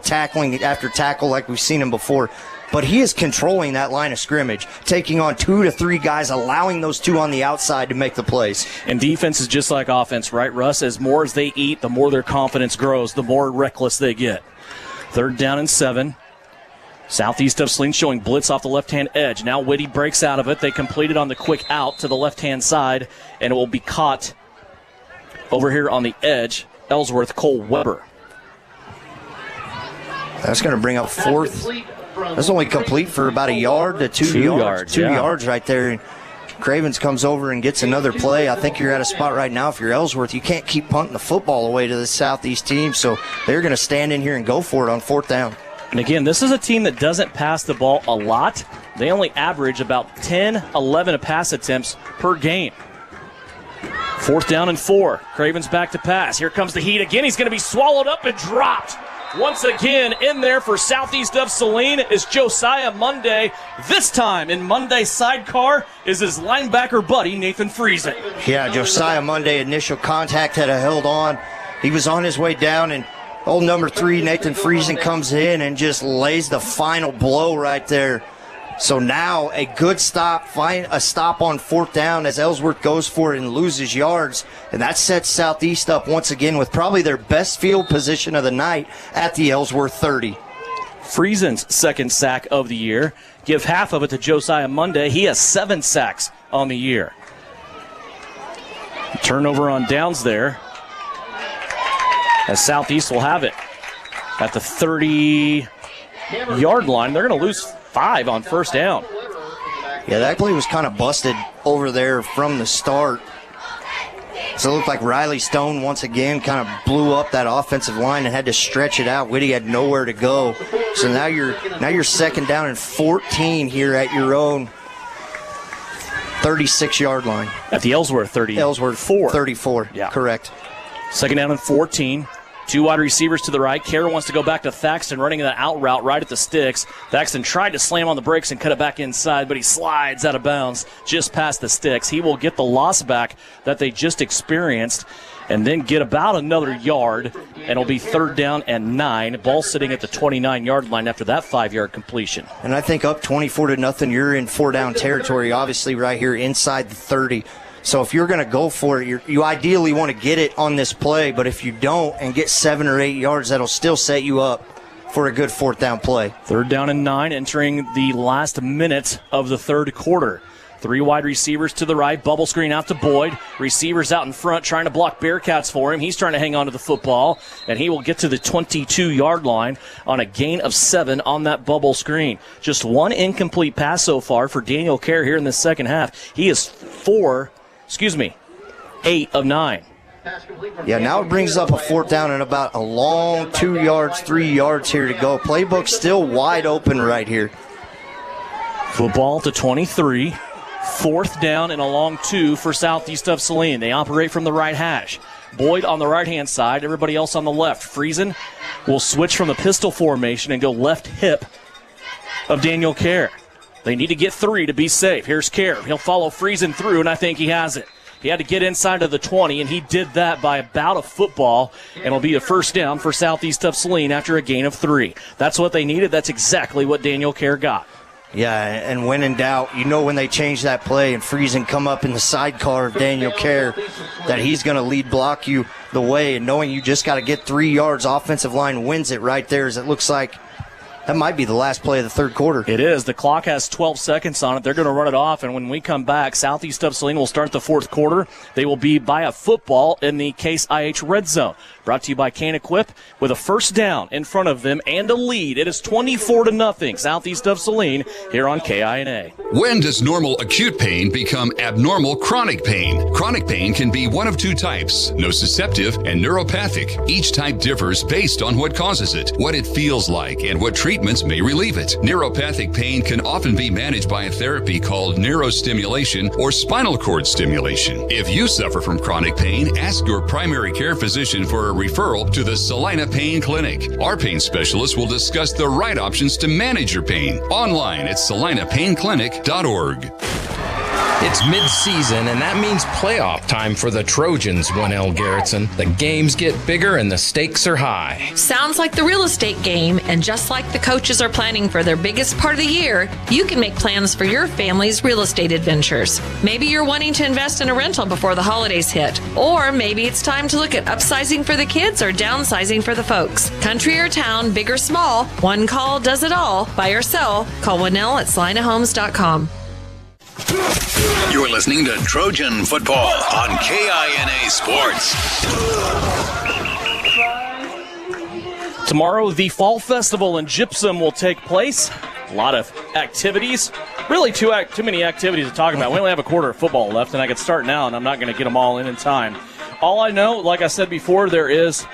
tackling after tackle like we've seen him before. But he is controlling that line of scrimmage, taking on 2 to 3 guys, allowing those 2 on the outside to make the plays. And defense is just like offense, right, Russ? As more as they eat, the more their confidence grows, the more reckless they get. 3rd down and 7. Southeast of Saline showing blitz off the left-hand edge. Now Whitty breaks out of it. They complete it on the quick out to the left-hand side, and it will be caught over here on the edge. Ellsworth, Cole Weber. That's going to bring up 4th. That's only complete for about a yard to 2 yards. 2 yards right there. And Cravens comes over and gets another play. I think you're at a spot right now, if you're Ellsworth, you can't keep punting the football away to the Southeast team, so they're going to stand in here and go for it on 4th down. And again, this is a team that doesn't pass the ball a lot. They only average about 10, 11 pass attempts per game. 4th down and 4. Cravens back to pass. Here comes the heat again. He's going to be swallowed up and dropped. Once again, in there for Southeast of Saline is Josiah Monday. This time in Monday's sidecar is his linebacker buddy, Nathan Friesen. Yeah, Josiah Monday, initial contact, had held on. He was on his way down, and old number 3, Nathan Friesen, comes in and just lays the final blow right there. So now a good stop, find a stop on 4th down as Ellsworth goes for it and loses yards. And that sets Southeast up once again with probably their best field position of the night at the Ellsworth 30. Friesen's 2nd sack of the year. Give half of it to Josiah Monday. He has 7 sacks on the year. Turnover on downs there, as Southeast will have it at the 30-yard line. They're going to lose 5 on 1st down. Yeah, that play was kind of busted over there from the start. So it looked like Riley Stone once again kind of blew up that offensive line and had to stretch it out. Whitty had nowhere to go. So now you're second down and 14 here at your own 36-yard line. At the Ellsworth 30. Ellsworth 34. Yeah. Correct. Second down and 14. Two wide receivers to the right. Kerr wants to go back to Thaxton, running that out route right at the sticks. Thaxton tried to slam on the brakes and cut it back inside, but he slides out of bounds just past the sticks. He will get the loss back that they just experienced and then get about another yard, and it'll be third down and 9. Ball sitting at the 29-yard line after that 5-yard completion. And I think up 24-0, you're in 4-down territory, obviously right here inside the 30. So if you're going to go for it, you ideally want to get it on this play, but if you don't and get 7 or 8 yards, that'll still set you up for a good 4th down play. Third down and 9, entering the last minute of the third quarter. 3 wide receivers to the right, bubble screen out to Boyd. Receivers out in front trying to block Bearcats for him. He's trying to hang on to the football, and he will get to the 22-yard line on a gain of 7 on that bubble screen. Just one incomplete pass so far for Daniel Kerr here in the second half. He is 8 of 9. Yeah, now it brings up a 4th down and about a long 2 yards, 3 yards here to go. Playbook still wide open right here. Football to 23. 4th down and a long 2 for Southeast of Saline. They operate from the right hash. Boyd on the right-hand side, everybody else on the left. Friesen will switch from the pistol formation and go left hip of Daniel Kerr. They need to get 3 to be safe. Here's Kerr. He'll follow Friesen through, and I think he has it. He had to get inside of the 20, and he did that by about a football, and it'll be a first down for Southeast of Saline after a gain of 3. That's what they needed. That's exactly what Daniel Kerr got. Yeah, and when in doubt, when they change that play and Friesen come up in the sidecar of Daniel Kerr, that he's going to lead block you the way, and knowing you just got to get 3 yards, offensive line wins it right there, as it looks like that might be the last play of the third quarter. It is. The clock has 12 seconds on it. They're going to run it off, and when we come back, Southeast of Saline will start the fourth quarter. They will be by a football in the Case IH red zone. Brought to you by Can Equip with a first down in front of them and a lead. It is 24-0 Southeast of Saline here on KINA. When does normal acute pain become abnormal chronic pain? Chronic pain can be one of 2 types, nociceptive and neuropathic. Each type differs based on what causes it, what it feels like, and what treatments may relieve it. Neuropathic pain can often be managed by a therapy called neurostimulation or spinal cord stimulation. If you suffer from chronic pain, ask your primary care physician for a referral to the Saline Pain Clinic. Our pain specialists will discuss the right options to manage your pain. Online at salinapainclinic.org. It's mid-season, and that means playoff time for the Trojans, 1L Garrettson. The games get bigger and the stakes are high. Sounds like the real estate game, and just like the coaches are planning for their biggest part of the year, you can make plans for your family's real estate adventures. Maybe you're wanting to invest in a rental before the holidays hit, or maybe it's time to look at upsizing for the kids or downsizing for the folks. Country or town, big or small, one call does it all. Buy or sell, call 1L at salinahomes.com. You're listening to Trojan Football on KINA Sports. Tomorrow, the Fall Festival in Gypsum will take place. A lot of activities. Really too many activities to talk about. We only have a quarter of football left, and I could start now, and I'm not going to get them all in time. All I know, like I said before, there is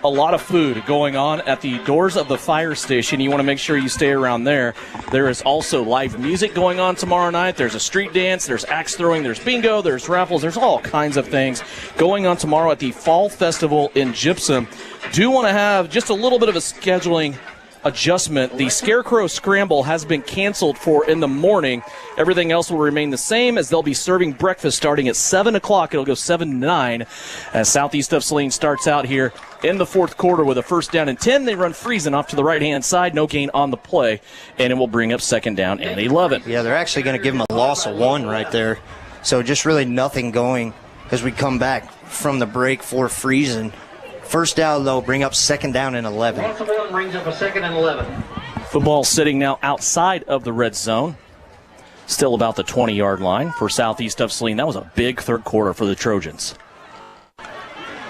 a lot of food going on at the doors of the fire station. You want to make sure you stay around there. There is also live music going on tomorrow night. There's a street dance, there's axe throwing, there's bingo, there's raffles, there's all kinds of things going on tomorrow at the Fall Festival in Gypsum. Do want to have just a little bit of a scheduling adjustment. The Scarecrow Scramble has been canceled for in the morning. Everything else will remain the same, as they'll be serving breakfast starting at 7 o'clock. It'll go 7 to 9 as Southeast of Saline starts out here in the fourth quarter with a first down and 10. They run Friesen off to the right-hand side. No gain on the play, and it will bring up second down and 11. Yeah, they're actually going to give them a loss of 1 right there. So just really nothing going as we come back from the break for Friesen. First down, though, bring up second down and 11. Brings up a second and 11. Football sitting now outside of the red zone. Still about the 20-yard line for Southeast of Saline. That was a big third quarter for the Trojans.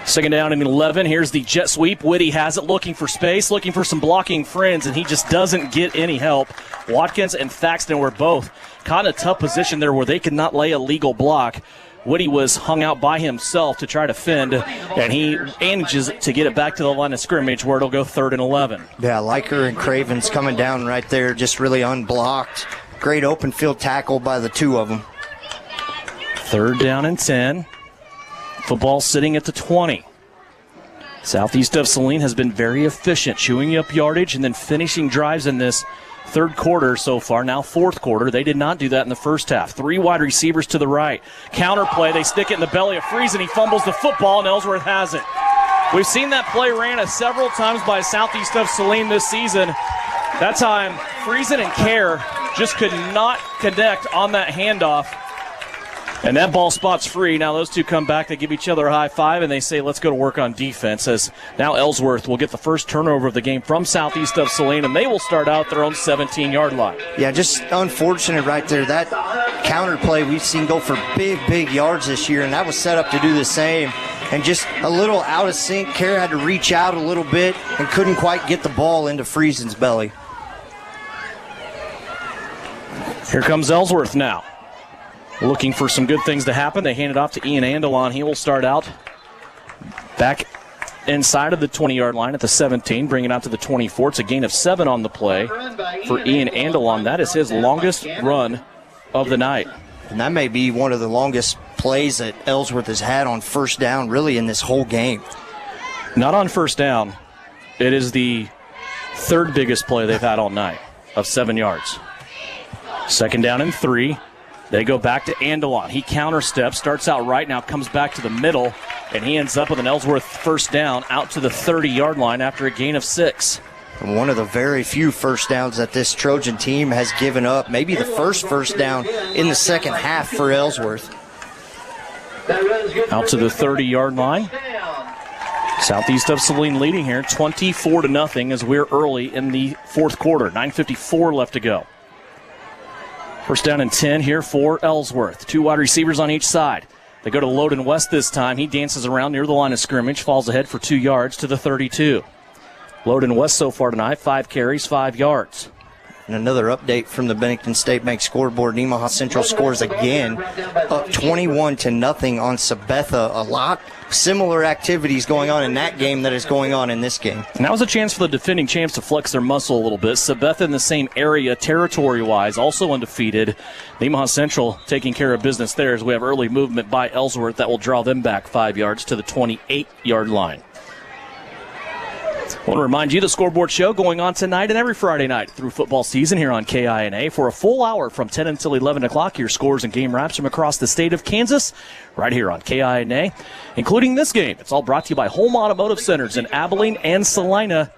Second down and 11. Here's the jet sweep. Whitty has it, looking for space, looking for some blocking friends, and he just doesn't get any help. Watkins and Thaxton were both caught in a tough position there where they could not lay a legal block. Whitty was hung out by himself to try to fend, and he manages to get it back to the line of scrimmage where it'll go 3rd and 11. Yeah, Liker and Cravens coming down right there, just really unblocked. Great open field tackle by the two of them. 3rd down and 10. Football sitting at the 20. Southeast of Saline has been very efficient, chewing up yardage and then finishing drives in this third quarter so far, now fourth quarter. They did not do that in the first half. 3 wide receivers to the right. Counter play, they stick it in the belly of Friesen. He fumbles the football, and Ellsworth has it. We've seen that play ran several times by Southeast of Saline this season. That time, Friesen and Kerr just could not connect on that handoff. And that ball spot's free. Now those two come back. They give each other a high five, and they say, let's go to work on defense, as now Ellsworth will get the first turnover of the game from Southeast of Saline, and they will start out their own 17-yard line. Yeah, just unfortunate right there. That counter play we've seen go for big yards this year, and that was set up to do the same. And just a little out of sync. Kerr had to reach out a little bit and couldn't quite get the ball into Friesen's belly. Here comes Ellsworth now. Looking for some good things to happen. They hand it off to Ian Andelon. He will start out back inside of the 20-yard line at the 17, bring it out to the 24. It's a gain of 7 on the play for Ian Andelon. That is his longest run of the night. And that may be one of the longest plays that Ellsworth has had on first down really in this whole game. Not on first down. It is the third biggest play they've had all night of 7 yards. 2nd down and 3. They go back to Andelon. He counter steps, starts out right, now comes back to the middle, and he ends up with an Ellsworth first down out to the 30-yard line after a gain of 6. And one of the very few first downs that this Trojan team has given up, maybe the first down in the second half for Ellsworth. Out to the 30-yard line. Southeast of Saline leading here 24-0 as we're early in the fourth quarter. 9:54 left to go. First down and 10 here for Ellsworth. 2 wide receivers on each side. They go to Loden West this time. He dances around near the line of scrimmage, falls ahead for 2 yards to the 32. Loden West so far tonight, 5 carries, 5 yards. And another update from the Bennington State Bank scoreboard. Nemaha Central scores again, up 21-0 on Sabetha. A lot similar activities going on in that game that is going on in this game. And that was a chance for the defending champs to flex their muscle a little bit. Sabetha in the same area territory-wise, also undefeated. Nemaha Central taking care of business there as we have early movement by Ellsworth that will draw them back 5 yards to the 28-yard line. I want to remind you the Scoreboard Show going on tonight and every Friday night through football season here on KINA for a full hour from 10 until 11 o'clock. Your scores and game wraps from across the state of Kansas right here on KINA, including this game. It's all brought to you by Home Automotive Centers in Abilene and Salina,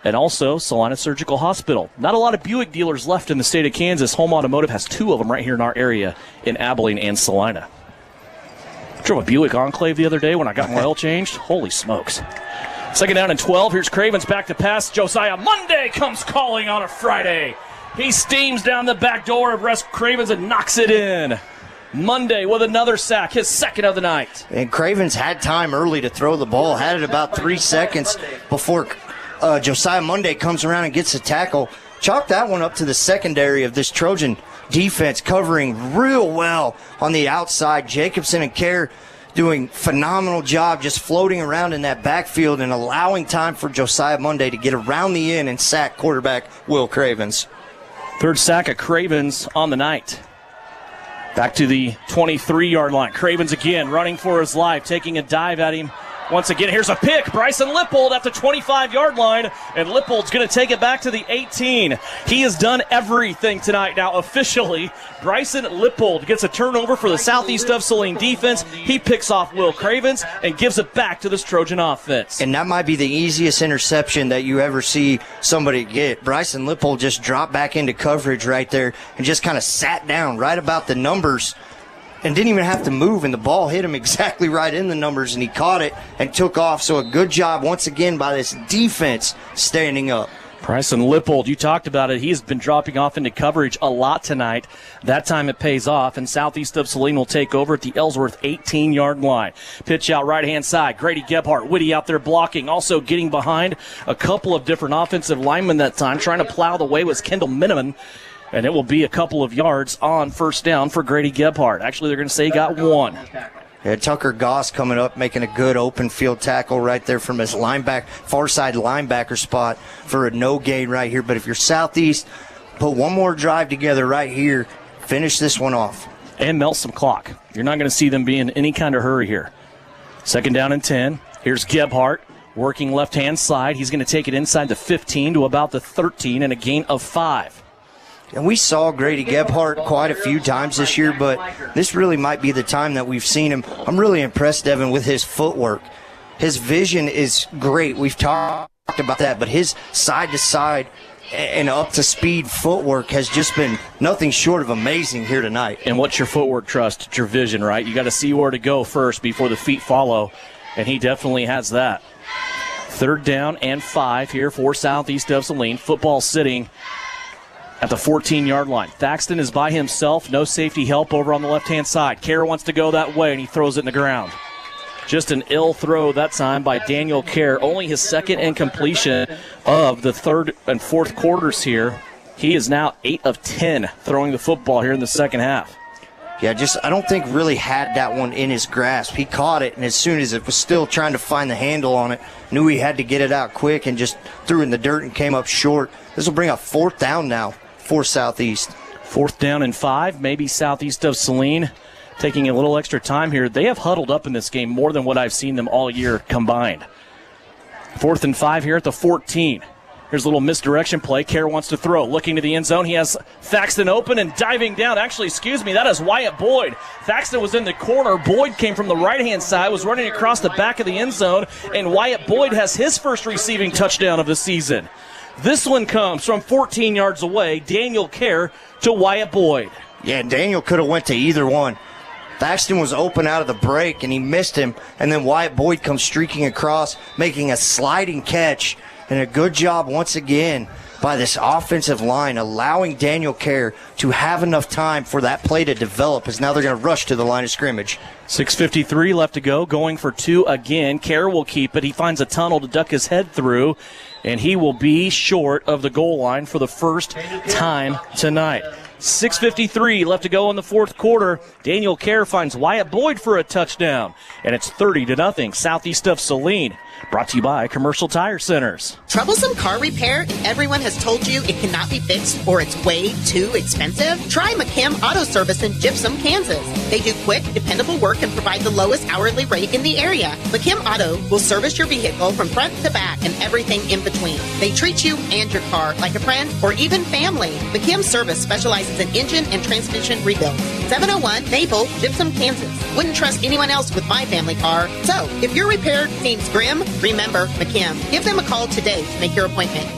and also Salina Surgical Hospital. Not a lot of Buick dealers left in the state of Kansas. Home Automotive has 2 of them right here in our area in Abilene and Salina. I drove a Buick Enclave the other day when I got my oil changed. Holy smokes. 2nd down and 12. Here's Cravens back to pass. Josiah Monday comes calling on a Friday. He steams down the back door of Russ Cravens and knocks it in. Monday with another sack, his 2nd of the night. And Cravens had time early to throw the ball. Had it about 3 seconds before Josiah Monday comes around and gets a tackle. Chalk that one up to the secondary of this Trojan defense, covering real well on the outside. Jacobson and Kerr doing phenomenal job just floating around in that backfield and allowing time for Josiah Monday to get around the end and sack quarterback Will Cravens. 3rd sack of Cravens on the night. Back to the 23-yard line. Cravens again running for his life, taking a dive at him. Once again, here's a pick. Bryson Lippold at the 25-yard line, and Lippold's going to take it back to the 18. He has done everything tonight. Now, officially, Bryson Lippold gets a turnover for the Southeast of Saline defense. He picks off Will Cravens and gives it back to this Trojan offense. And that might be the easiest interception that you ever see somebody get. Bryson Lippold just dropped back into coverage right there and just kind of sat down right about the numbers and didn't even have to move, and the ball hit him exactly right in the numbers, and he caught it and took off. So a good job once again by this defense standing up. Bryson Lippold, you talked about it. He's been dropping off into coverage a lot tonight. That time it pays off, and Southeast of Saline will take over at the Ellsworth 18-yard line. Pitch out right-hand side. Grady Gebhardt, Whitty out there blocking. Also getting behind a couple of different offensive linemen that time. Trying to plow the way was Kendall Miniman. And it will be a couple of yards on first down for Grady Gebhardt. Actually, they're going to say he got one. Yeah, Tucker Goss coming up, making a good open field tackle right there from his far side linebacker spot for a no gain right here. But if you're Southeast, put one more drive together right here, finish this one off. And melt some clock. You're not going to see them be in any kind of hurry here. 2nd down and 10. Here's Gebhardt working left-hand side. He's going to take it inside the 15 to about the 13 and a gain of 5. And we saw Grady Gebhardt quite a few times this year, but this really might be the time that we've seen him. I'm really impressed, Devin, with his footwork. His vision is great. We've talked about that, but his side-to-side and up-to-speed footwork has just been nothing short of amazing here tonight. And what's your footwork trust? It's your vision, right? You got to see where to go first before the feet follow, and he definitely has that. 3rd down and 5 here for Southeast of Saline. Football sitting at the 14-yard line. Thaxton is by himself. No safety help over on the left-hand side. Kerr wants to go that way, and he throws it in the ground. Just an ill throw that time by Daniel Kerr. Only his second incompletion of the 3rd and 4th quarters here. He is now 8 of 10 throwing the football here in the second half. Yeah, I don't think really had that one in his grasp. He caught it, and as soon as it was still trying to find the handle on it, knew he had to get it out quick and just threw in the dirt and came up short. This will bring up 4th down now for Southeast. 4th down and 5, maybe Southeast of Saline taking a little extra time here. They have huddled up in this game more than what I've seen them all year combined. 4th and 5 here at the 14. Here's a little misdirection play. Kerr wants to throw. Looking to the end zone. He has Thaxton open and diving down. Actually, that is Wyatt Boyd. Thaxton was in the corner. Boyd came from the right-hand side, was running across the back of the end zone, and Wyatt Boyd has his first receiving touchdown of the season. This one comes from 14 yards away. Daniel Kerr to Wyatt Boyd. Yeah, Daniel could have went to either one. Thaxton was open out of the break, and he missed him, and then Wyatt Boyd comes streaking across, making a sliding catch, and a good job once again by this offensive line, allowing Daniel Kerr to have enough time for that play to develop, as now they're going to rush to the line of scrimmage. 6:53 left to go, going for 2 again. Kerr will keep it. He finds a tunnel to duck his head through, and he will be short of the goal line for the first time tonight. 6:53 left to go in the 4th quarter. Daniel Kerr finds Wyatt Boyd for a touchdown, and it's 30-0 Southeast of Saline. Brought to you by Commercial Tire Centers. Troublesome car repair and everyone has told you it cannot be fixed or it's way too expensive? Try McKim Auto Service in Gypsum, Kansas. They do quick, dependable work and provide the lowest hourly rate in the area. McKim Auto will service your vehicle from front to back and everything in between. They treat you and your car like a friend or even family. McKim Service specializes in engine and transmission rebuild. 701 Maple, Gypsum, Kansas. Wouldn't trust anyone else with my family car. So, if your repair seems grim, remember McKim. Give them a call today to make your appointment.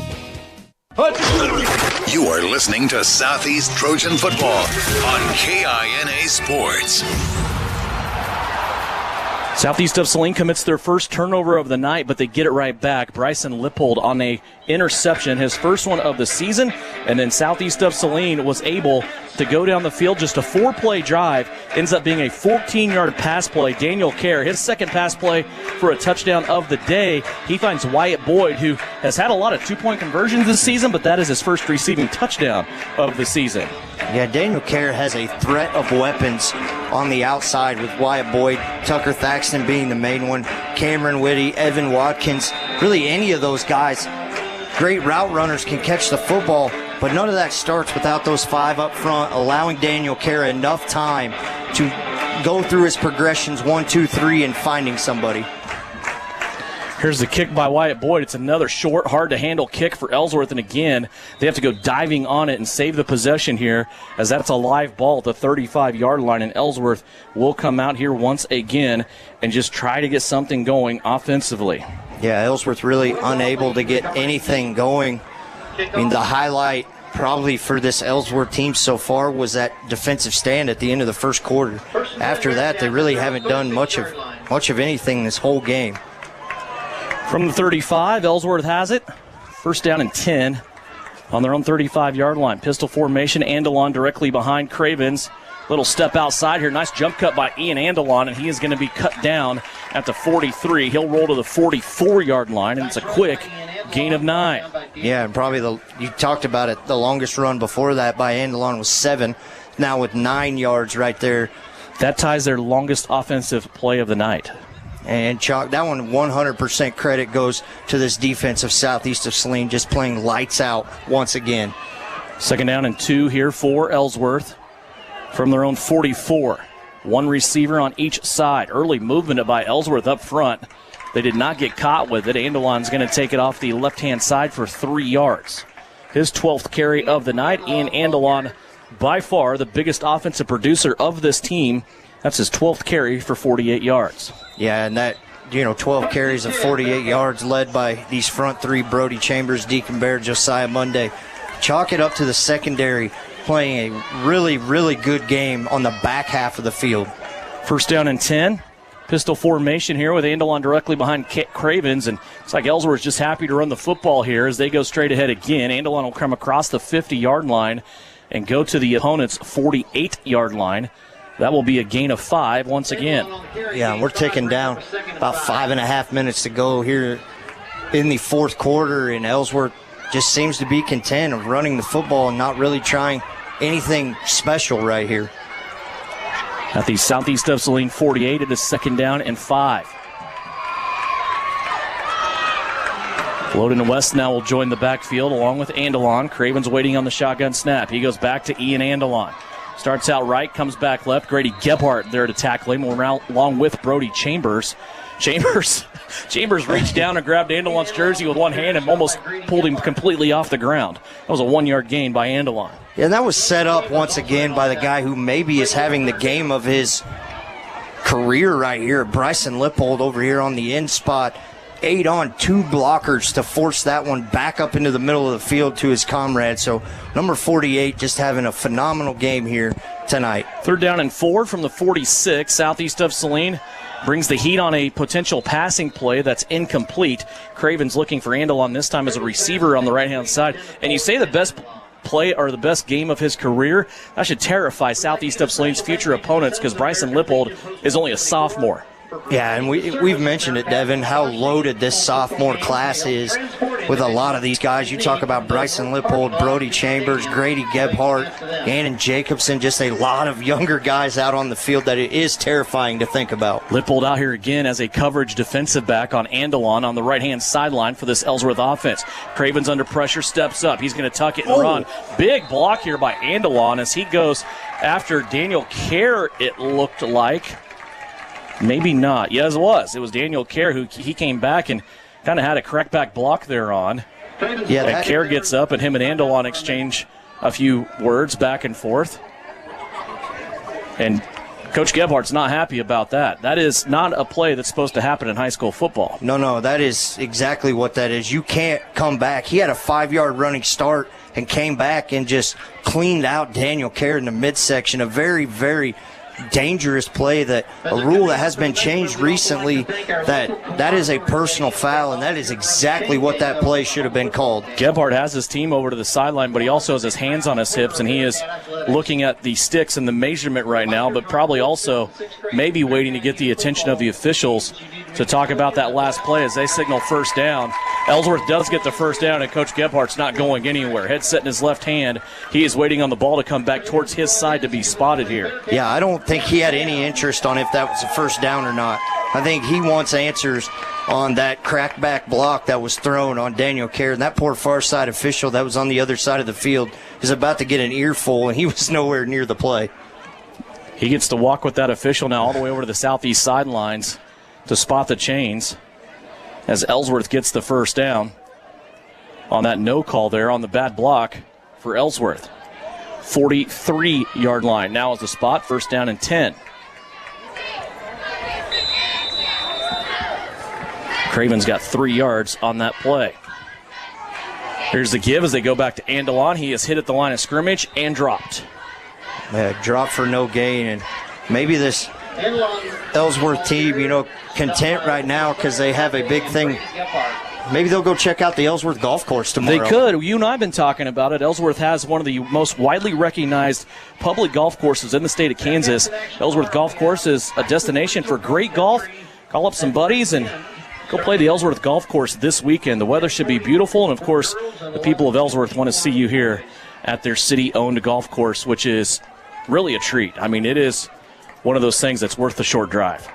You are listening to Southeast Trojan Football on KINA Sports. Southeast of Saline commits their first turnover of the night, but they get it right back. Bryson Lippold on a interception, his first one of the season, and then Southeast of Saline was able to go down the field. Just a 4-play drive, ends up being a 14-yard pass play. Daniel Kerr, his second pass play for a touchdown of the day. He finds Wyatt Boyd, who has had a lot of 2-point conversions this season, but that is his first receiving touchdown of the season. Yeah, Daniel Kerr has a threat of weapons on the outside with Wyatt Boyd, Tucker Thaxton being the main one, Cameron Whitty, Evan Watkins, really any of those guys. Great route runners can catch the football, but none of that starts without those 5 up front, allowing Daniel Kerr enough time to go through his progressions 1, 2, 3 and finding somebody. Here's the kick by Wyatt Boyd. It's another short, hard-to-handle kick for Ellsworth, and again, they have to go diving on it and save the possession here, as that's a live ball at the 35-yard line, and Ellsworth will come out here once again and just try to get something going offensively. Yeah, Ellsworth really unable to get anything going. I mean, the highlight probably for this Ellsworth team so far was that defensive stand at the end of the first quarter. After that, they really haven't done much of anything this whole game. From the 35, Ellsworth has it. First down and 10 on their own 35-yard line. Pistol formation, Andelon directly behind Cravens. Little step outside here. Nice jump cut by Ian Andelon, and he is going to be cut down at the 43. He'll roll to the 44-yard line, and it's a quick gain of 9. Yeah, and probably you talked about it, the longest run before that by Andalon was 7. Now with 9 yards right there. That ties their longest offensive play of the night. And Chalk, that one 100% credit goes to this defense of Southeast of Saline, just playing lights out once again. 2nd down and 2 here for Ellsworth from their own 44. One receiver on each side. Early movement by Ellsworth up front. They did not get caught with it. Andalon's going to take it off the left-hand side for 3 yards. His 12th carry of the night. Ian Andalon, by far the biggest offensive producer of this team. That's his 12th carry for 48 yards. Yeah, and that, 12 carries of 48 yards led by these front 3, Brody Chambers, Deacon Bear, Josiah Monday. Chalk it up to the secondary, playing a really, really good game on the back half of the field. 1st down and 10. Pistol formation here with Andalon directly behind Cravens, and it's like Ellsworth's just happy to run the football here as they go straight ahead again. Andalon will come across the 50-yard line and go to the opponent's 48-yard line. That will be a gain of 5 once again. Yeah, and we're ticking down about 5.5 minutes to go here in the 4th quarter, and Ellsworth just seems to be content of running the football and not really trying anything special right here. At the Southeast of Saline 48, it is 2nd down and 5. Loden West now will join the backfield along with Andalon. Cravens waiting on the shotgun snap. He goes back to Ian Andalon. Starts out right, comes back left. Grady Gebhardt there to tackle him along with Brody Chambers. Chambers reached down and grabbed Andalon's jersey with one hand and almost pulled him completely off the ground. That was a 1-yard gain by Andalon. Yeah, and that was set up once again by the guy who maybe is having the game of his career right here, Bryson Lippold over here on the end spot. 8 on 2 blockers to force that one back up into the middle of the field to his comrade. So number 48 just having a phenomenal game here tonight. 3rd down and 4 from the 46. Southeast of Saline brings the heat on a potential passing play that's incomplete. Cravens looking for Andalon this time as a receiver on the right-hand side. And you say the best play or the best game of his career, that should terrify Southeast of Saline's future opponents because Bryson Lippold is only a sophomore. Yeah, and we've mentioned it, Devin, how loaded this sophomore class is with a lot of these guys. You talk about Bryson Lippold, Brody Chambers, Grady Gebhardt, Gannon Jacobson, just a lot of younger guys out on the field that it is terrifying to think about. Lippold out here again as a coverage defensive back on Andalon on the right-hand sideline for this Ellsworth offense. Cravens under pressure, steps up. He's going to tuck it and run. Big block here by Andalon as he goes after Daniel Kerr, it looked like. Maybe not. Yes, it was. It was Daniel Kerr who he came back and kind of had a crackback block there on. Yeah, and Kerr gets up and him and Andalon exchange a few words back and forth. And Coach Gebhardt's not happy about that. That is not a play that's supposed to happen in high school football. No, that is exactly what that is. You can't come back. He had a 5-yard running start and came back and just cleaned out Daniel Kerr in the midsection. A very, very dangerous play, that a rule that has been changed recently, that is a personal foul, and that is exactly what that play should have been called. Gebhardt has his team over to the sideline, but he also has his hands on his hips, and he is looking at the sticks and the measurement right now, but probably also maybe waiting to get the attention of the officials to talk about that last play as they signal 1st down. Ellsworth does get the 1st down, and Coach Gebhardt's not going anywhere. Headset in his left hand. He is waiting on the ball to come back towards his side to be spotted here. Yeah, I don't think he had any interest on if that was a 1st down or not. I think he wants answers on that crackback block that was thrown on Daniel Kerr. And that poor far side official that was on the other side of the field is about to get an earful, and he was nowhere near the play. He gets to walk with that official now all the way over to the southeast sidelines to spot the chains as Ellsworth gets the 1st down on that no call there on the bad block for Ellsworth. 43-yard line now is the spot. 1st down and 10. Craven's got 3 yards on that play. Here's the give as they go back to Andalon. He is hit at the line of scrimmage and dropped. Dropped for no gain, and maybe this Ellsworth team, content right now because they have a big thing. Maybe they'll go check out the Ellsworth golf course tomorrow. They could. You and I have been talking about it. Ellsworth has one of the most widely recognized public golf courses in the state of Kansas. Ellsworth Golf Course is a destination for great golf. Call up some buddies and go play the Ellsworth Golf Course this weekend. The weather should be beautiful, and, of course, the people of Ellsworth want to see you here at their city-owned golf course, which is really a treat. I mean, it is one of those things that's worth the short drive.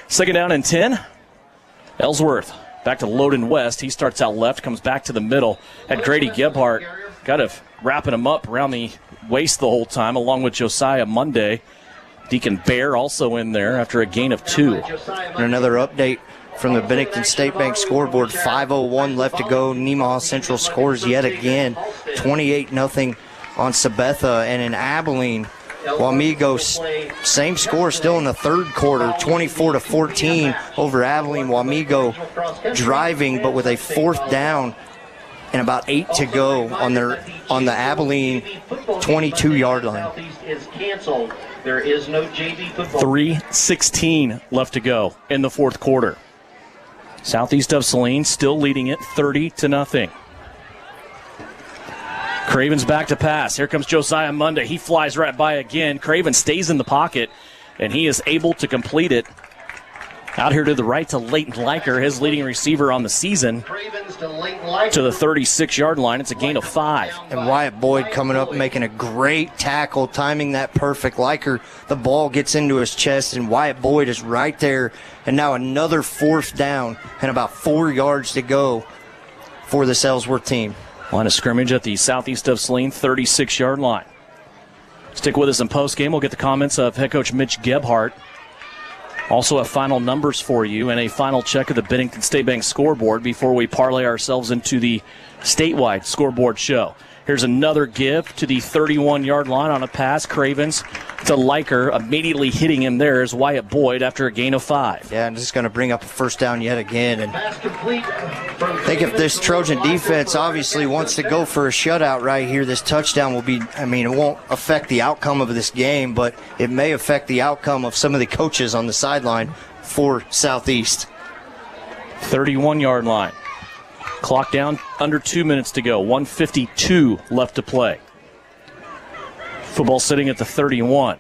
2nd down and 10. Ellsworth back to Loden West. He starts out left, comes back to the middle. Had Grady Gebhardt kind of wrapping him up around the waist the whole time, along with Josiah Monday. Deacon Bear also in there after a gain of 2. And another update from the Bennington State Bank scoreboard. 5:01 left to go. Nemaha Central scores yet again. 28-0 on Sabetha. And in Abilene, Wamego, same score still in the third quarter, 24-14 over Abilene. Wamego driving, but with a 4th down and about 8 to go on the Abilene 22-yard line. There is no JV football. 3:16 left to go in the 4th quarter. Southeast of Saline still leading it 30-0. Craven's back to pass. Here comes Josiah Monday. He flies right by again. Craven stays in the pocket, and he is able to complete it. Out here to the right to Leighton Liker, his leading receiver on the season, to the 36-yard line. It's a gain of 5. And Wyatt Boyd coming up, making a great tackle, timing that perfect. Liker, the ball gets into his chest, and Wyatt Boyd is right there. And now another 4th down and about 4 yards to go for this Ellsworth team. Line of scrimmage at the southeast of Saline, 36-yard line. Stick with us in postgame. We'll get the comments of head coach Mitch Gebhardt. Also have final numbers for you and a final check of the Bennington State Bank scoreboard before we parlay ourselves into the statewide scoreboard show. Here's another give to the 31-yard line on a pass. Cravens to Liker. Immediately hitting him there is Wyatt Boyd after a gain of 5. Yeah, and just going to bring up a 1st down yet again. And I think if this Trojan defense obviously wants to go for a shutout right here, this touchdown will be, I mean, it won't affect the outcome of this game, but it may affect the outcome of some of the coaches on the sideline for Southeast. 31-yard line. Clock down, under 2 minutes to go. 1:52 left to play. Football sitting at the 31.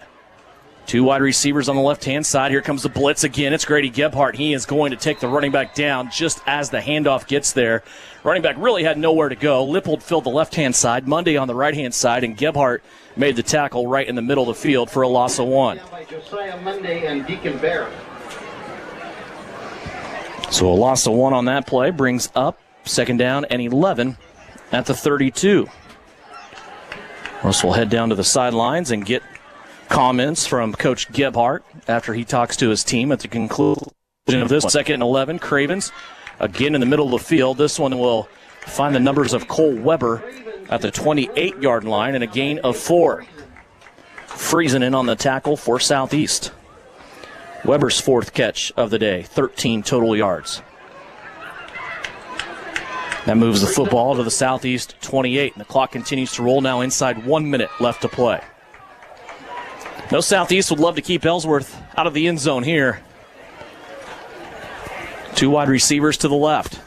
2 wide receivers on the left-hand side. Here comes the blitz again. It's Grady Gebhardt. He is going to take the running back down just as the handoff gets there. Running back really had nowhere to go. Lippold filled the left-hand side, Monday on the right-hand side, and Gebhardt made the tackle right in the middle of the field for a loss of 1. Josiah Monday and Deacon Bear. So a loss of 1 on that play brings up 2nd down and 11 at the 32. Russ will head down to the sidelines and get comments from Coach Gebhardt after he talks to his team at the conclusion of this 2nd and 11. Cravens again in the middle of the field. This one will find the numbers of Cole Weber at the 28-yard line and a gain of 4. Freezing in on the tackle for Southeast. Weber's 4th catch of the day, 13 total yards. That moves the football to the Southeast 28, and the clock continues to roll now inside 1 minute left to play. No, Southeast would love to keep Ellsworth out of the end zone here. 2 wide receivers to the left.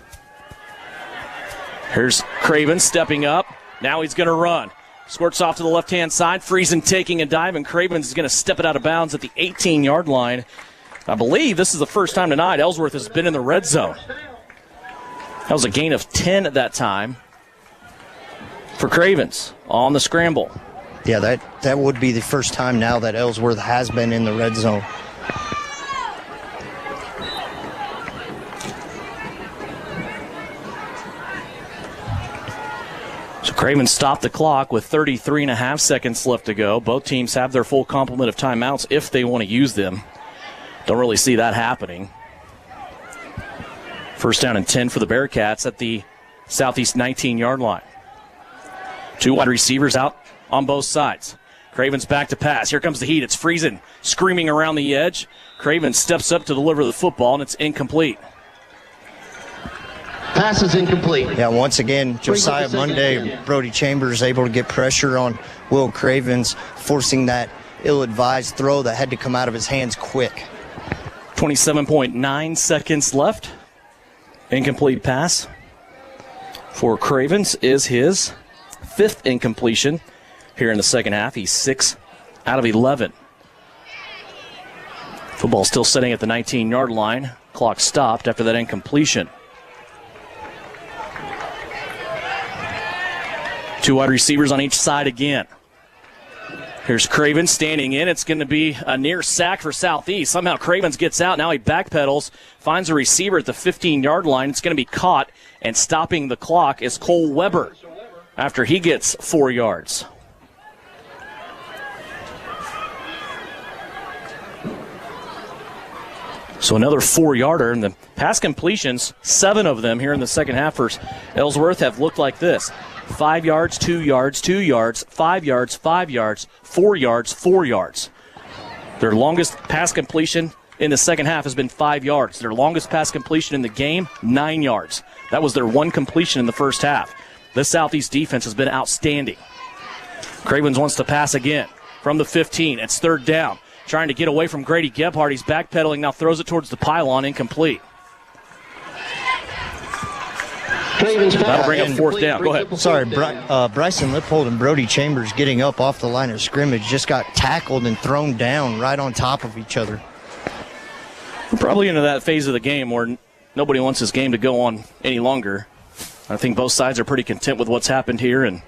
Here's Craven stepping up. Now he's going to run. Squirts off to the left-hand side. Friesen taking a dive, and Cravens is going to step it out of bounds at the 18-yard line. I believe this is the first time tonight Ellsworth has been in the red zone. That was a gain of 10 at that time for Cravens on the scramble. Yeah, that would be the first time now that Ellsworth has been in the red zone. So Cravens stopped the clock with 33.5 seconds left to go. Both teams have their full complement of timeouts if they want to use them. Don't really see that happening. 1st down and 10 for the Bearcats at the Southeast 19-yard line. 2 wide receivers out on both sides. Cravens back to pass. Here comes the heat. It's Friesen screaming around the edge. Craven steps up to deliver the football, and it's incomplete. Pass is incomplete. Yeah, once again, Josiah Monday, Brody Chambers able to get pressure on Will Cravens, forcing that ill-advised throw that had to come out of his hands quick. 27.9 seconds left. Incomplete pass for Cravens is his 5th incompletion here in the second half. He's 6 out of 11. Football still sitting at the 19-yard line. Clock stopped after that incompletion. 2 wide receivers on each side again. Here's Cravens standing in. It's going to be a near sack for Southeast. Somehow Cravens gets out. Now he backpedals, finds a receiver at the 15-yard line. It's going to be caught, and stopping the clock is Cole Weber after he gets 4 yards. So another 4-yarder, and the pass completions, 7 of them here in the second half for Ellsworth have looked like this. 5 yards, 2 yards, 2 yards, 5 yards, 5 yards, 4 yards, 4 yards. Their longest pass completion in the second half has been 5 yards. Their longest pass completion in the game, 9 yards. That was their one completion in the first half. The Southeast defense has been outstanding. Cravens wants to pass again from the 15. It's 3rd down. Trying to get away from Grady Gebhardt. He's backpedaling, now throws it towards the pylon, incomplete. That'll bring up 4th down. Go ahead. Sorry, Bryson Lippold and Brody Chambers getting up off the line of scrimmage just got tackled and thrown down right on top of each other. We're probably into that phase of the game where nobody wants this game to go on any longer. I think both sides are pretty content with what's happened here, and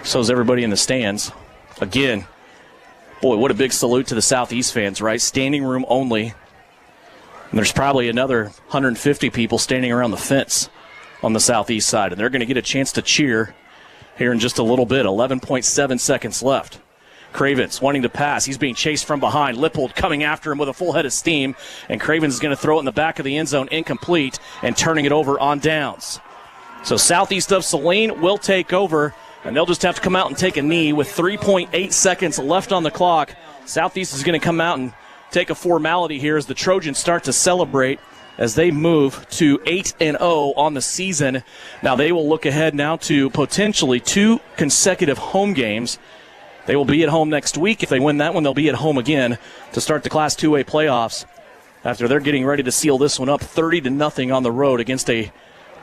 so is everybody in the stands. Again, boy, what a big salute to the Southeast fans, right? Standing room only. And there's probably another 150 people standing around the fence on the Southeast side, and they're going to get a chance to cheer here in just a little bit. 11.7 seconds left. Cravens wanting to pass. He's being chased from behind. Lippold coming after him with a full head of steam, and Cravens is going to throw it in the back of the end zone, incomplete, and turning it over on downs. So Southeast of Saline will take over, and they'll just have to come out and take a knee with 3.8 seconds left on the clock. Southeast is going to come out and take a formality here as the Trojans start to celebrate as they move to 8-0 on the season. Now they will look ahead now to potentially 2 consecutive home games. They will be at home next week. If they win that one, they'll be at home again to start the Class 2A playoffs after they're getting ready to seal this one up 30-0 on the road against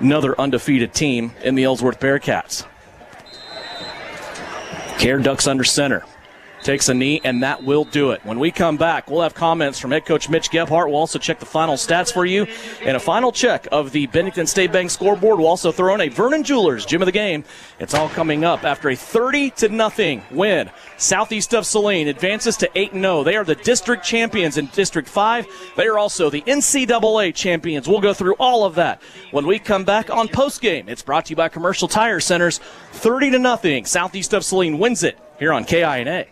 another undefeated team in the Ellsworth Bearcats. Care ducks under center. Takes a knee, and that will do it. When we come back, we'll have comments from head coach Mitch Gebhardt. We'll also check the final stats for you. And a final check of the Bennington State Bank scoreboard. We'll also throw in a Vernon Jewelers Gym of the Game. It's all coming up after a 30-0 win. Southeast of Saline advances to 8-0. They are the district champions in District 5. They are also the NCAA champions. We'll go through all of that when we come back on postgame. It's brought to you by Commercial Tire Centers. 30-0. Southeast of Saline wins it here on KINA.